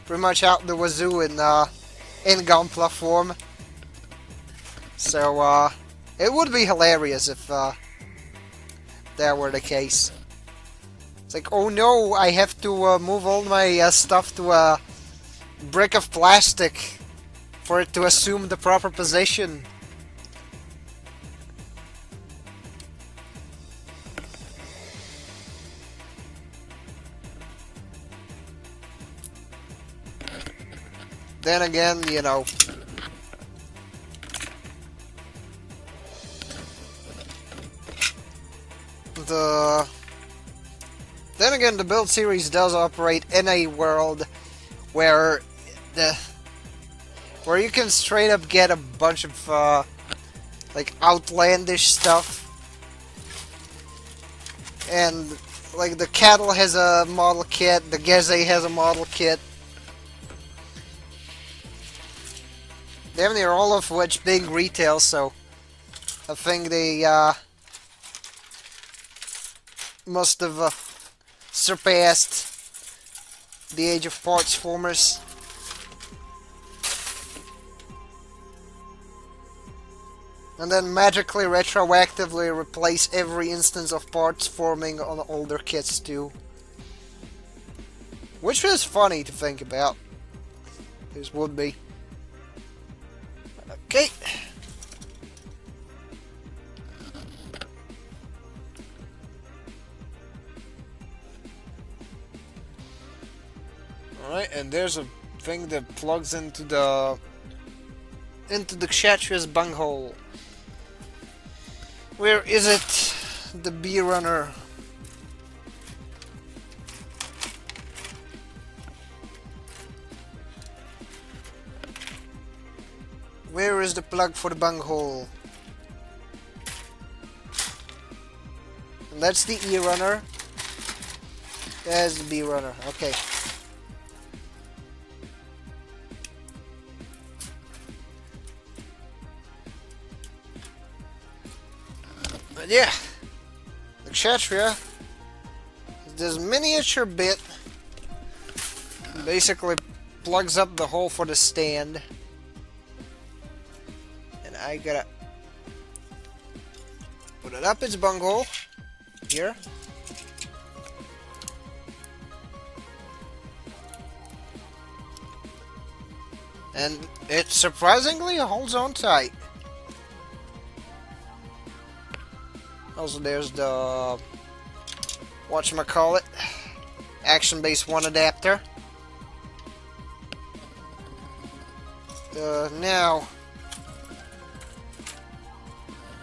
Speaker 1: pretty much out the wazoo in Gunpla form. So, it would be hilarious if that were the case. It's like, oh no, I have to move all my stuff to a brick of plastic for it to assume the proper position. Then again, you know, then again, the build series does operate in a world where where you can straight up get a bunch of like outlandish stuff, and like the cattle has a model kit, the Geze has a model kit. Damn near all of which big retail, so I think they must have surpassed the age of parts formers. And then magically retroactively replace every instance of parts forming on older kits too. Which is funny to think about. This would be. Okay. Alright, and there's a thing that plugs into the Kshatriya's bunghole. Where is it? The bee runner. Where is the plug for the bunghole? And that's the E runner. There's the B runner. Okay. But yeah, the Kshatriya, this miniature bit basically plugs up the hole for the stand. And I gotta put it up its bunghole here. And it surprisingly holds on tight. Also, there's the whatchamacallit, Action Base 1 adapter. Now,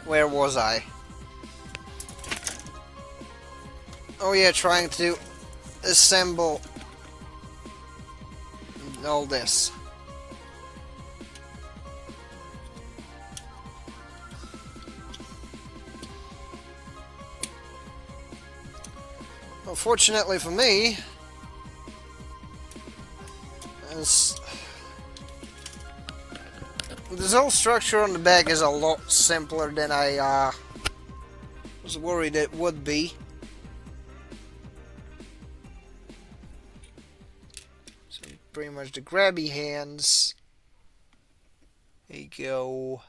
Speaker 1: where was I? Oh yeah, trying to assemble all this. Unfortunately for me, this whole structure on the back is a lot simpler than I was worried it would be. So pretty much the grabby hands, they go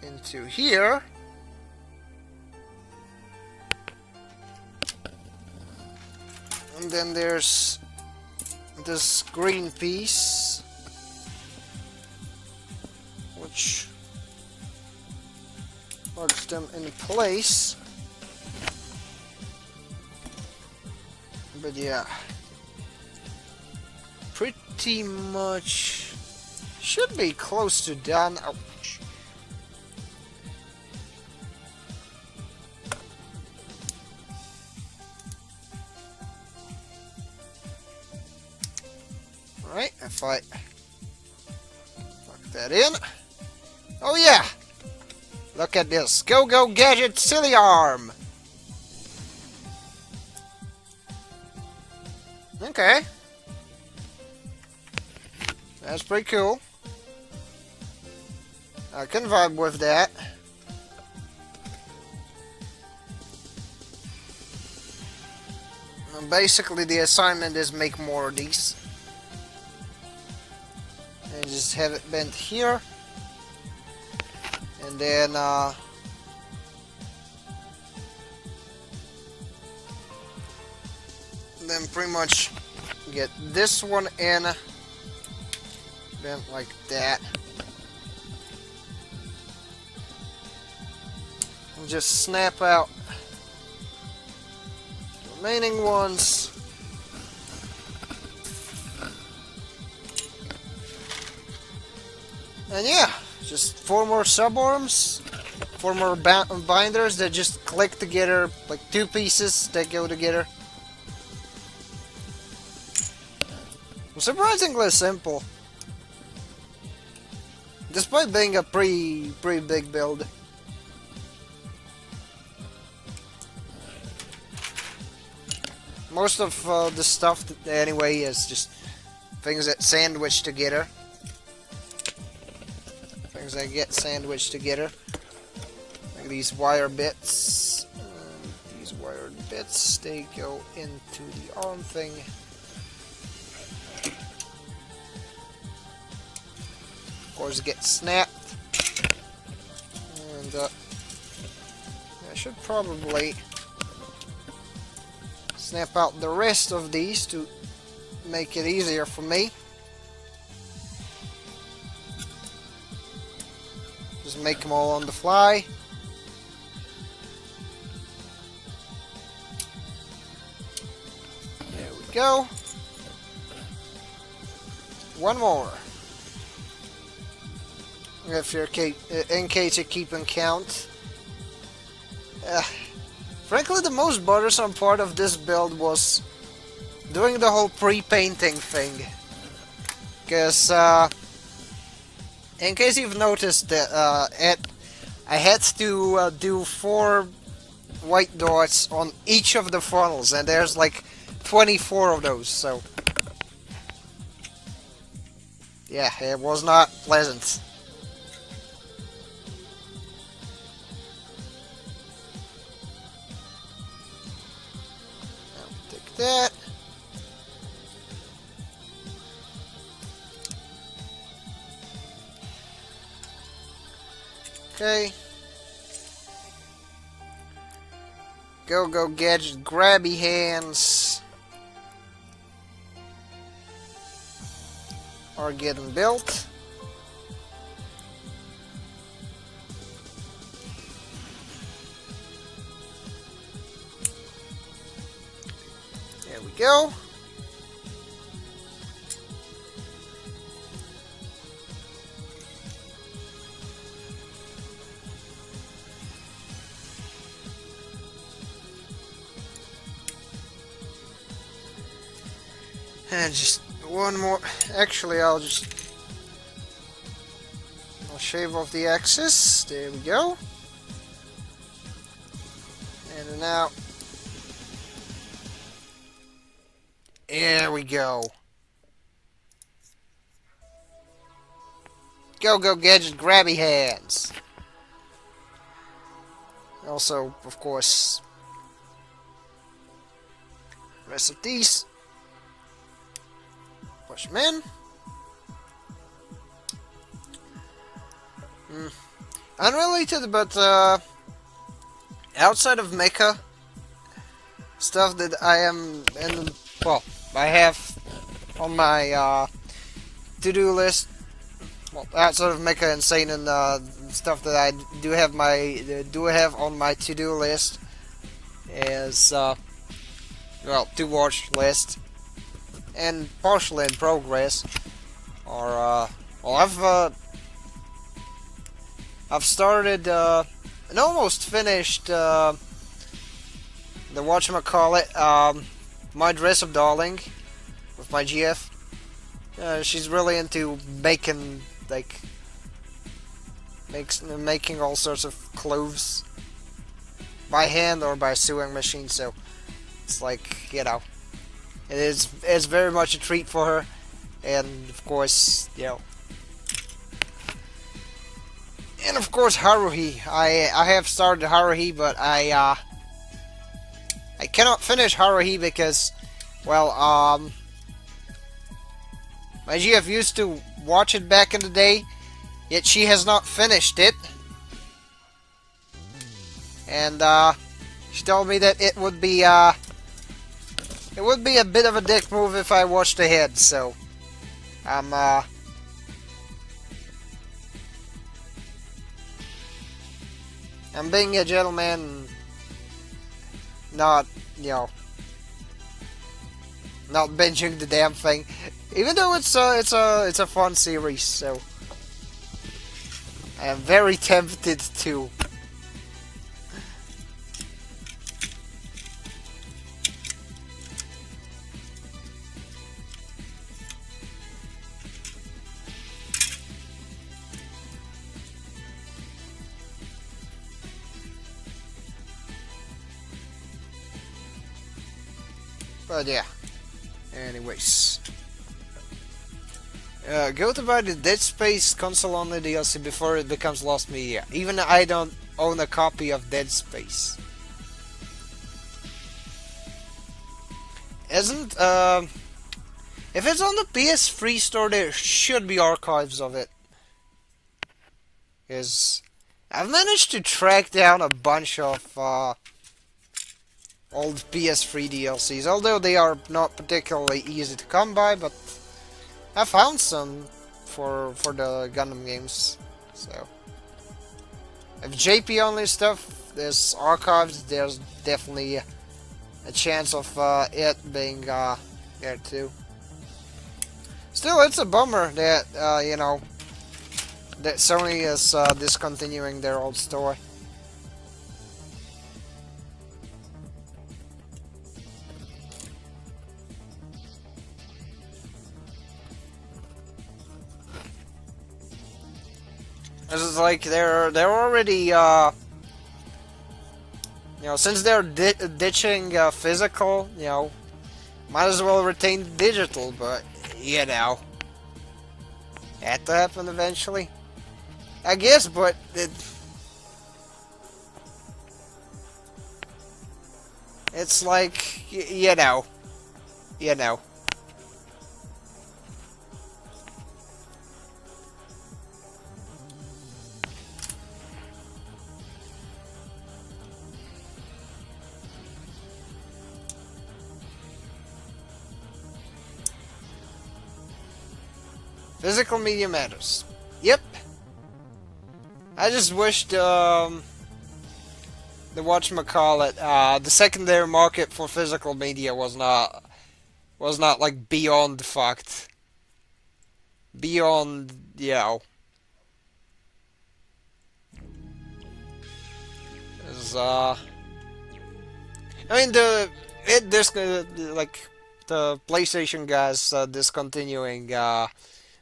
Speaker 1: into here. And then there's this green piece, which locks them in place. But yeah, pretty much should be close to done. Ouch. Alright, if I lock that in. Oh yeah! Look at this. Go Gadget Silly Arm! Okay. That's pretty cool. I can vibe with that. And basically the assignment is make more of these. And just have it bent here. And then pretty much get this one in, bent like that, and just snap out the remaining ones. And yeah, just 4 more subarms, 4 more binders that just click together, like 2 pieces that go together. Surprisingly simple, despite being a pretty big build. Most of the stuff anyway is just things that sandwich together. Things that get sandwiched together. Like these wire bits. And these wired bits, they go into the arm thing. Of course, get snapped. And I should probably snap out the rest of these to make it easier for me. Just make them all on the fly. There we go. One more. If you're in case you're keeping count. Frankly, the most bothersome part of this build was doing the whole pre-painting thing. Because, in case you've noticed that, I had to do 4 white dots on each of the funnels, and there's like 24 of those, so yeah, it was not pleasant. I'll take that. Okay. Go gadget grabby hands are getting built. There we go. And just one more. Actually, I'll shave off the excess. There we go. And now, there we go. Go gadget grabby hands. Also, of course, rest of these. Push them in. Unrelated, but outside of mecha stuff that I am in, well, I have on my to-do list. Well, outside of mecha insane and stuff that I do have on my to-do list is well, to watch list and partially in progress. Or well, I've started and almost finished the whatchamacallit, My Dress Up Darling with my GF. She's really into making making all sorts of clothes by hand or by sewing machine. So it's like, you know, it's very much a treat for her, and of course, you know. And of course, Haruhi. I have started Haruhi, but I cannot finish Haruhi because, well, my GF used to watch it back in the day, yet she has not finished it. And she told me that it would be a bit of a dick move if I watched ahead. So I'm being a gentleman, not, you know, not binging the damn thing, even though it's a fun series. So I am very tempted to. But yeah, anyways. Go to buy the Dead Space console only DLC before it becomes lost media. Even I don't own a copy of Dead Space. Isn't, if it's on the PS3 store, there should be archives of it. Because I've managed to track down a bunch of, old PS3 DLCs, although they are not particularly easy to come by, but I found some for the Gundam games. So if JP only stuff is archived, there's definitely a chance of it being there too. Still, it's a bummer that you know, that Sony is discontinuing their old store. It's like they're already since they're ditching physical, might as well retain digital, but had to happen eventually, I guess. But it's like you know. Physical media matters. Yep. I just wished the whatchamacallit, the secondary market for physical media was not like beyond fucked. Beyond, 'cause, I mean like the PlayStation guys discontinuing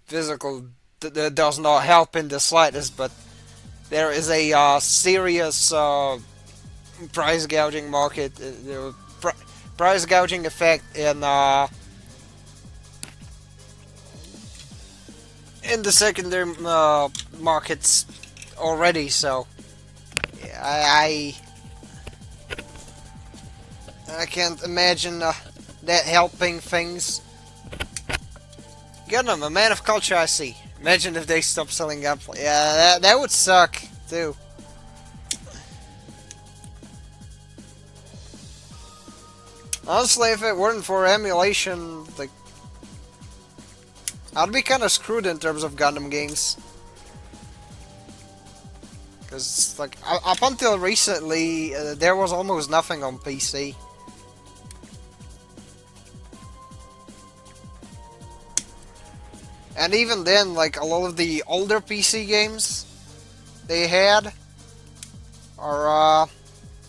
Speaker 1: physical does not help in the slightest, but there is a serious price gouging market, price gouging effect in the secondary markets already. So yeah, I can't imagine that helping things. Gundam, a man of culture, I see. Imagine if they stopped selling Gunpla. Yeah, that would suck too. Honestly, if it weren't for emulation, like, I'd be kind of screwed in terms of Gundam games. Because, like, up until recently, there was almost nothing on PC. And even then, like, a lot of the older PC games they had are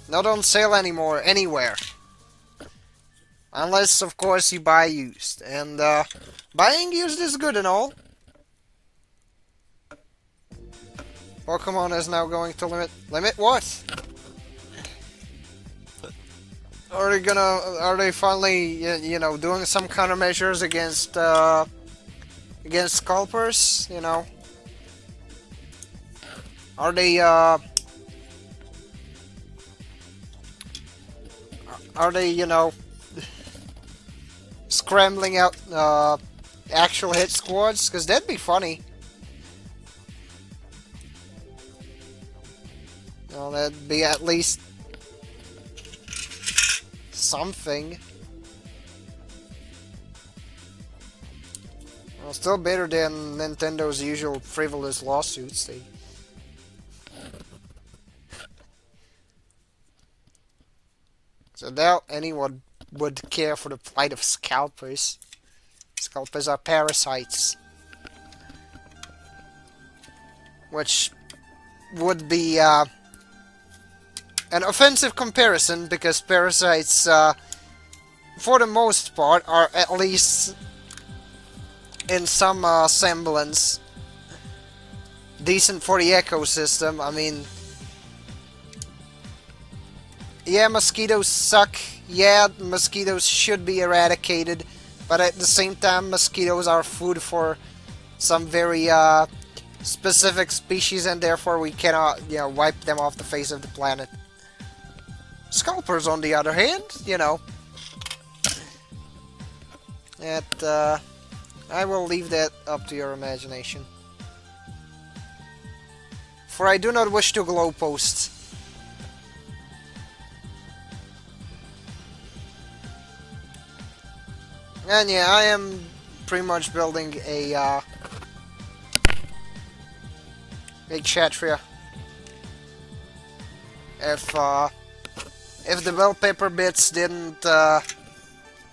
Speaker 1: not on sale anymore anywhere. Unless, of course, you buy used. And buying used is good and all. Pokemon is now going to limit what? Are they finally, doing some countermeasures against scalpers, Are they, scrambling out actual hit squads? Because that'd be funny. That'd be at least something. Well, still better than Nintendo's usual frivolous lawsuits. So doubt anyone would care for the plight of scalpers. Scalpers are parasites. Which would be an offensive comparison, because parasites, for the most part, are at least in some semblance decent for the ecosystem. I mean, yeah, mosquitoes suck. Yeah, mosquitoes should be eradicated, but at the same time, mosquitoes are food for some very specific species, and therefore we cannot, wipe them off the face of the planet. Scalpers, on the other hand, I will leave that up to your imagination. For I do not wish to glow post. And yeah, I am pretty much building a Kshatriya. If the wallpaper bits didn't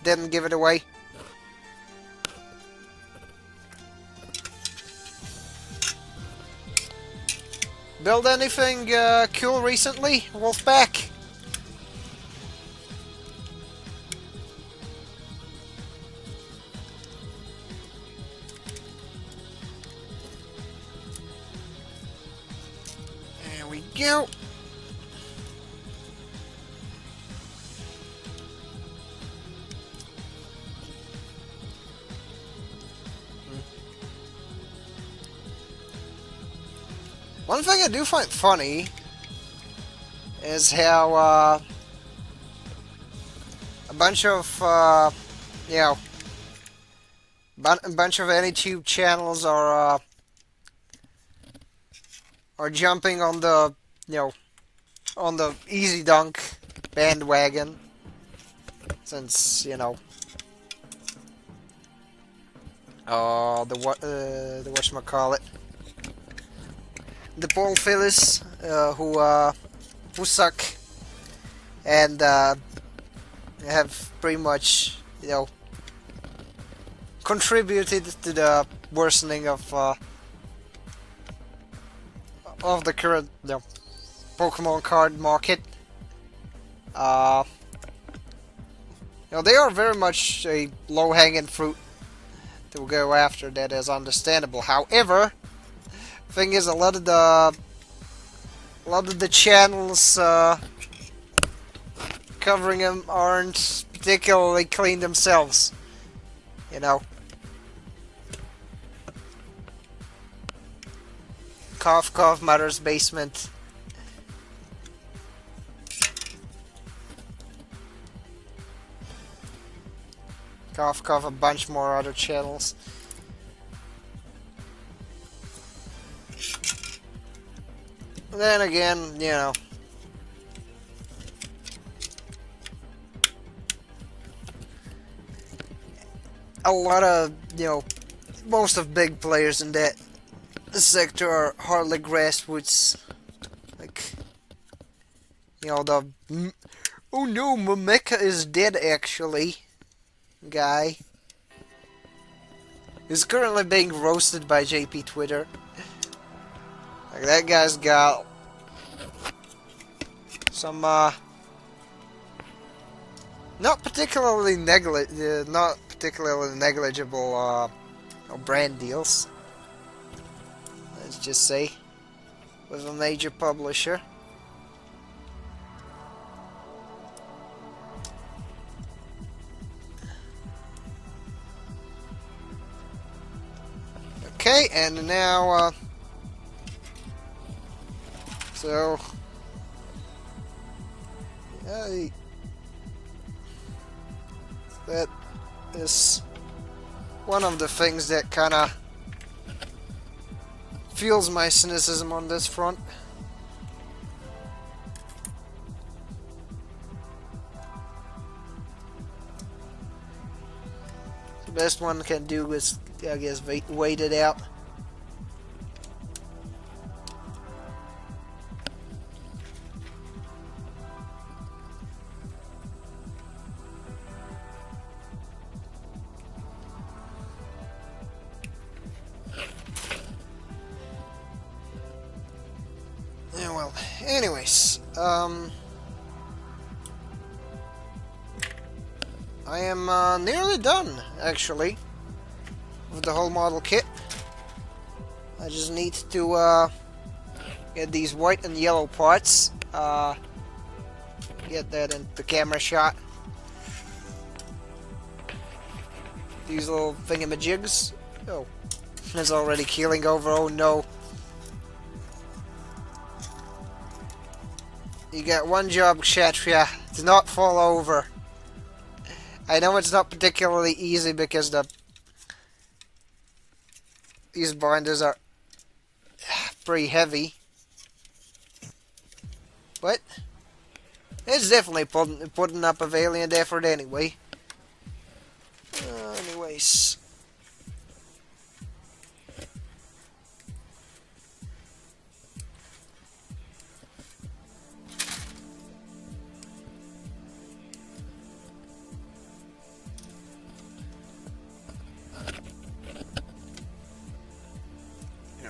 Speaker 1: give it away. Build anything cool recently, Wolfpack? go. One thing I do find funny is how a bunch of you know, a bunch of AnyTube channels are jumping on the, you know, on the easy dunk bandwagon, since, you know, the whatchamacallit, the Paul Phillies, who suck and have pretty much, you know, contributed to the worsening of the current, you know, Pokemon card market. You know, they are very much a low-hanging fruit to go after. That is understandable. However, thing is, a lot of the channels covering them aren't particularly clean themselves. You know, cough, cough, mother's basement. Cough, cough, a bunch more other channels. Then again, you know, a lot of, you know, most of big players in that sector are hardly grassroots. Like, you know, the oh no, Mecha is dead actually guy is currently being roasted by JP Twitter. Like, that guy's got some not particularly negligible brand deals, let's just say, with a major publisher. Okay, and now so that is one of the things that kind of fuels my cynicism on this front. The best one can do is, I guess, wait it out. Yeah, well, anyways, I am nearly done, actually, with the whole model kit. I just need to get these white and yellow parts, get that into the camera shot. These little thingamajigs. Oh, it's already keeling over, oh no. You got one job, Kshatriya, to not fall over. I know it's not particularly easy because these binders are pretty heavy, but it's definitely putting up a valiant effort anyway. Anyways.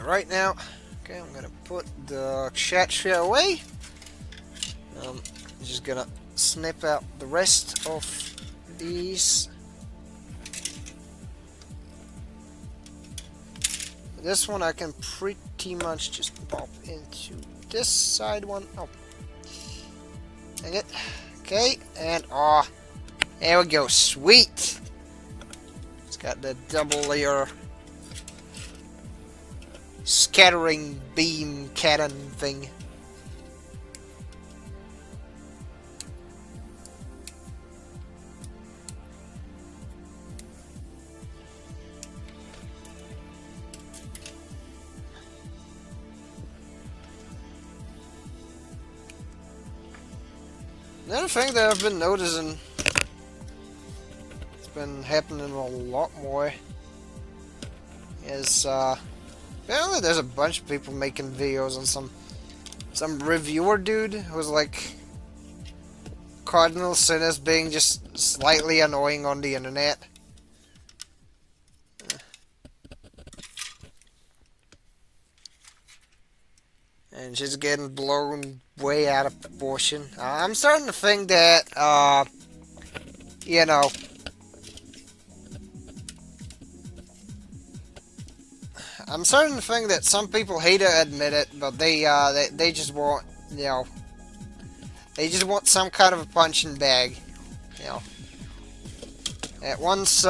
Speaker 1: Right now, okay, I'm gonna put the Kshatriya away. I'm just gonna snip out the rest of these. This one I can pretty much just pop into this side one. Oh, dang it. Okay, and oh, there we go. Sweet. It's got the double layer scattering beam cannon thing. Another thing that I've been noticing, it's been happening a lot more, is apparently there's a bunch of people making videos on some reviewer dude who's like cardinal sin as being just slightly annoying on the internet. And she's getting blown way out of proportion. I'm starting to think that, you know, I'm starting to think that some people hate to admit it, but they just want, you know, they just want some kind of a punching bag, you know. At once,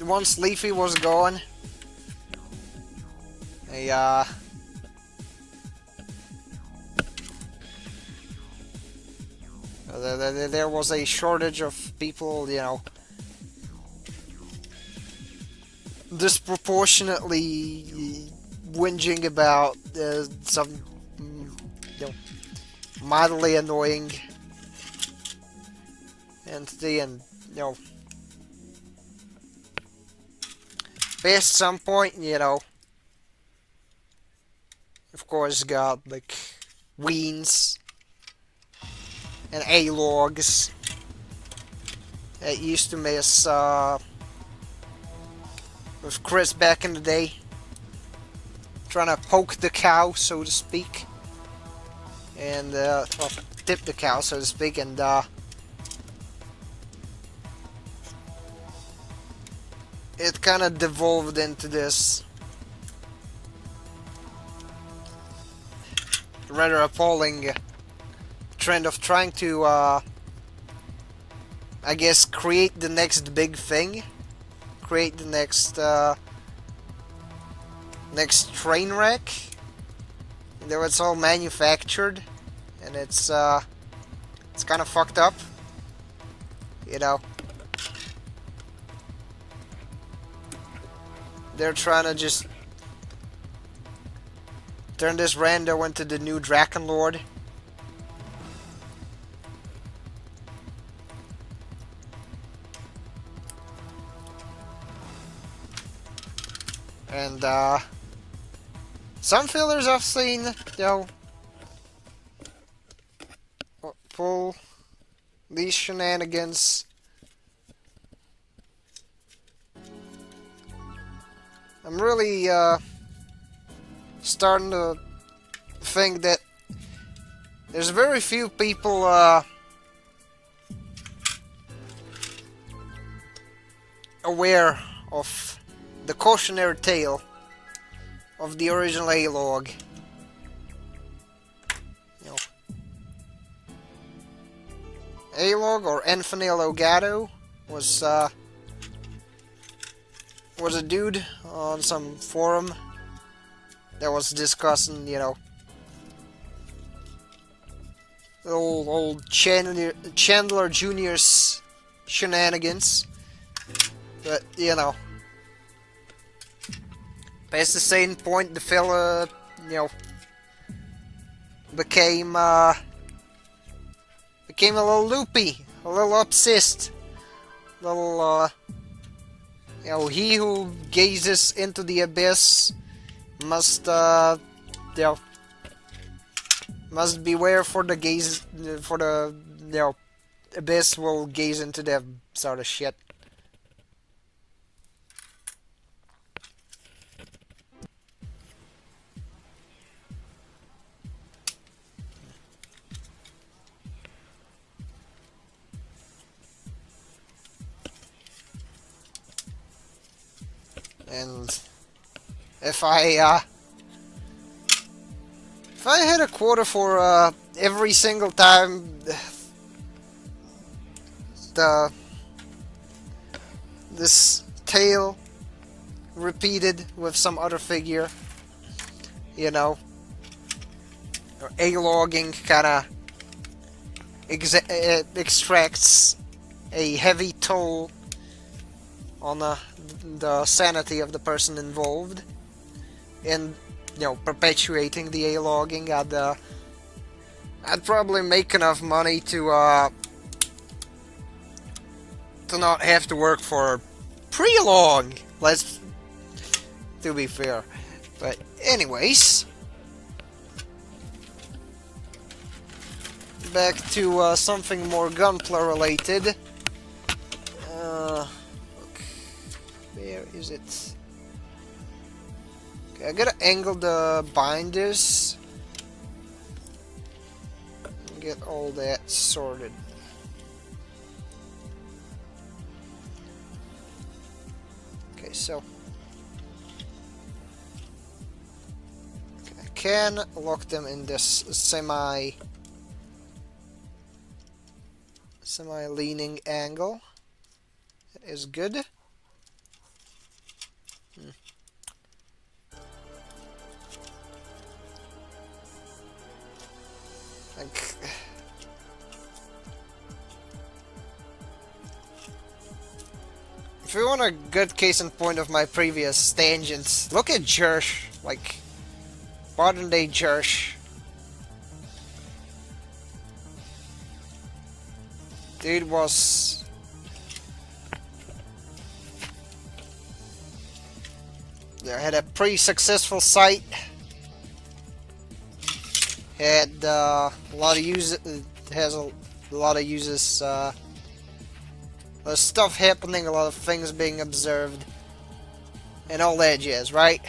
Speaker 1: once Leafy was gone, there was a shortage of people, you know, disproportionately whinging about some, you know, mildly annoying entity, and you know, past some point, you know, of course, got like Weens and A-logs that used to mess with Chris back in the day, trying to poke the cow, so to speak, and well, tip the cow, so to speak, and it kind of devolved into this rather appalling trend of trying to, I guess, create the next big thing, create the next train wreck. Though it's all manufactured, and it's kind of fucked up, you know. They're trying to just turn this rando into the new Draken Lord. And some fillers I've seen, you know, pull these shenanigans. I'm really starting to think that there's very few people aware of the cautionary tale of the original A-log. You know, A-log, or Enfanil Ogato, was a dude on some forum that was discussing, you know, old Chandler Jr.'s shenanigans. But, you know, past the same point, the fella, you know, became a little loopy, a little obsessed, a little, you know, he who gazes into the abyss must, you know, must beware for the gaze, for the, you know, abyss will gaze into them, sort of shit. And if I hit a quota for every single time the this tale repeated with some other figure, you know, or A-logging kinda extracts a heavy toll on the sanity of the person involved, and perpetuating the A-logging, I'd probably make enough money to not have to work for pretty long. Let's to be fair, but anyways, back to something more Gunpla related. Look, where is it? Okay, I gotta angle the binders and get all that sorted. Okay, so I can lock them in this semi-leaning angle. That is good. If you want a good case in point of my previous tangents, look at Jersh, like modern day Jersh. Dude had a pretty successful site. Had a lot of has a lot of uses. A lot of stuff happening, a lot of things being observed, and all that jazz, right?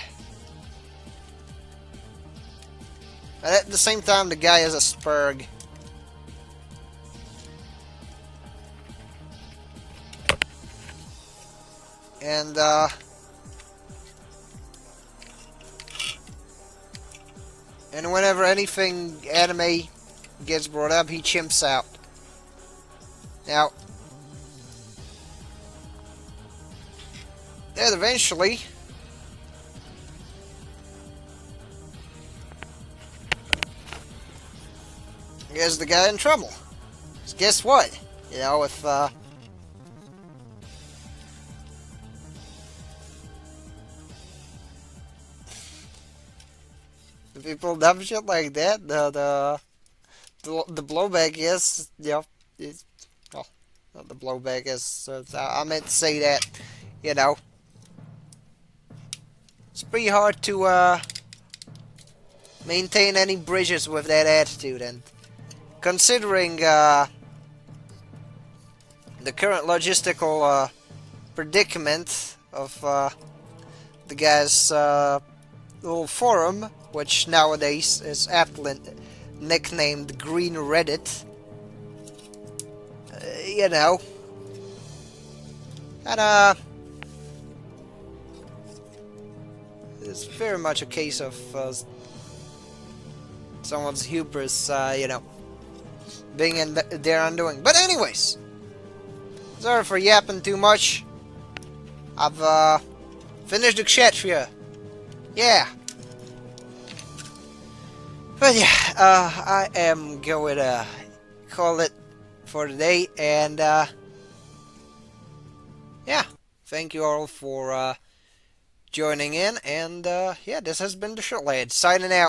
Speaker 1: But at the same time, the guy is a spurg. And whenever anything anime gets brought up, he chimps out. Now, then eventually, gets the guy in trouble. 'Cause guess what? You know, if the people dump shit like that, the blowback is, well, not the blowback is. I meant to say that, you know, it's pretty hard to maintain any bridges with that attitude, and considering the current logistical predicament of the guy's little forum, which nowadays is aptly nicknamed Green Reddit, you know, and it's very much a case of someone's hubris, you know, being in their undoing. But anyways, sorry for yapping too much. I've finished the chat for you. Yeah. But yeah, I am going to call it for today, and yeah, thank you all for joining in, and yeah, this has been the Short Lad, signing out.